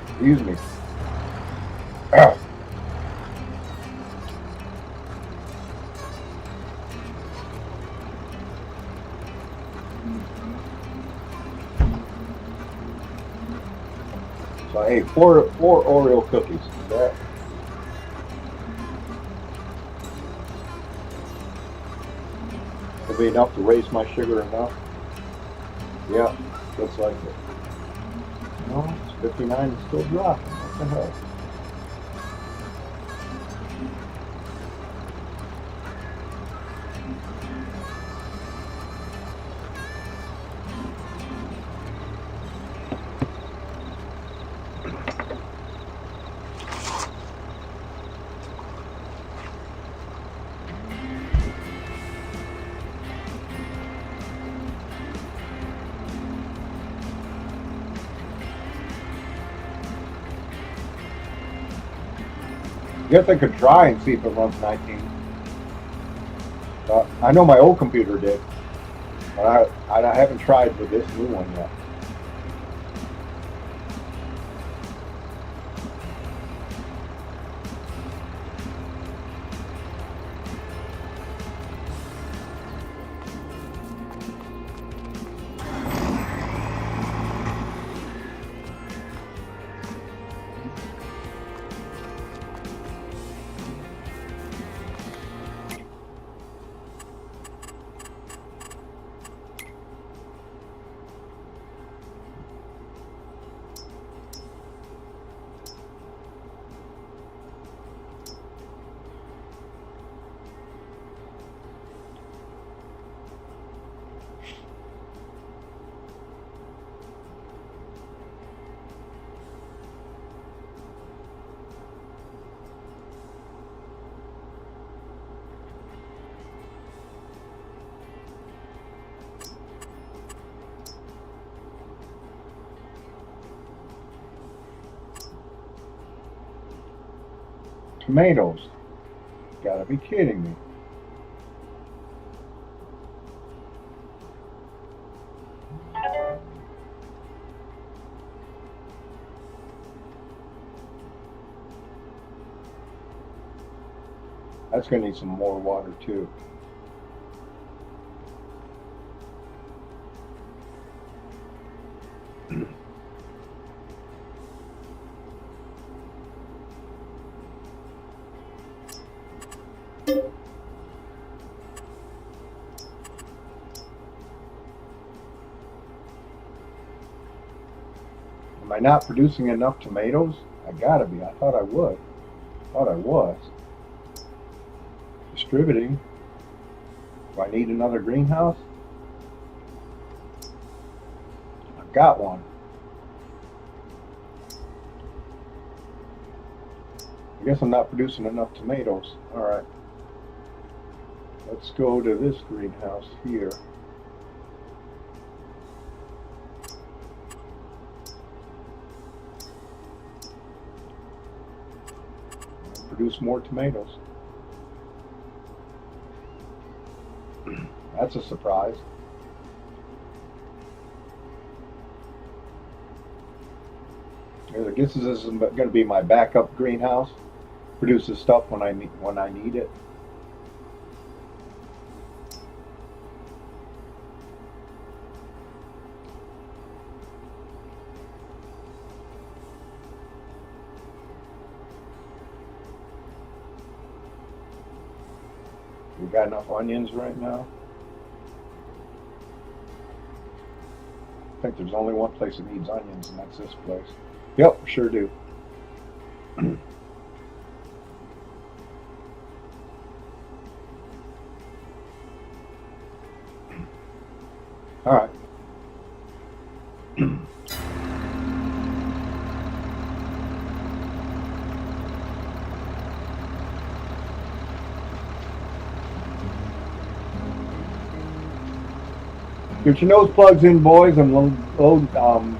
Excuse me. So hey, four Oreo cookies. That will be enough to raise my sugar enough. Yeah, looks like it. No, it's 59 and still dropping. What the hell? Guess I could try and see if it runs 19. I know my old computer did, but I haven't tried with this new one yet. Tomatoes. Gotta be kidding me. That's gonna need some more water too. Am I not producing enough tomatoes? I gotta be. I thought I would. Thought I was. Distributing. Do I need another greenhouse? I've got one. I guess I'm not producing enough tomatoes. Alright. Let's go to this greenhouse here. Produce more tomatoes. That's a surprise. I guess this is going to be my backup greenhouse. Produces stuff when I need it. We got enough onions right now. I think there's only one place that needs onions, and that's this place. Yep, sure do. All right. Get your nose plugs in, boys. I'm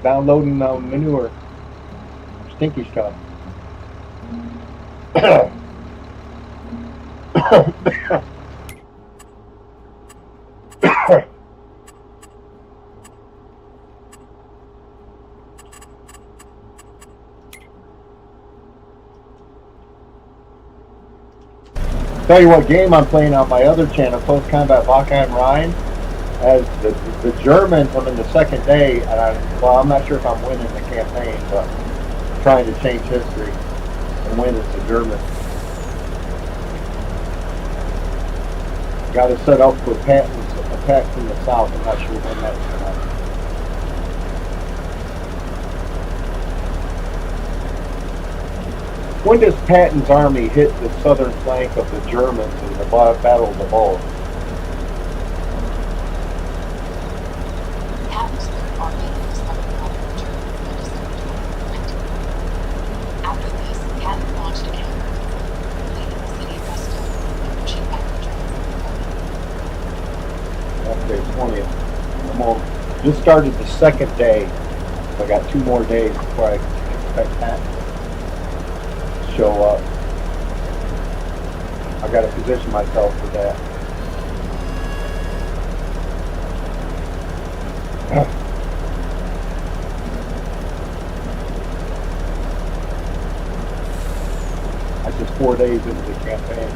downloading manure. Stinky stuff. Tell you what game I'm playing on my other channel, Close Combat Baka and Ryan. As the Germans, I'm in the second day, and I'm not sure if I'm winning the campaign, but I'm trying to change history and win as the Germans. Got to set up for attack from the south. I'm not sure when that's going to happen. When does Patton's army hit the southern flank of the Germans in the Battle of the Bulge? Patton's third army was under the Germans on December 20th. After this, Patton launched a counter-offensive, leaving the city of Bristol and pushing back the Germans. Okay, 20th. Come on. Just started the second day. So I got 2 more days before I expect Patton to show up. got to position myself for that. That's just 4 days into the campaign.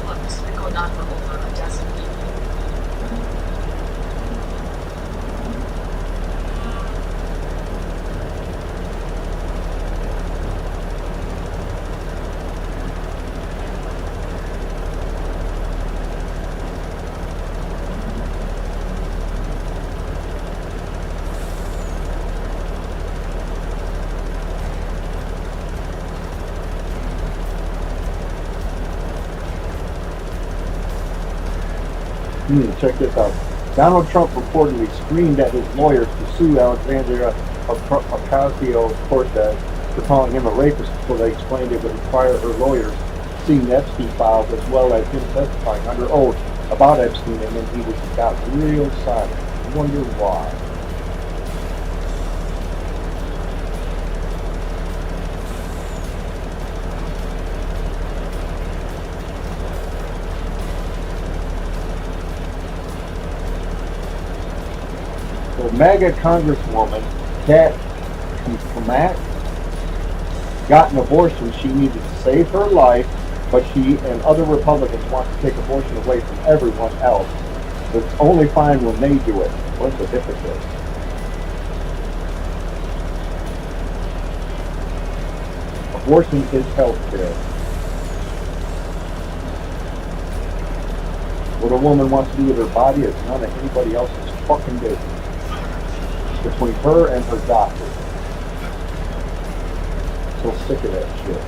Looks to go on for over a dozen people. Check this out. Donald Trump reportedly screamed at his lawyers to sue Alexandria Ocasio-Cortez for calling him a rapist until they explained it would require her lawyers seeing Epstein files as well as him testifying under oath about Epstein, and then he got real silent. I wonder why. So MAGA Congresswoman Kat Kamak got an abortion. She needed to save her life, but she and other Republicans want to take abortion away from everyone else. But it's only fine when they do it. What's the hypocrite? Abortion is health care. What a woman wants to do with her body is none of anybody else's fucking business. Between her and her doctor. So sick of that shit.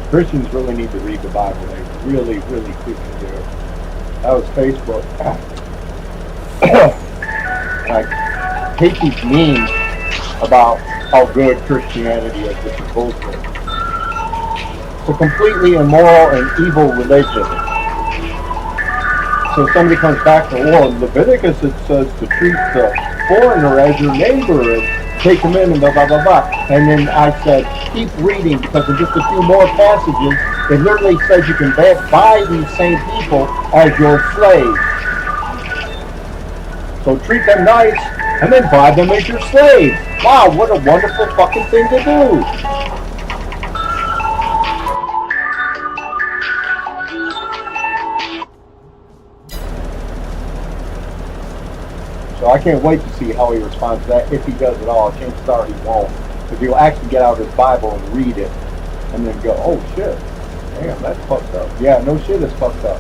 Christians really need to read the Bible. They really, really quickly do. That was Facebook. I hate these memes about how good Christianity is. This is bullshit. It's a completely immoral and evil religion. So somebody comes back to, well, in Leviticus it says to treat the foreigner as your neighbor and take him in and blah, blah, blah, blah. And then I said, keep reading, because in just a few more passages, it literally says you can buy these same people as your slaves. So treat them nice, and then buy them as your slaves. Wow, what a wonderful fucking thing to do. So I can't wait to see how he responds to that, if he does at all. Chances are he won't. Because he'll actually get out his Bible and read it, and then go, oh shit, damn, that's fucked up. Yeah, no shit, it's fucked up.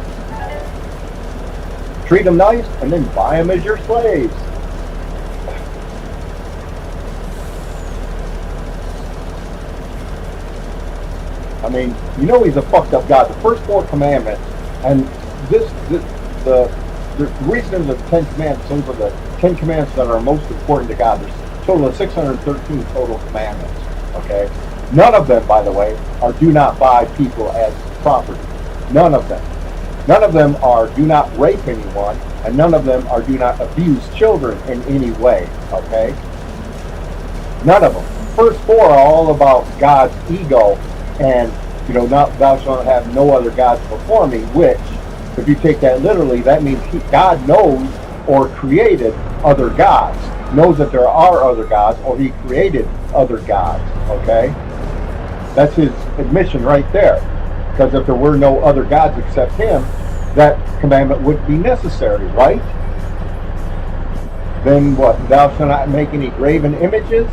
Treat them nice, and then buy them as your slaves. I mean, you know he's a fucked up God. The first 4 commandments, and the reason the 10 commandments, those are the 10 commandments that are most important to God. There's a total of 613 total commandments, okay? None of them, by the way, are do not buy people as property. None of them. None of them are do not rape anyone, and none of them are do not abuse children in any way, okay? None of them. First 4 are all about God's ego, and, you know, not thou shalt have no other gods before me, which, if you take that literally, that means God knows or created other gods, knows that there are other gods, or he created other gods, okay? That's his admission right there. Because if there were no other gods except him, that commandment would be necessary, right? Then what? Thou shalt not make any graven images.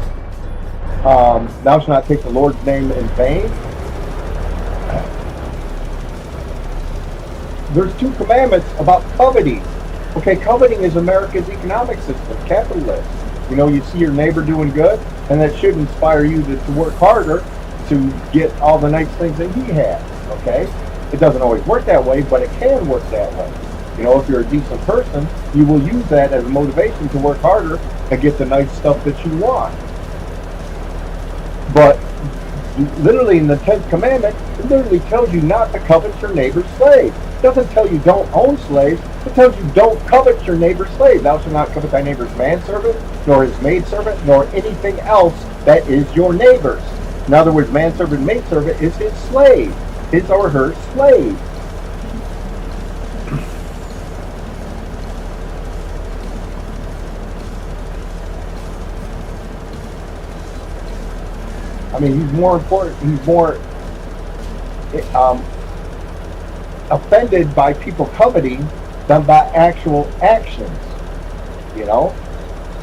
Thou shalt not take the Lord's name in vain. There's 2 commandments about coveting. Okay, coveting is America's economic system, capitalist. You know, you see your neighbor doing good, and that should inspire you to work harder to get all the nice things that he has, okay? It doesn't always work that way, but it can work that way. You know, if you're a decent person, you will use that as a motivation to work harder to get the nice stuff that you want. But literally in the 10th commandment, it literally tells you not to covet your neighbor's slave. It doesn't tell you don't own slaves. It tells you don't covet your neighbor's slave. Thou shalt not covet thy neighbor's manservant, nor his maidservant, nor anything else that is your neighbor's. In other words, manservant, maidservant is his slave, his or her slave. I mean, he's more important. He's more offended by people coveting than by actual actions. You know,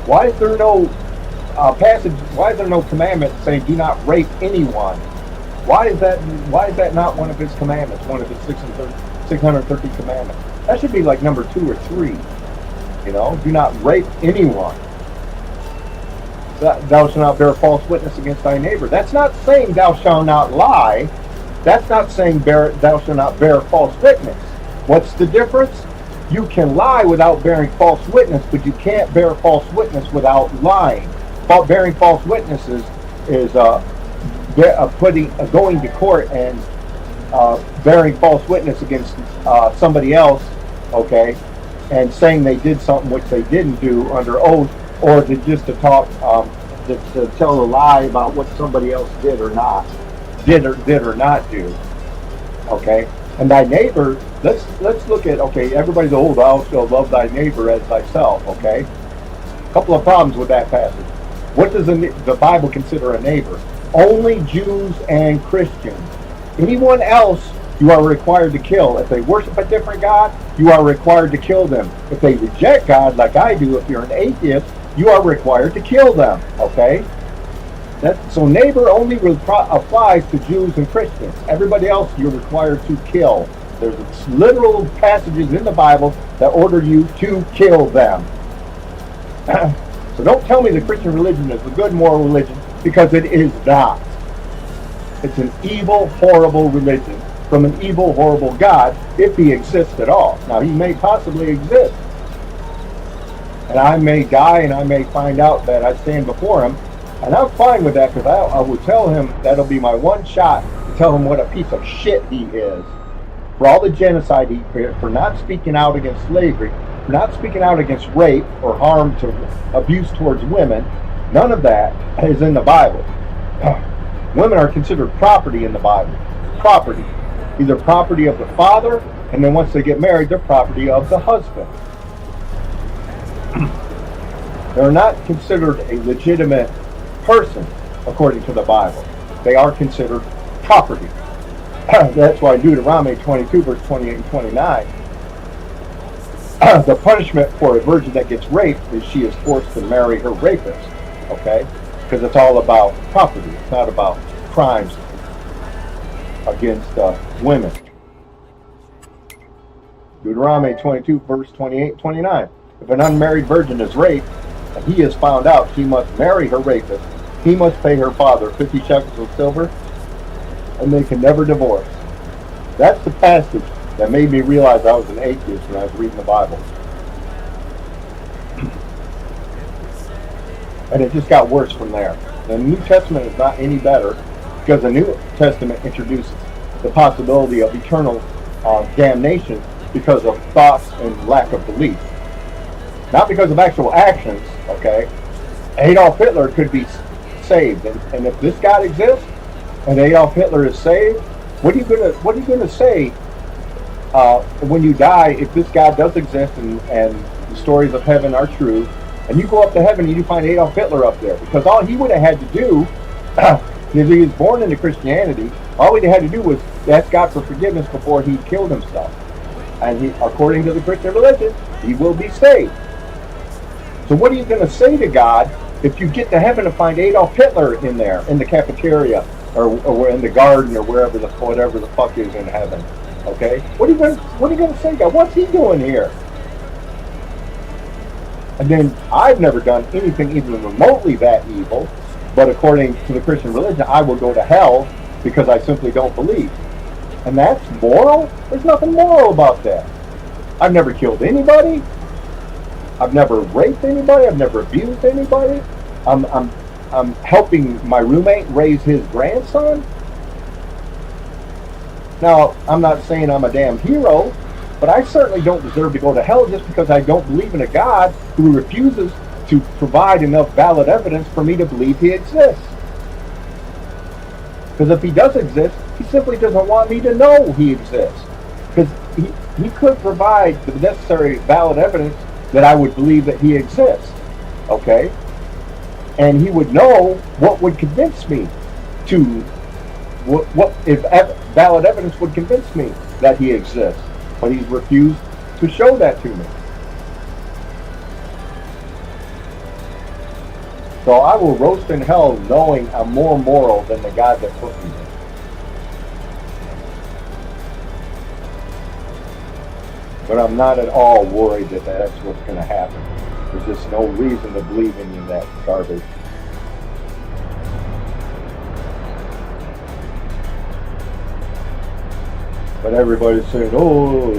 why is there no passage? Why is there no commandment saying do not rape anyone? Why is that? Why is that not one of his commandments? One of his 630 commandments. That should be like number 2 or 3. You know, do not rape anyone. Thou shalt not bear false witness against thy neighbor. That's not saying thou shalt not lie. That's not saying thou shalt not bear false witness. What's the difference? You can lie without bearing false witness, but you can't bear false witness without lying. Bearing false witnesses is going to court and bearing false witness against somebody else, okay, and saying they did something which they didn't do under oath, or to talk, to tell a lie about what somebody else did or not do. Okay, and thy neighbor. Let's look at, okay. Everybody's thou shalt love thy neighbor as thyself. Okay, a couple of problems with that passage. What does the Bible consider a neighbor? Only Jews and Christians. Anyone else you are required to kill. If they worship a different God, you are required to kill them. If they reject God, like I do, if you're an atheist, you are required to kill them, okay? So neighbor only applies to Jews and Christians. Everybody else you're required to kill. There's literal passages in the Bible that order you to kill them. So don't tell me the Christian religion is a good moral religion, because it is not. It's an evil, horrible religion from an evil, horrible God, if he exists at all. Now, he may possibly exist. And I may die and I may find out that I stand before him. And I'm fine with that because I will tell him, that'll be my one shot to tell him what a piece of shit he is. For all the genocide he created, for not speaking out against slavery, for not speaking out against rape or harm to abuse towards women. None of that is in the Bible. Women are considered property in the Bible. Property. Either property of the father, and then once they get married, they're property of the husband. They're not considered a legitimate person, according to the Bible. They are considered property. That's why Deuteronomy 22, verse 28 and 29, the punishment for a virgin that gets raped is she is forced to marry her rapist. Okay? Because it's all about property. It's not about crimes against women. Deuteronomy 22, verse 28 29. If an unmarried virgin is raped, and he is found out, she must marry her rapist. He must pay her father 50 shekels of silver, and they can never divorce. That's the passage that made me realize I was an atheist when I was reading the Bible. And it just got worse from there. The New Testament is not any better because the New Testament introduces the possibility of eternal damnation because of thoughts and lack of belief. Not because of actual actions, okay? Adolf Hitler could be saved. And if this God exists and Adolf Hitler is saved, what are you gonna say when you die if this God does exist and the stories of heaven are true, and you go up to heaven and you find Adolf Hitler up there? Because all he would have had to do, if he was born into Christianity, all he had to do was ask God for forgiveness before he killed himself. And he, according to the Christian religion, he will be saved. So what are you going to say to God if you get to heaven and find Adolf Hitler in there, in the cafeteria, or in the garden, or whatever the fuck is in heaven? Okay? What are you going to say to God? What's he doing here? And then I've never done anything even remotely that evil, but according to the Christian religion, I will go to hell because I simply don't believe. And that's moral? There's nothing moral about that. I've never killed anybody. I've never raped anybody. I've never abused anybody. I'm helping my roommate raise his grandson. Now, I'm not saying I'm a damn hero, but I certainly don't deserve to go to hell just because I don't believe in a God who refuses to provide enough valid evidence for me to believe he exists. Because if he does exist, he simply doesn't want me to know he exists. Because he could provide the necessary valid evidence that I would believe that he exists. Okay? And he would know what would convince me to, what if valid evidence would convince me that he exists. But he's refused to show that to me. So I will roast in hell knowing I'm more moral than the God that put me there. But I'm not at all worried that that's what's going to happen. There's just no reason to believe any of that garbage. But everybody's saying, oh,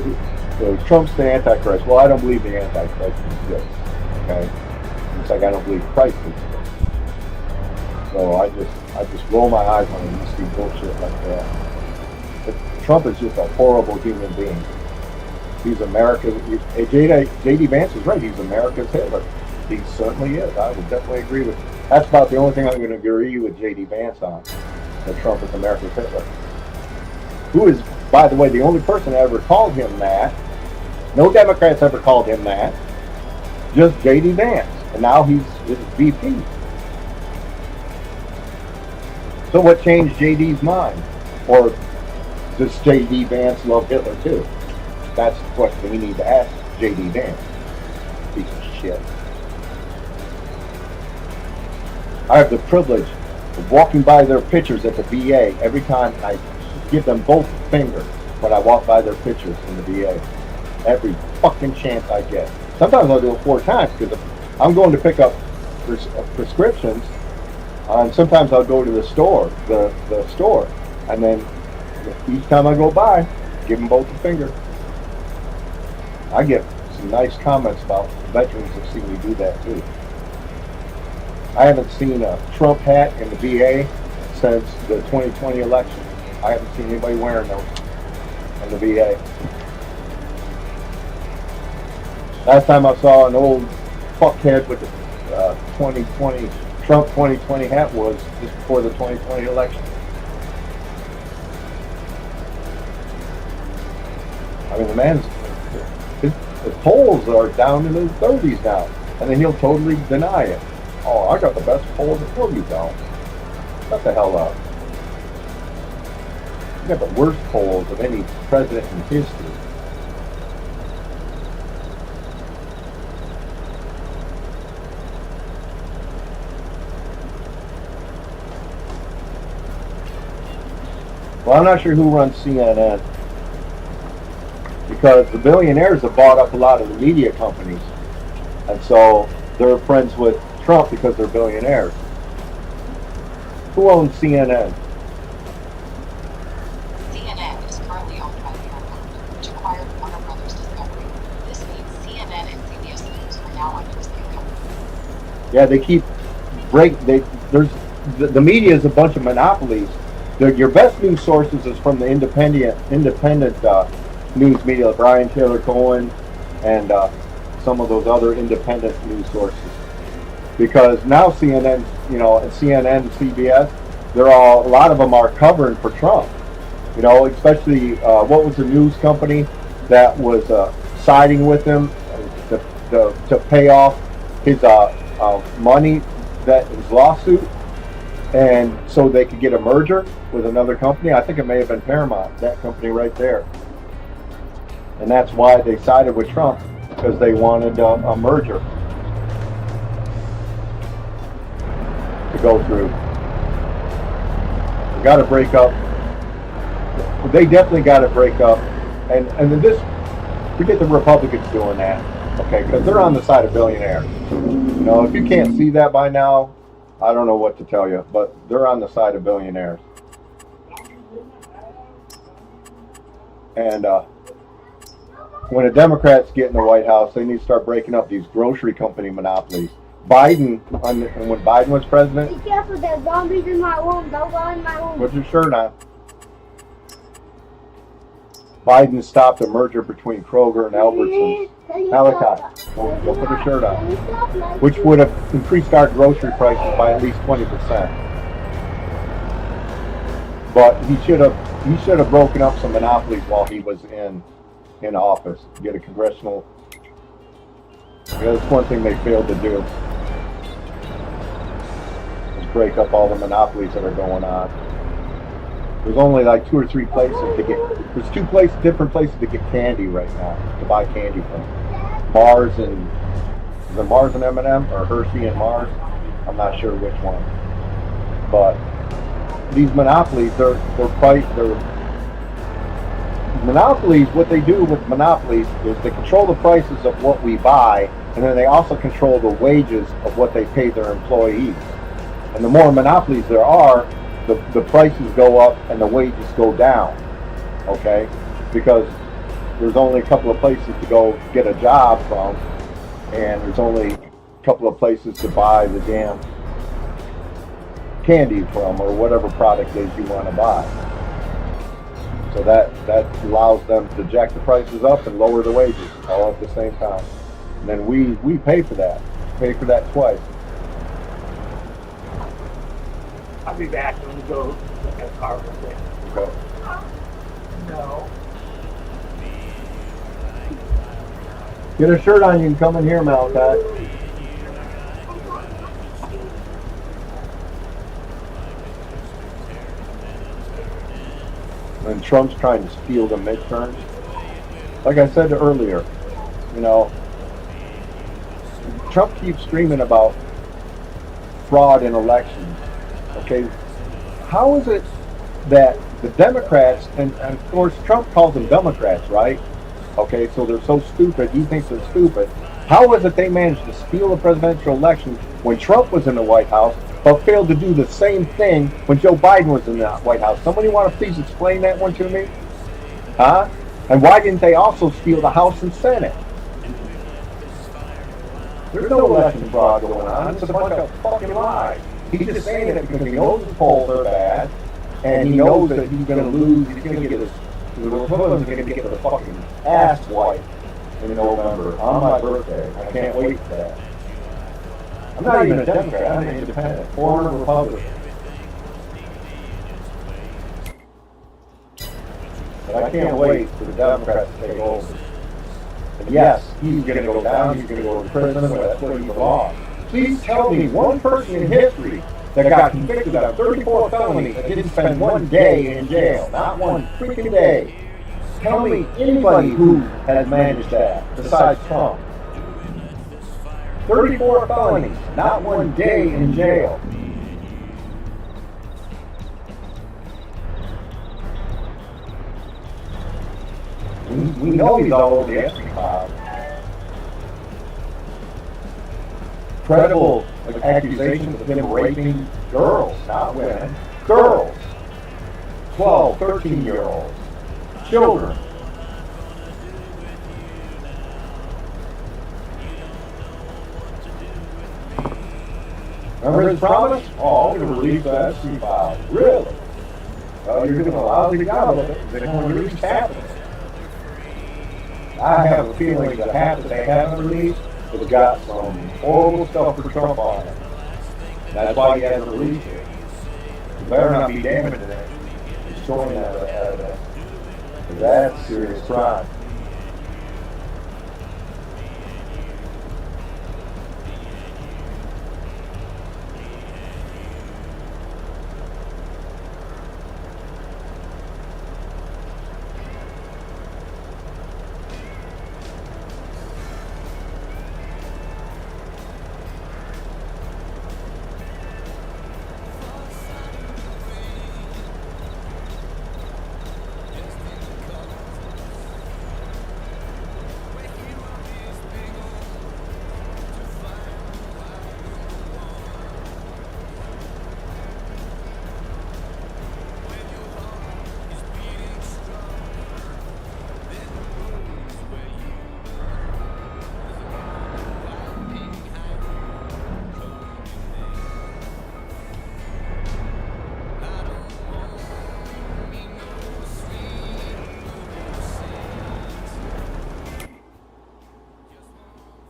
Trump's the Antichrist. Well, I don't believe the Antichrist exists. Okay? It's like I don't believe Christ exists. So I just roll my eyes when I see bullshit like that. But Trump is just a horrible human being. He's America's. J.D. Vance is right. He's America's Hitler. He certainly is. I would definitely agree with. That's about the only thing I'm going to agree with J.D. Vance on. That Trump is America's Hitler. Who is, by the way, the only person that ever called him that. No Democrats ever called him that. Just J.D. Vance, and now he's VP. So what changed J.D.'s mind? Or does J.D. Vance love Hitler too? That's the question we need to ask J.D. Vance. Piece of shit. I have the privilege of walking by their pictures at the VA every time. I give them both fingers when I walk by their pictures in the VA. Every fucking chance I get. Sometimes I'll do it 4 times because I'm going to pick up prescriptions And sometimes I'll go to the store, the store, and then each time I go by, give them both a finger. I get some nice comments about veterans that see me do that too. I haven't seen a Trump hat in the VA since the 2020 election. I haven't seen anybody wearing those in the VA. Last time I saw an old fuckhead with the 2020 Trump 2020 hat was just before the 2020 election. I mean, the man's his polls are down in his 30s now, and then he'll totally deny it. Oh, I got the best polls. No, you don't. Shut the hell up. You got the worst polls of any president in history. Well, I'm not sure who runs CNN because the billionaires have bought up a lot of the media companies, and so they're friends with Trump because they're billionaires. Who owns CNN? CNN is currently owned by Paramount, which acquired Warner Brothers Discovery. This means CNN and CBS News are now under the same company. Yeah, they keep the media is a bunch of monopolies. Your best news sources is from the independent news media, like Brian Taylor Cohen and some of those other independent news sources. Because now CNN, and CNN, CBS, a lot of them are covering for Trump. Especially what was the news company that was siding with him to pay off his money, his lawsuit, and so they could get a merger with another company. I think it may have been Paramount, that company right there. And that's why they sided with Trump, because they wanted a merger to go through. We got to break up. They definitely got to break up. And then forget the Republicans doing that, okay? Because they're on the side of billionaires. If you can't see that by now, I don't know what to tell you, but they're on the side of billionaires. And when the Democrats get in the White House, they need to start breaking up these grocery company monopolies. When Biden was president... Be careful, there's zombies in my room. Don't go in my room. Put your shirt on. Biden stopped a merger between Kroger and Albertsons. Malachi, go put a shirt on. Which would have increased our grocery prices by at least 20%. But he should have broken up some monopolies while he was in office. Get a congressional. That's one thing they failed to do. Is break up all the monopolies that are going on. There's only like 2 or 3 places to get. There's different places to get candy right now, to buy candy from. Mars and is it Mars and M&M or Hershey and Mars? I'm not sure which one. But these monopolies, monopolies. What they do with monopolies is they control the prices of what we buy, and then they also control the wages of what they pay their employees. And the more monopolies there are, the prices go up and the wages go down, okay? Because there's only a couple of places to go get a job from, and there's only a couple of places to buy the damn candy from, or whatever product it is you want to buy. So that allows them to jack the prices up and lower the wages all at the same time. And then we pay for that. Pay for that twice. I'll be back when we go look at a car real quick. Okay. No. Get a shirt on, you can come in here, Malachi. And Trump's trying to steal the midterms. Like I said earlier, Trump keeps screaming about fraud in elections. Okay, how is it that the Democrats, and of course Trump calls them Democrats, right? Okay, so they're so stupid, he thinks they're stupid. How is it they managed to steal a presidential election when Trump was in the White House but failed to do the same thing when Joe Biden was in the White House. Somebody want to please explain that one to me? Huh? And why didn't they also steal the House and Senate? There's no election fraud going on. It's a bunch of fucking lies. He's just saying it because he knows the polls are bad, and he knows that he's going to lose. He's going to get the Republicans are going to get the fucking ass wiped in November on my birthday. I can't wait for that. I'm not even a Democrat. I'm an independent, former Republican. But I can't wait for the Democrats to take over. And yes, he's going to go down. He's going to go to prison. But that's where he belongs. Please tell me one person in history that got convicted of 34 felonies that didn't spend one day in jail. Not one freaking day. Tell me anybody who has managed that besides Trump. 34 felonies, not one day in jail. We know he's all over the Epstein file. Credible accusations of him raping girls, not women. Girls. 12, 13-year-olds. Children. Remember his promise? Oh, I'm going to release the Epstein file. Really? Well, you're doing a lousy job of it. They're going to release half of it. I have a feeling that half that they haven't released has got some horrible stuff for Trump on it. That's why he hasn't released it. You better not be damaging it. Destroying that evidence. Because that's serious crime.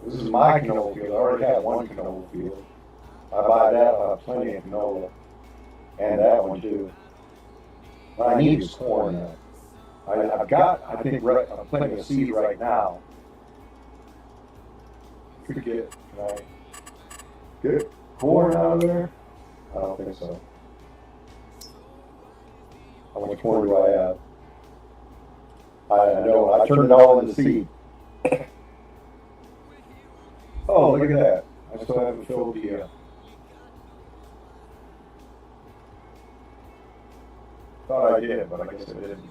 This is my canola field. I already have one canola field. I buy that, I have plenty of canola. And that one too. What I need is corn now. I've got, I think, plenty of seed right now. Could get, can I get corn out of there? I don't think so. How much corn do I have? I know, I turned it all into seed. Oh, look at that. I still haven't filled the, thought I did, but I guess I didn't.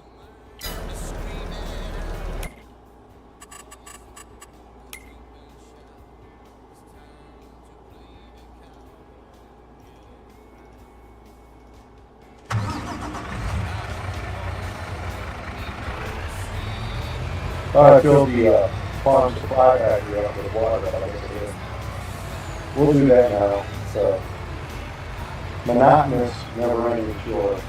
Thought I filled the farm supply factory up with water, but I guess I didn't. We'll do that now. So monotonous, never-ending chore.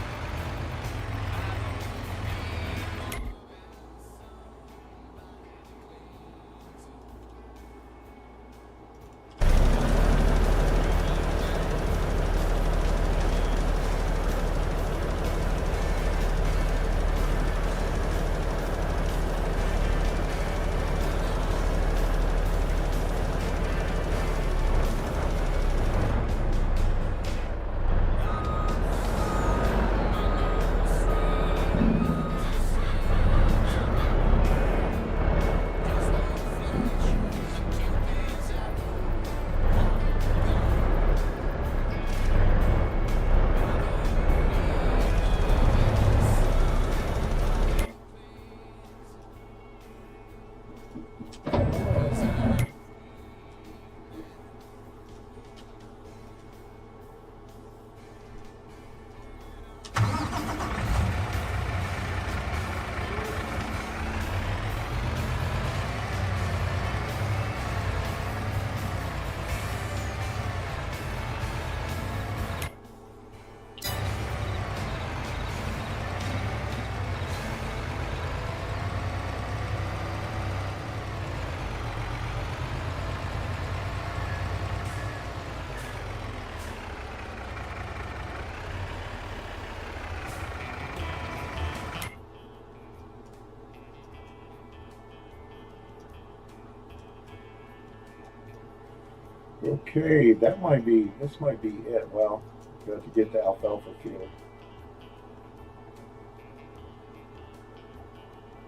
Okay, that might be, this might be it. Well, we have to get the alfalfa field.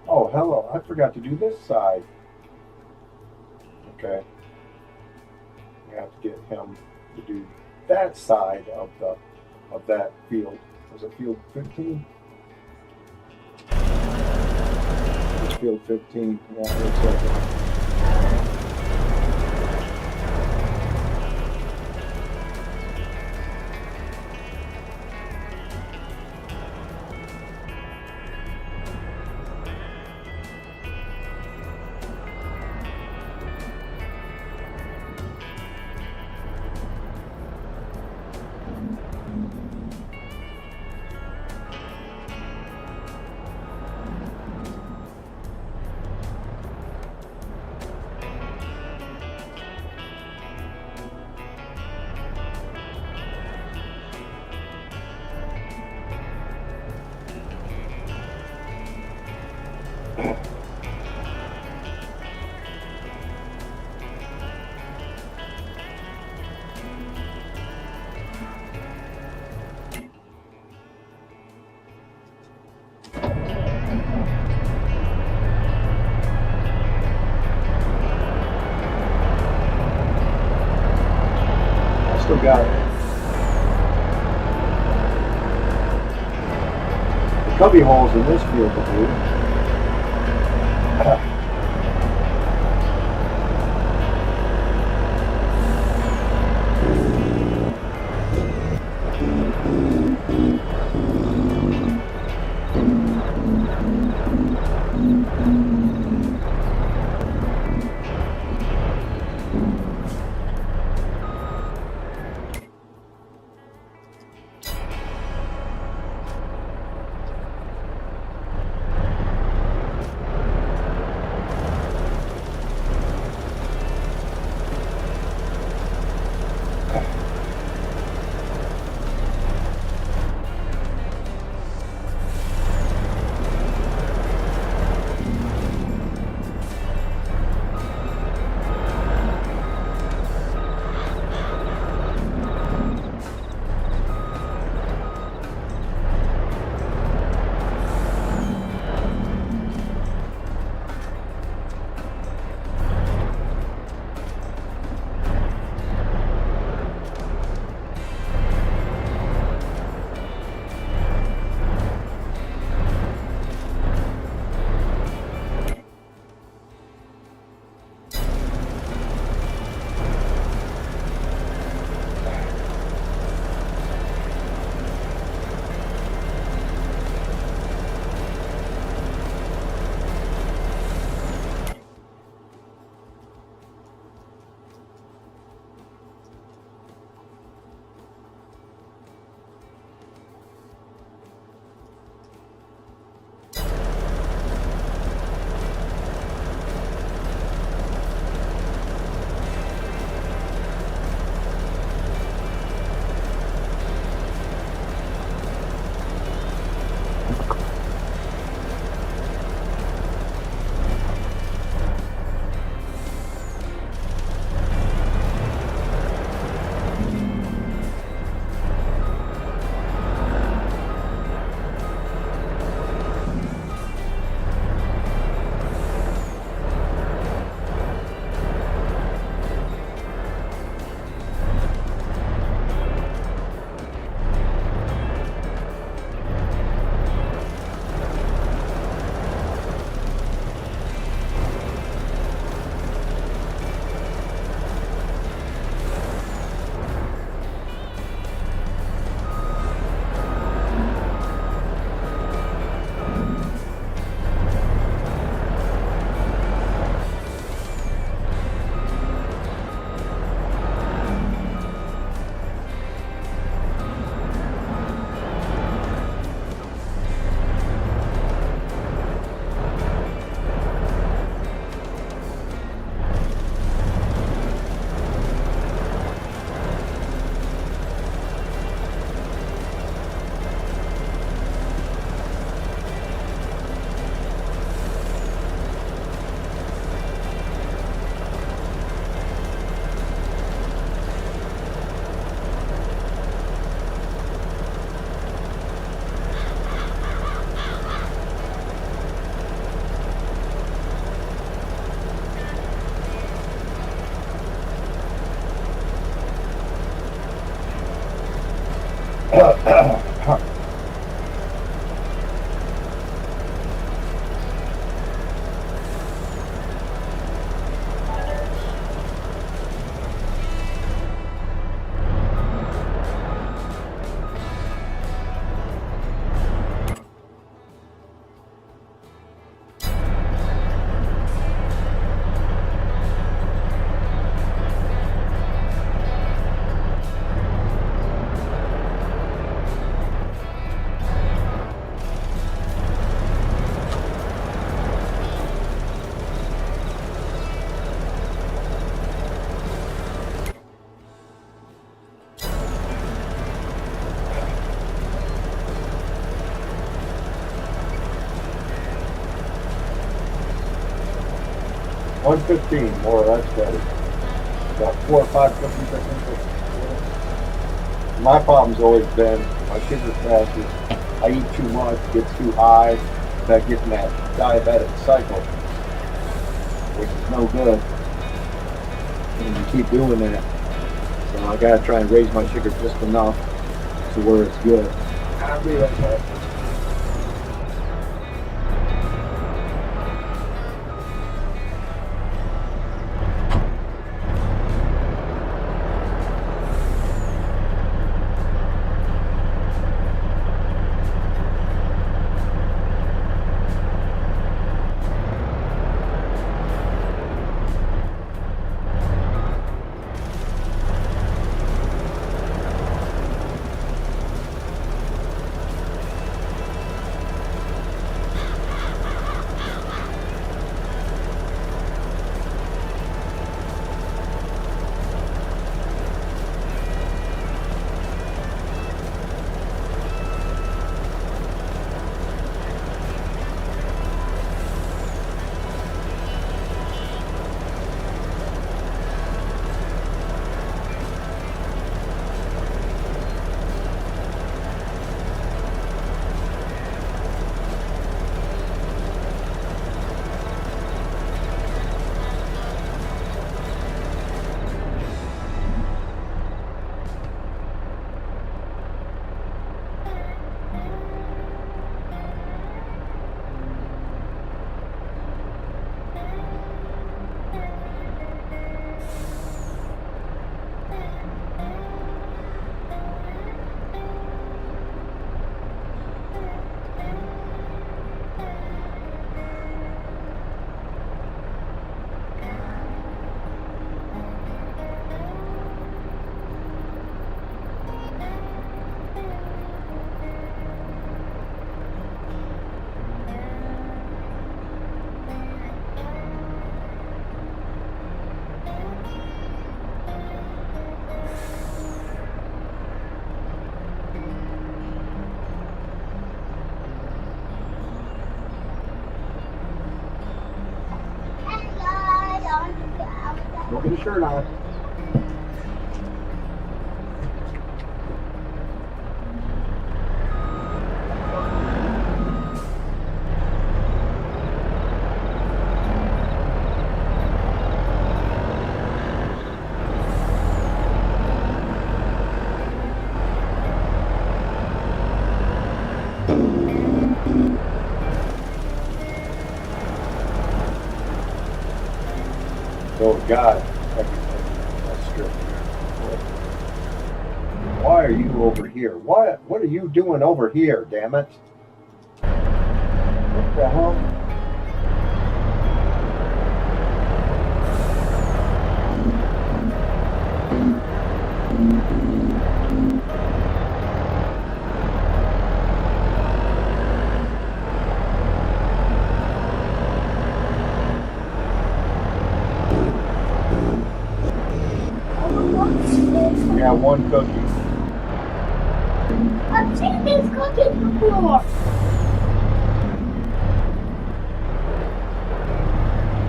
Oh, hello, I forgot to do this side. Okay, we have to get him to do that side of that field. Was it field 15? It's field 15. Yeah, it looks like it. I still got it. The cubby holes in this field to do. $1.15 more, that's better. About 4 or 5 cookies, I think. My problem's always been my sugar crashes. I eat too much, gets too high, I get in that diabetic cycle, which is no good. And you keep doing that. So I gotta try and raise my sugar just enough to where it's good. I'll be right back. Don't get a shirt on. Oh God, that's strip here. Why are you over here? What are you doing over here, damn it? What the hell? Yeah, one cookie. I've seen these cookies before.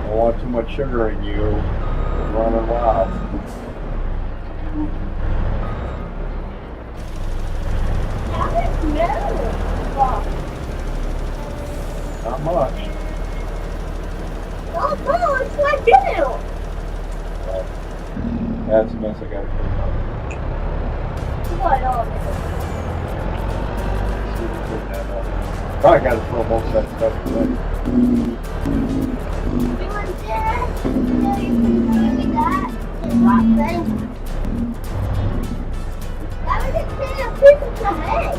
Don't want too much sugar in you. You're running wild. How does it smell? Not much. Oh, no, it's like dinner. That's a mess I gotta clean up. What? Oh, Probably got to throw most of that stuff away. You want that? Yeah, you can give me that. It's not good. That was just a piece of the head.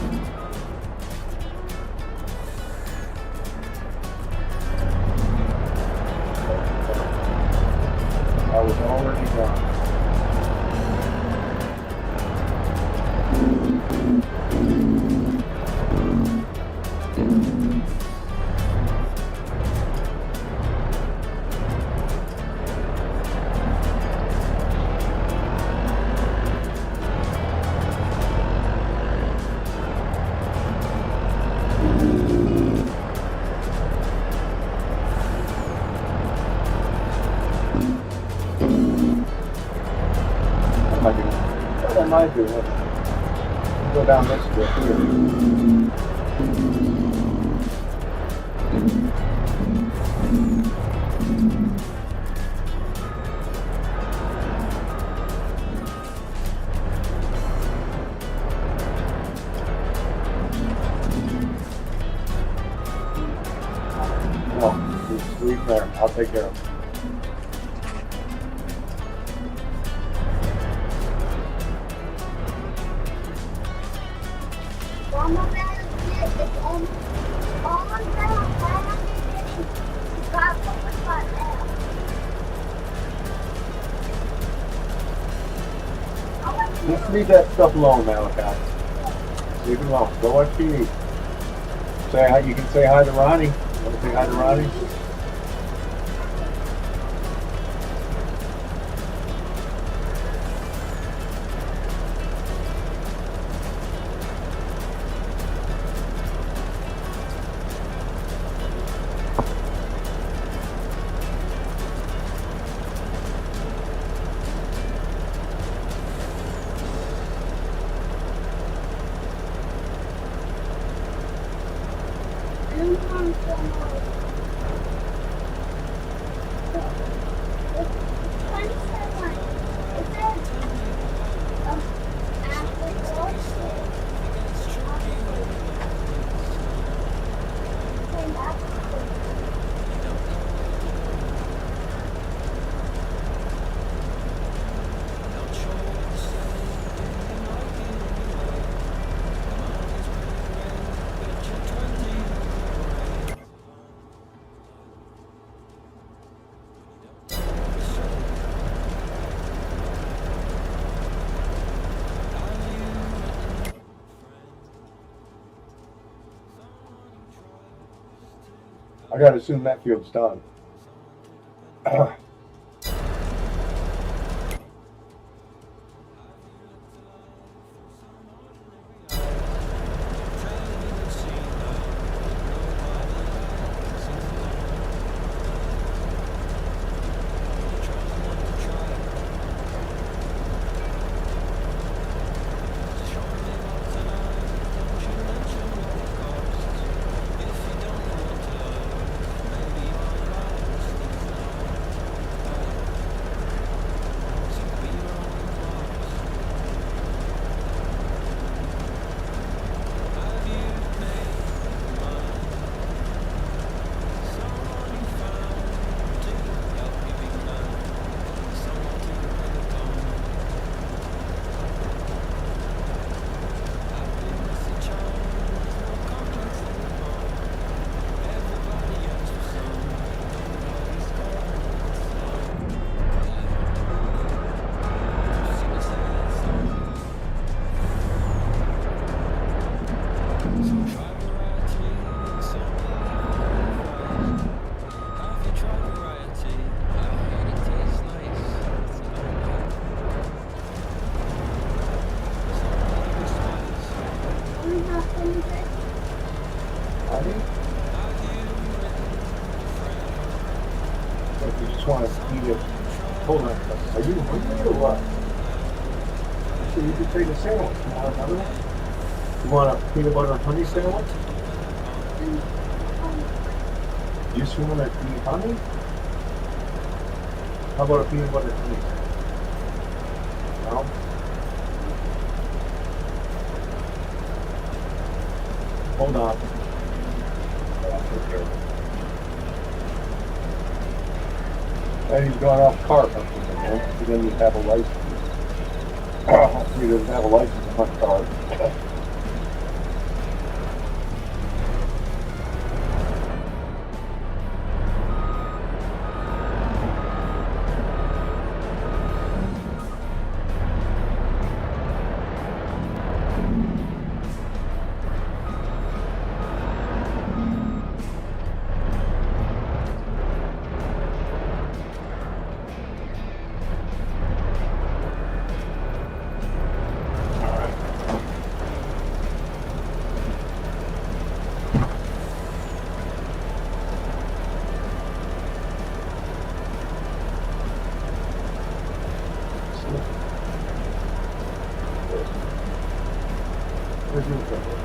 I was already gone. What am I doing? Go down this bit here. No, just leave there. I'll take care of it. Mama better get it on down. Mama got what now. Just leave that stuff alone, Malachi. Leave it alone. Go what you need. Say hi. You can say hi to Ronnie. You want to say hi to Ronnie? I gotta assume that field's done. If you just want to eat it, hold on. Are you hungry or what? So you could take a sandwich. You want another one? You want a peanut butter and honey sandwich? You just want to eat honey? How about a peanut butter and honey sandwich? No? Hold on. And he's going off cart hunting again. He didn't even have a license. He doesn't have a license to hunt cart. Where's your camera?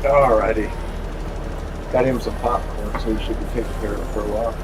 Alrighty. Got him some popcorn, so he should be taking care of it for a while.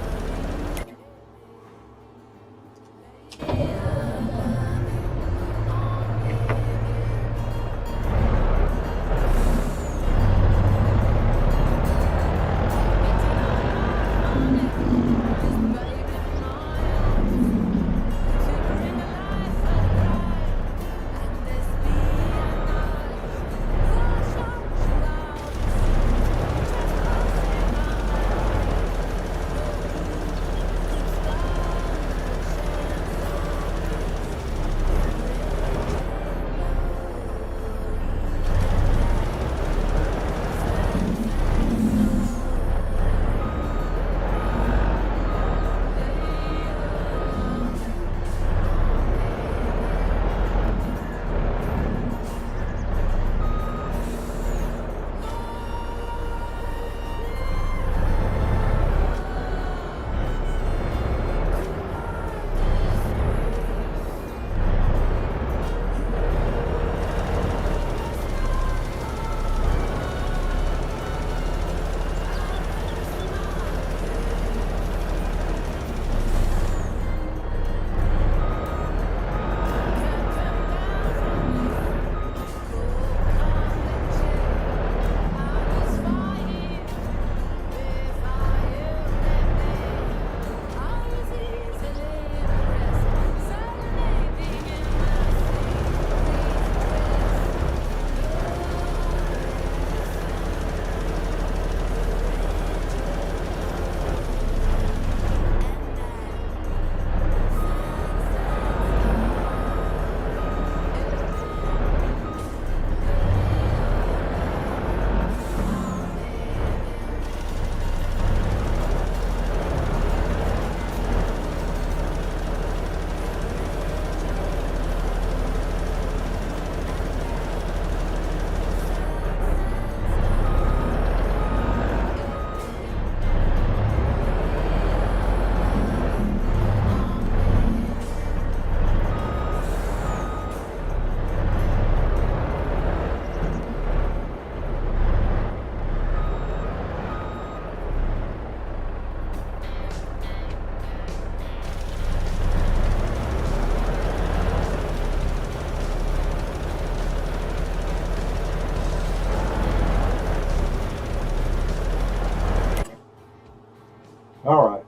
Alright.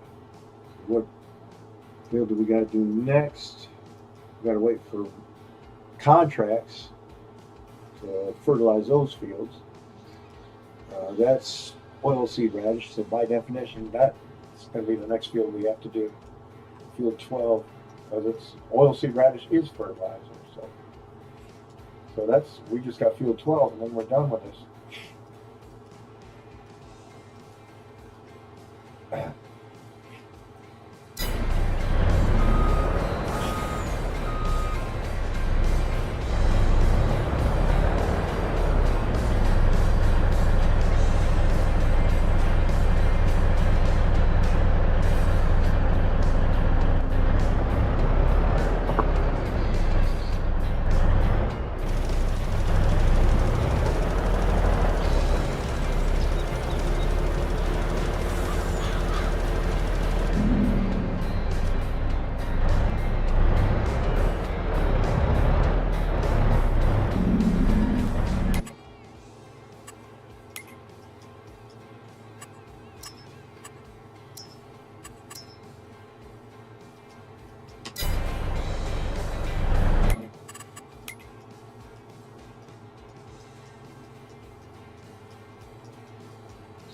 What field do we got to do next? We got to wait for contracts to fertilize those fields. That's oilseed radish, so by definition, that's going to be the next field we have to do. Field 12, because it's oilseed radish is fertilizer. So that's, we just got field 12, and then we're done with this.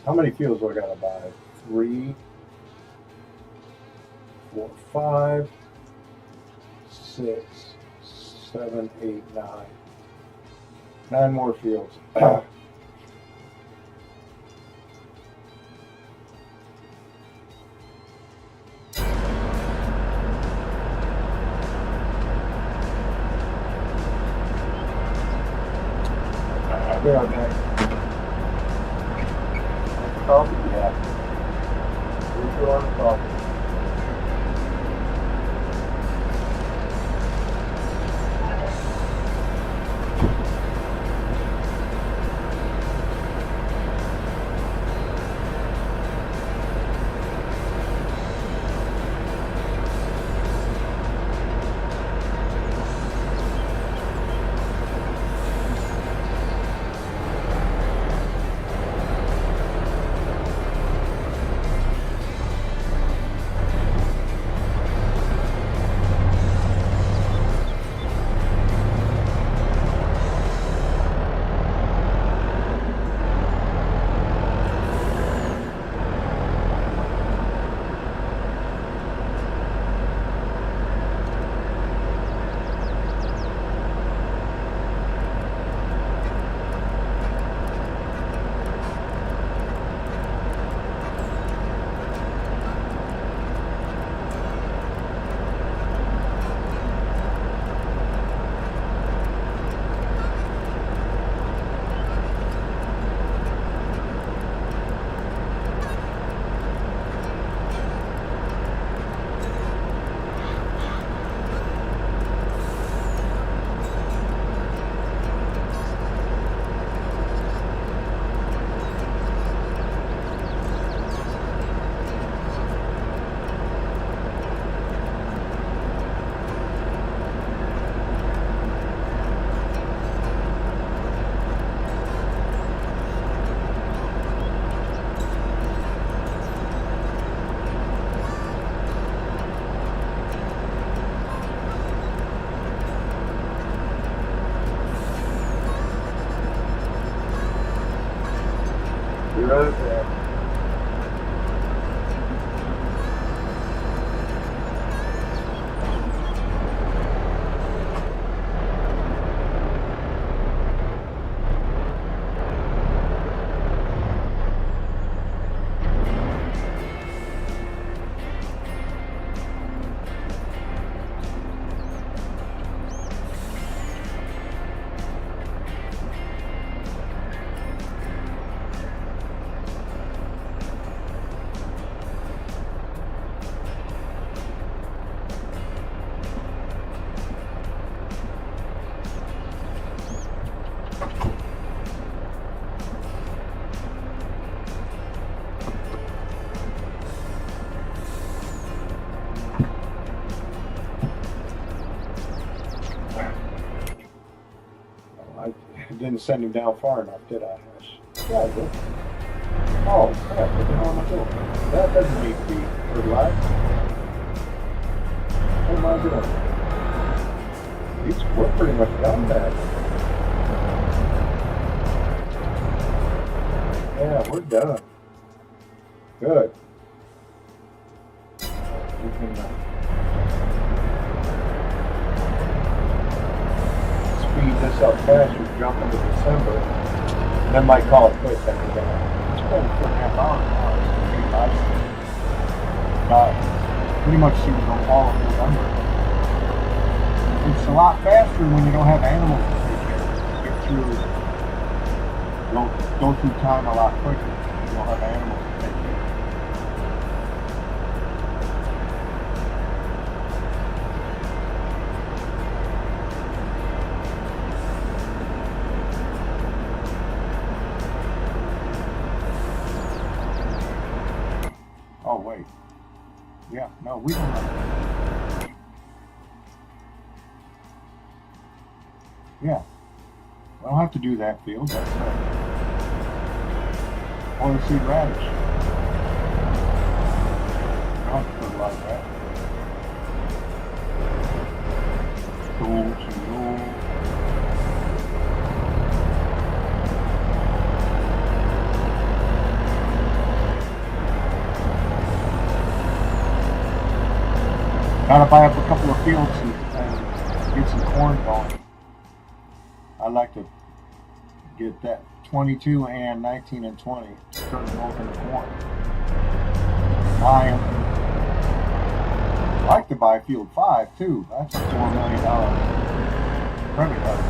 How many fields do I gotta buy? 3, 4, 5, 6, 7, 8, 9. 9 more fields. I'll be right back. Coffee? Yeah. We're going to coffee. right there. I didn't send him down far enough, did I? Yeah, I did. Oh, crap, what the hell am I doing? That doesn't need to be fertilized. What am I doing? We're pretty much done that. Yeah, we're done. Good. We can speed this up faster, jump into December, and then might call it quits after that. It's been 4.5 hours now. It's pretty nice. Pretty much see what's going all of November. It's a lot faster when you don't have animals to take care of. Get through, go through time a lot quicker. You don't have animals to take care of. Oh, wait. Yeah, no, we don't have. Yeah. We don't have to do that field. That's oilseed radish. We don't have to fertilize that. Don't you know? Gotta buy up a couple of fields and get some corn going. I'd like to get that 22 and 19 and 20 turn both into corn. I'd like to buy field 5 too. That's a $4 million credit card.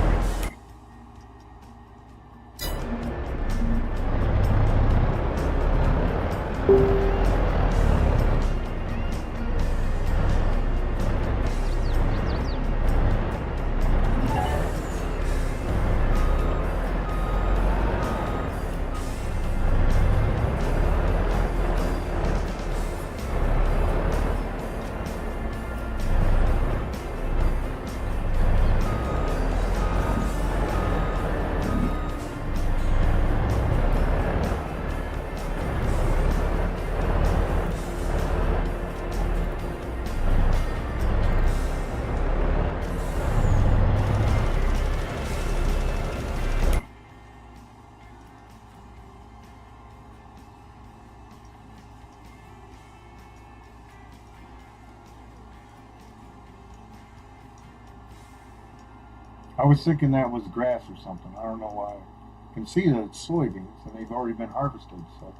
I was thinking that was grass or something. I don't know why. I can see that it's soybeans and they've already been harvested. So,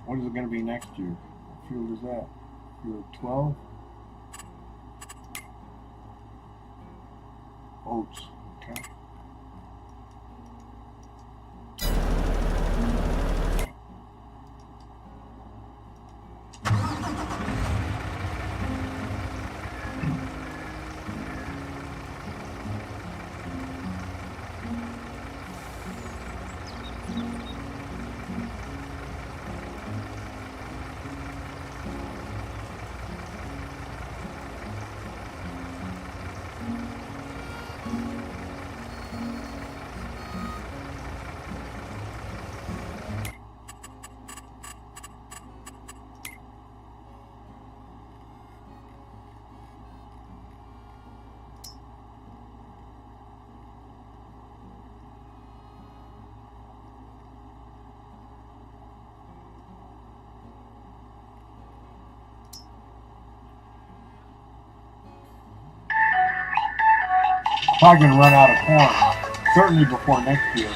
what is it going to be next year? What field is that? Field 12? Oats. Okay. Probably gonna run out of corn. Certainly before next year.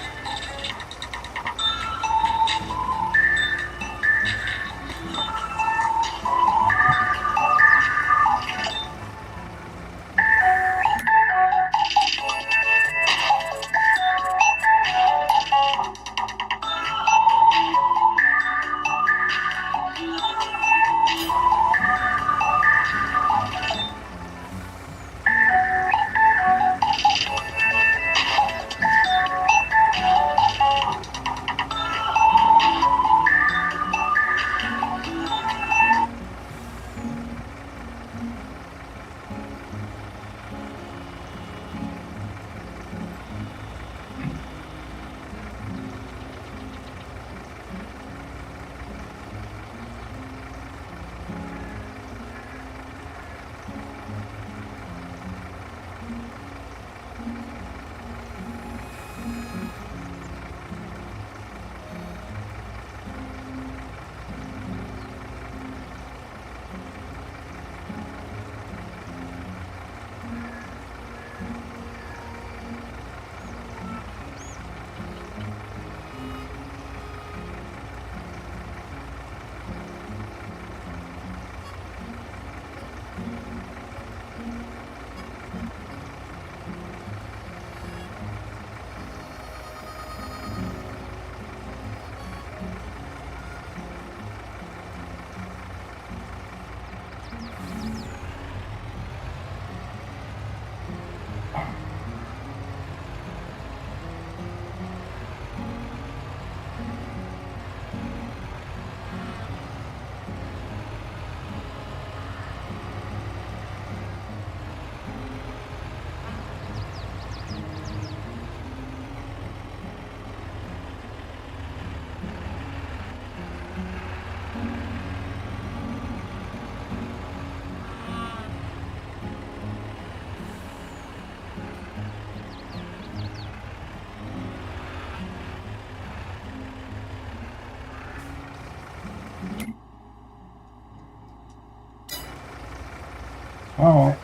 All right.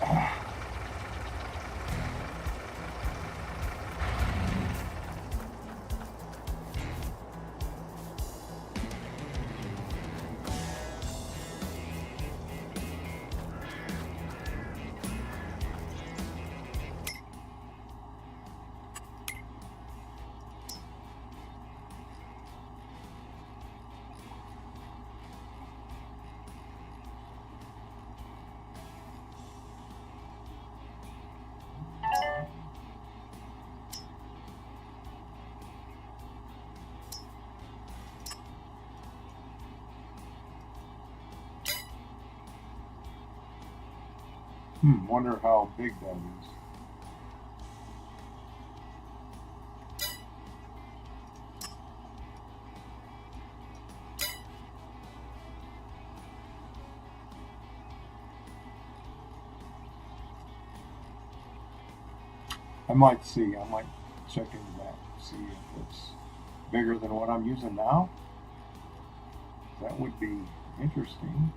Wonder how big that is. I might see. I might check into that. See if it's bigger than what I'm using now. That would be interesting.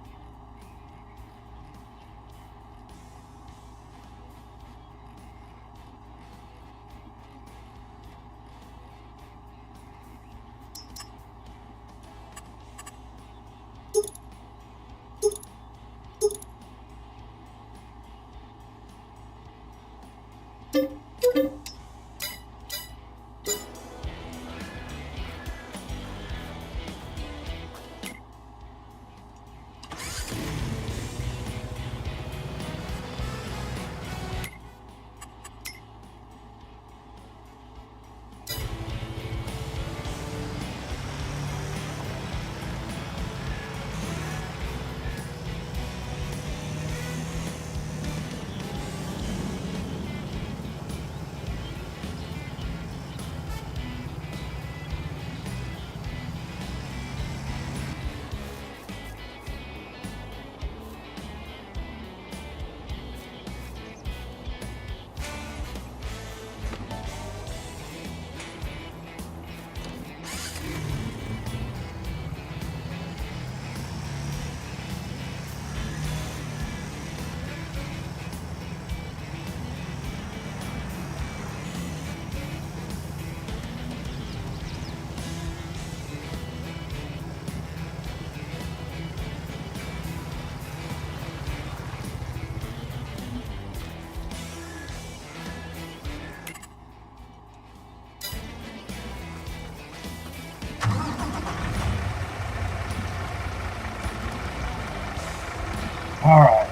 All right.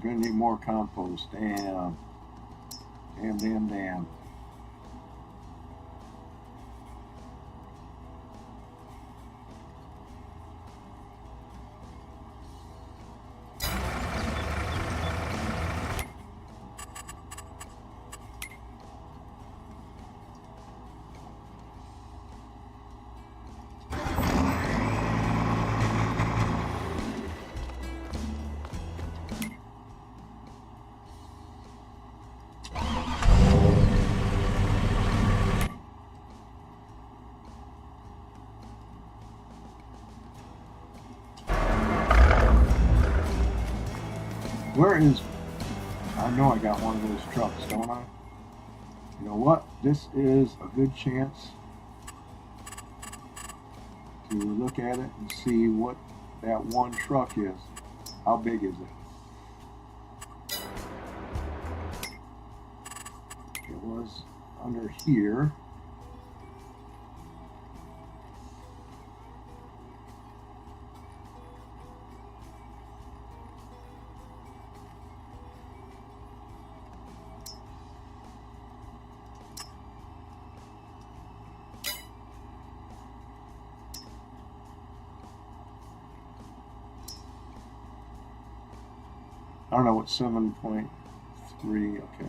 Gonna need more compost. Damn. Damn, damn, damn. Where is... I know I got one of those trucks, don't I? You know what? This is a good chance to look at it and see what that one truck is. How big is it? It was under here. I don't know what 7.3, okay.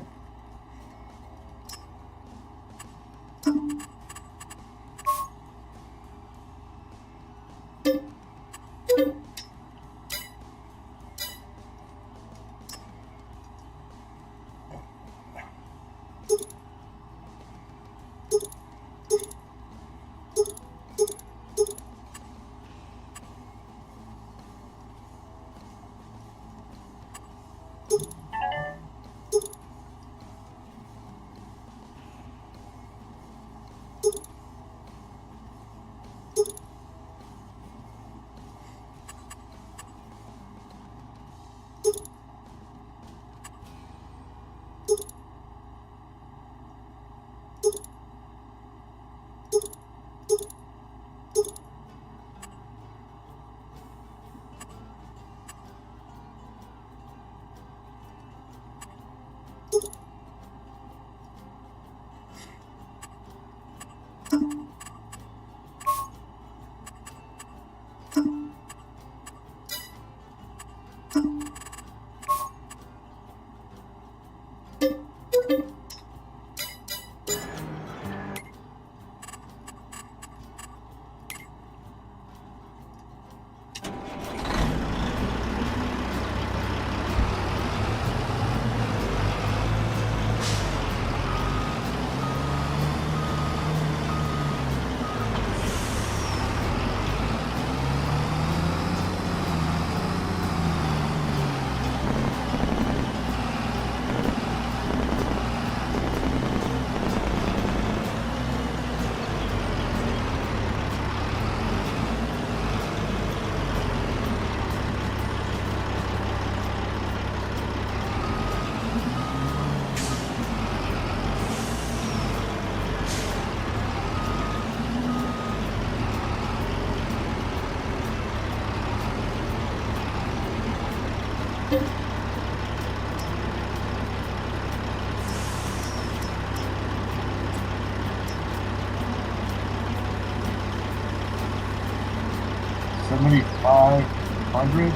7,500.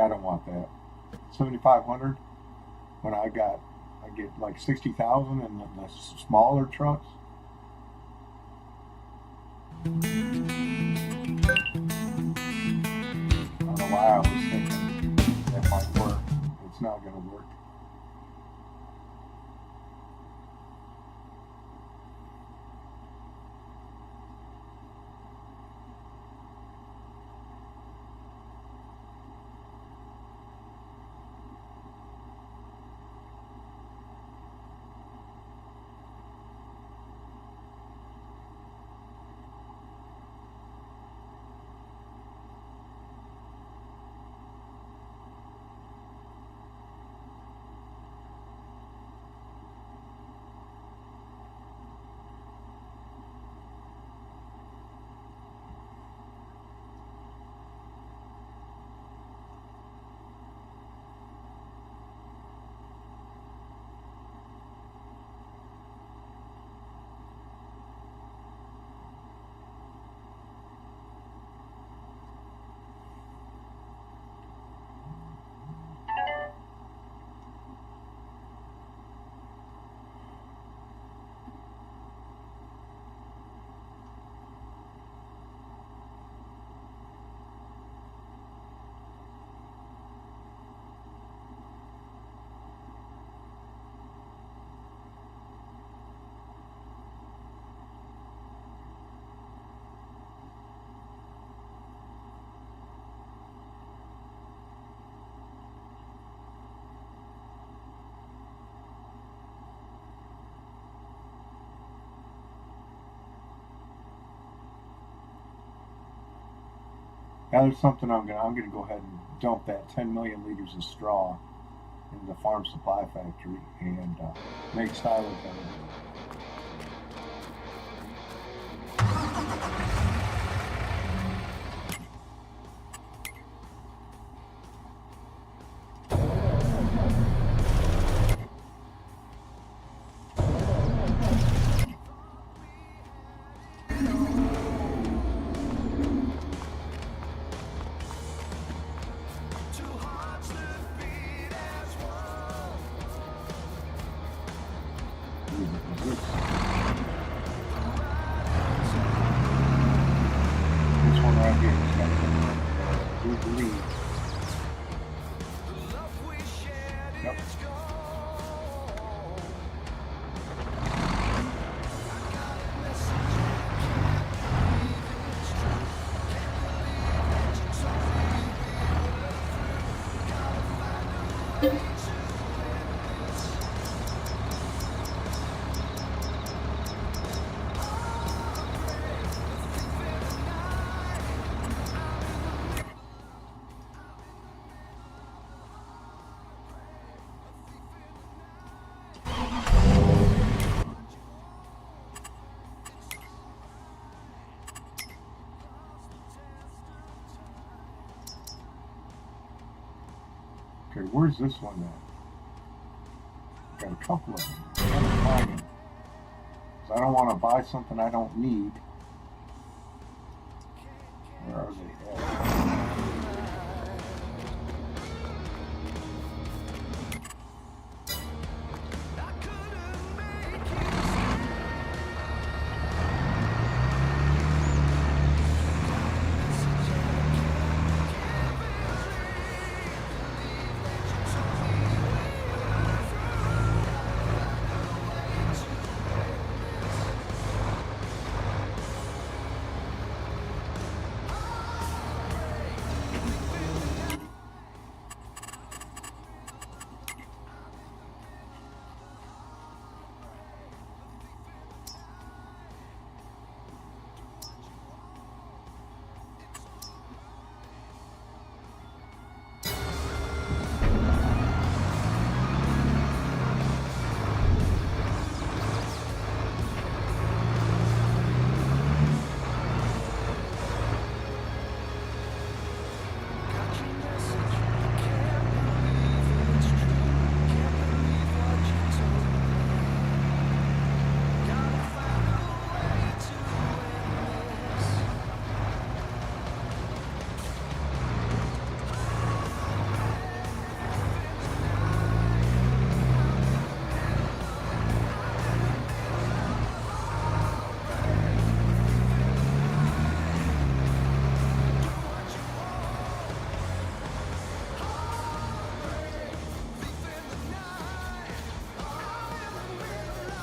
I don't want that. 7,500 when I get like 60,000 in the smaller trucks. I don't know why I was thinking that might work. It's not going to work. Now there's something I'm gonna go ahead and dump that 10 million liters of straw in the farm supply factory and make silage out of it. right here. Here's the lead. Yep. Okay, where's this one at? Got a couple of them. I gotta find them. 'Cause I don't want to buy something I don't need. Where are they at?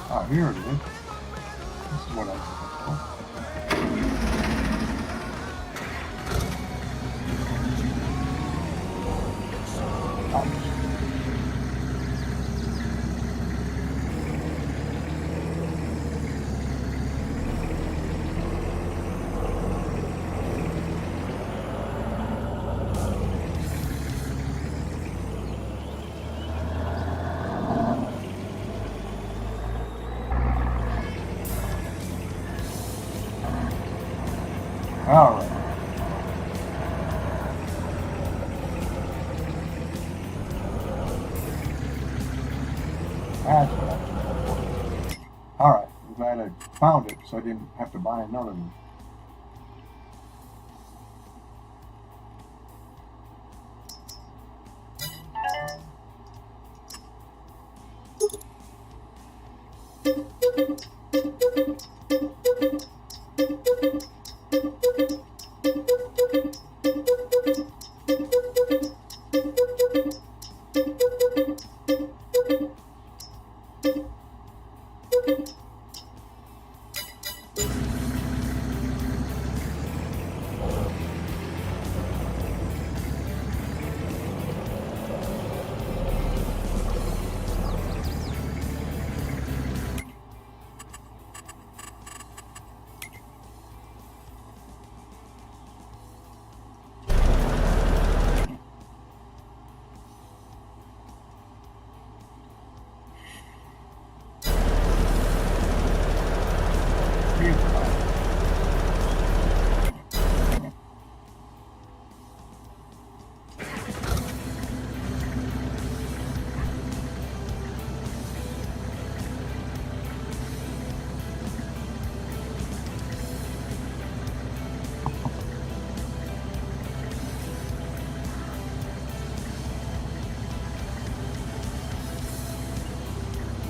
Oh, here it is. This is what I All right. That's what I All right. I'm glad I found it so I didn't have to buy another one.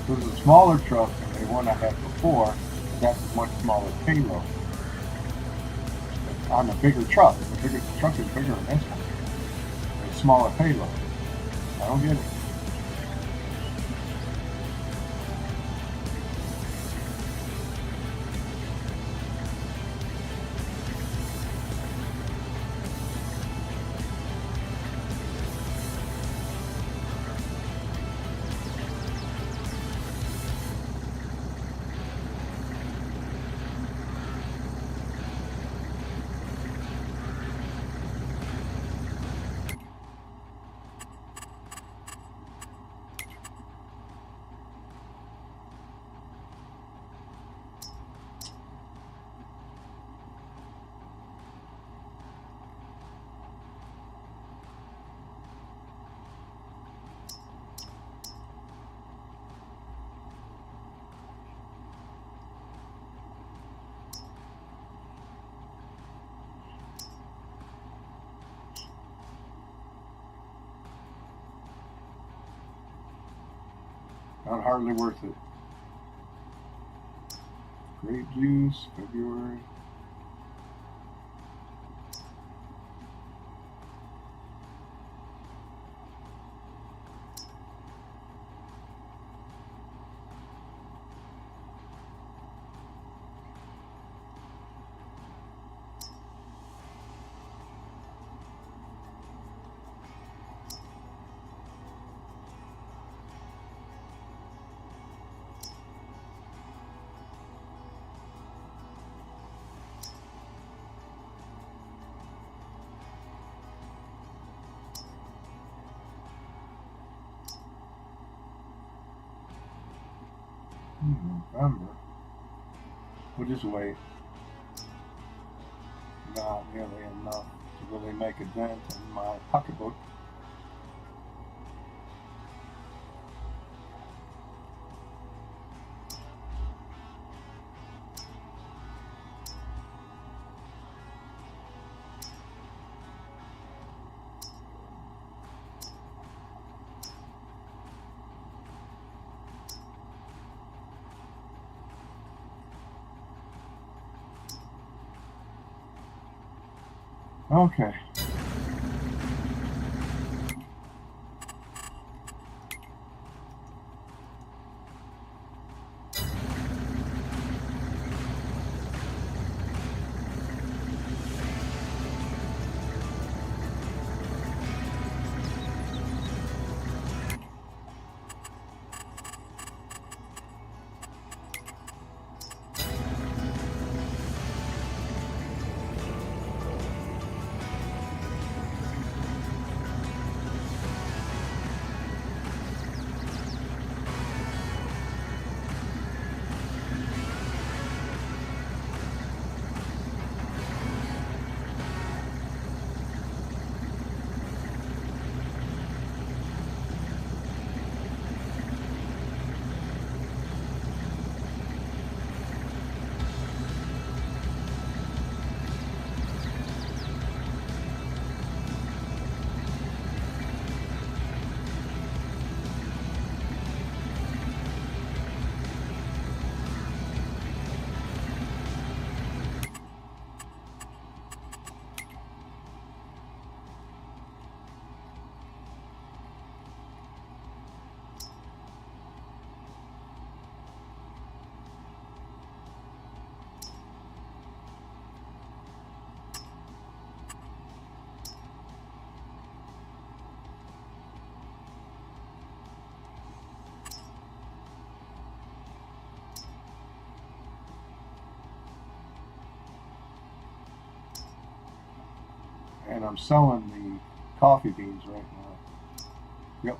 It was a smaller truck than the one I had before. That's a much smaller payload. on a bigger truck. The bigger truck is bigger than this one. It's smaller payload. I don't get it. Not hardly worth it. Grape juice, February. November. We'll just wait. Not nearly enough to really make a dent in my pocketbook. Okay. And I'm selling the coffee beans right now. Yep.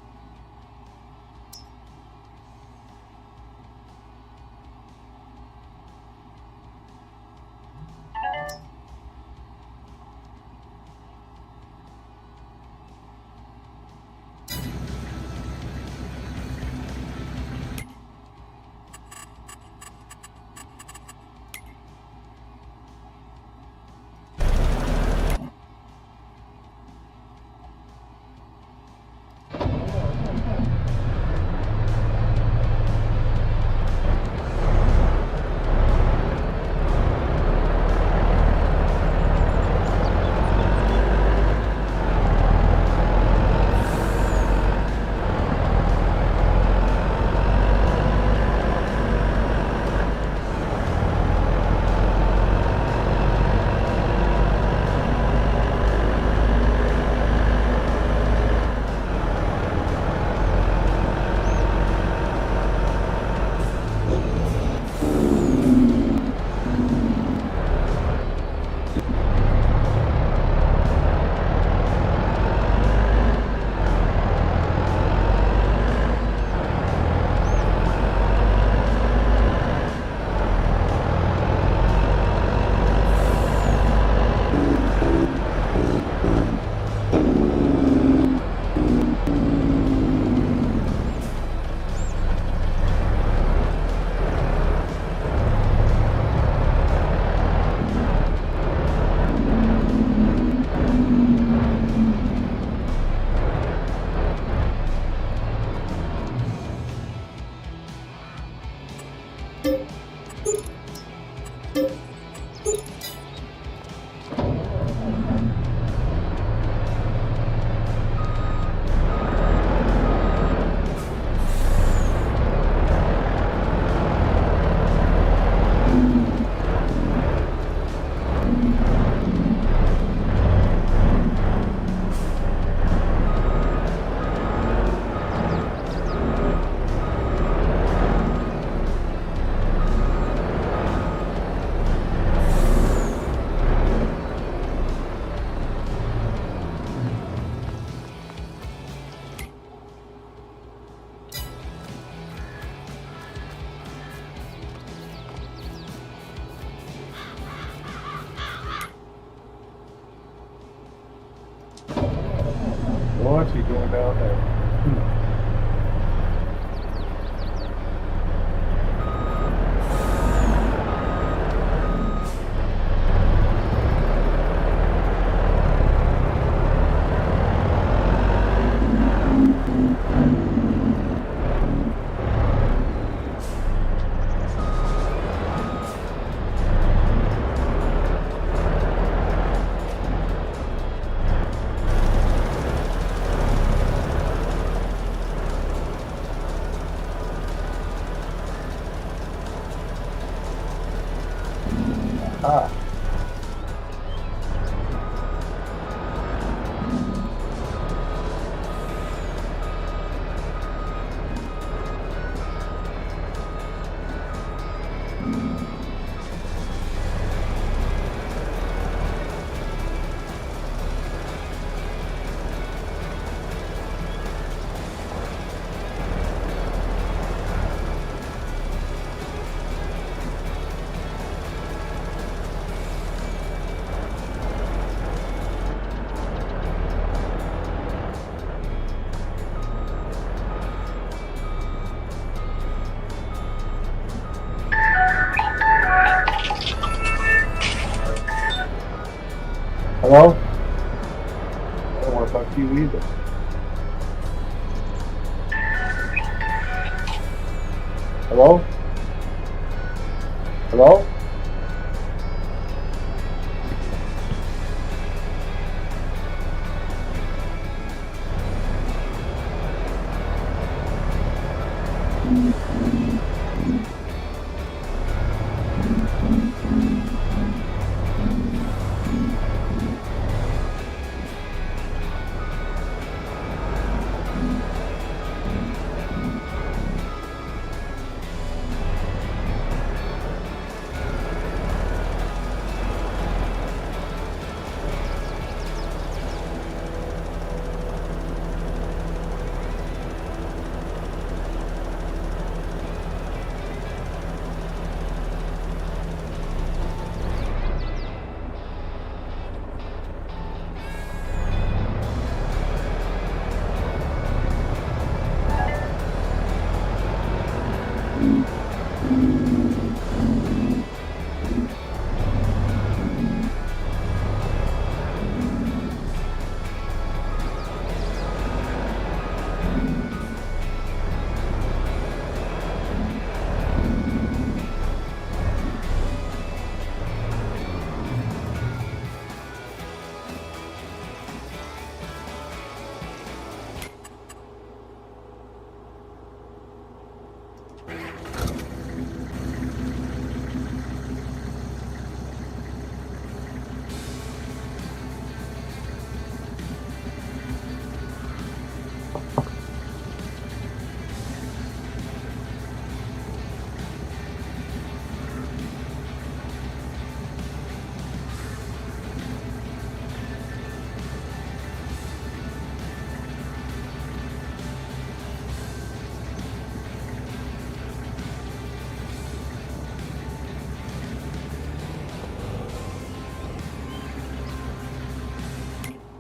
What's he doing down there? Ah. Hello? I don't want to talk to you either. Hello? Hello?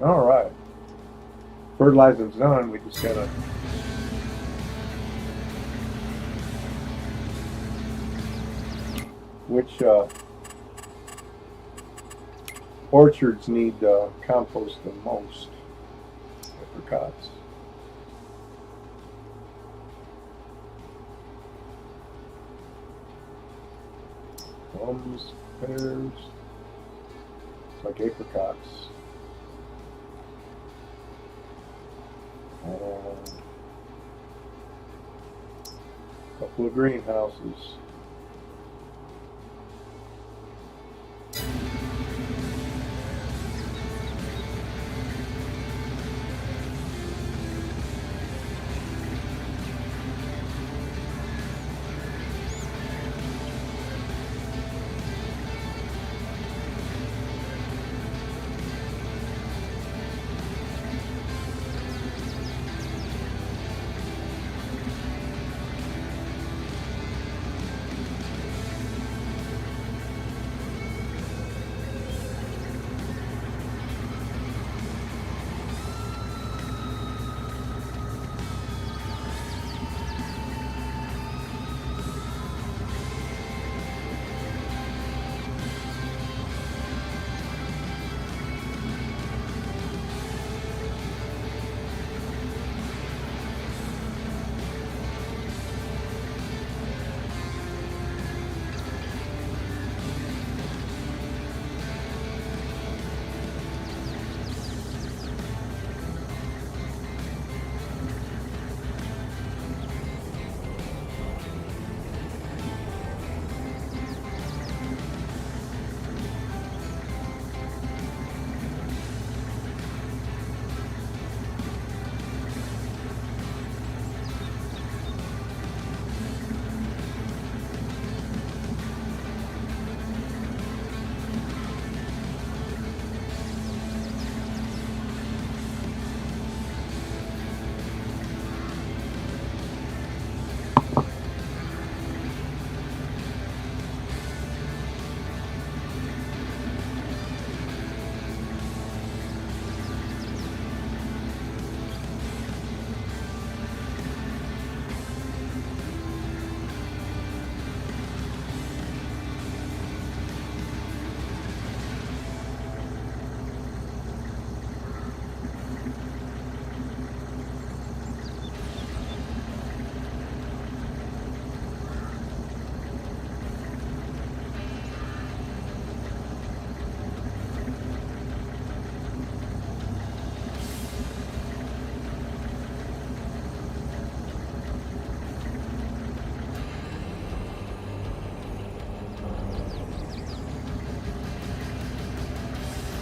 All right. Fertilizing's done. We just gotta. Which orchards need compost the most? Apricots. Plums, pears. It's like apricots. And a couple of greenhouses.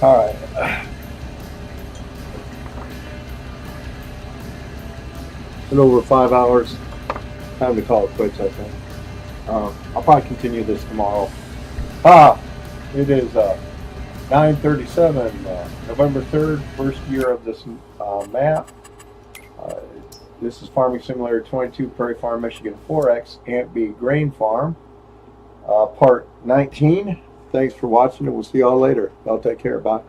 All right. Been over 5 hours. Time to call it quits, I think. I'll probably continue this tomorrow. It is 9:37, November 3rd, first year of this map. Uh, this is Farming Simulator 22, Prairie Farm, Michigan 4X, Ant B Grain Farm, part 19. Thanks for watching, and we'll see y'all later. Y'all take care. Bye.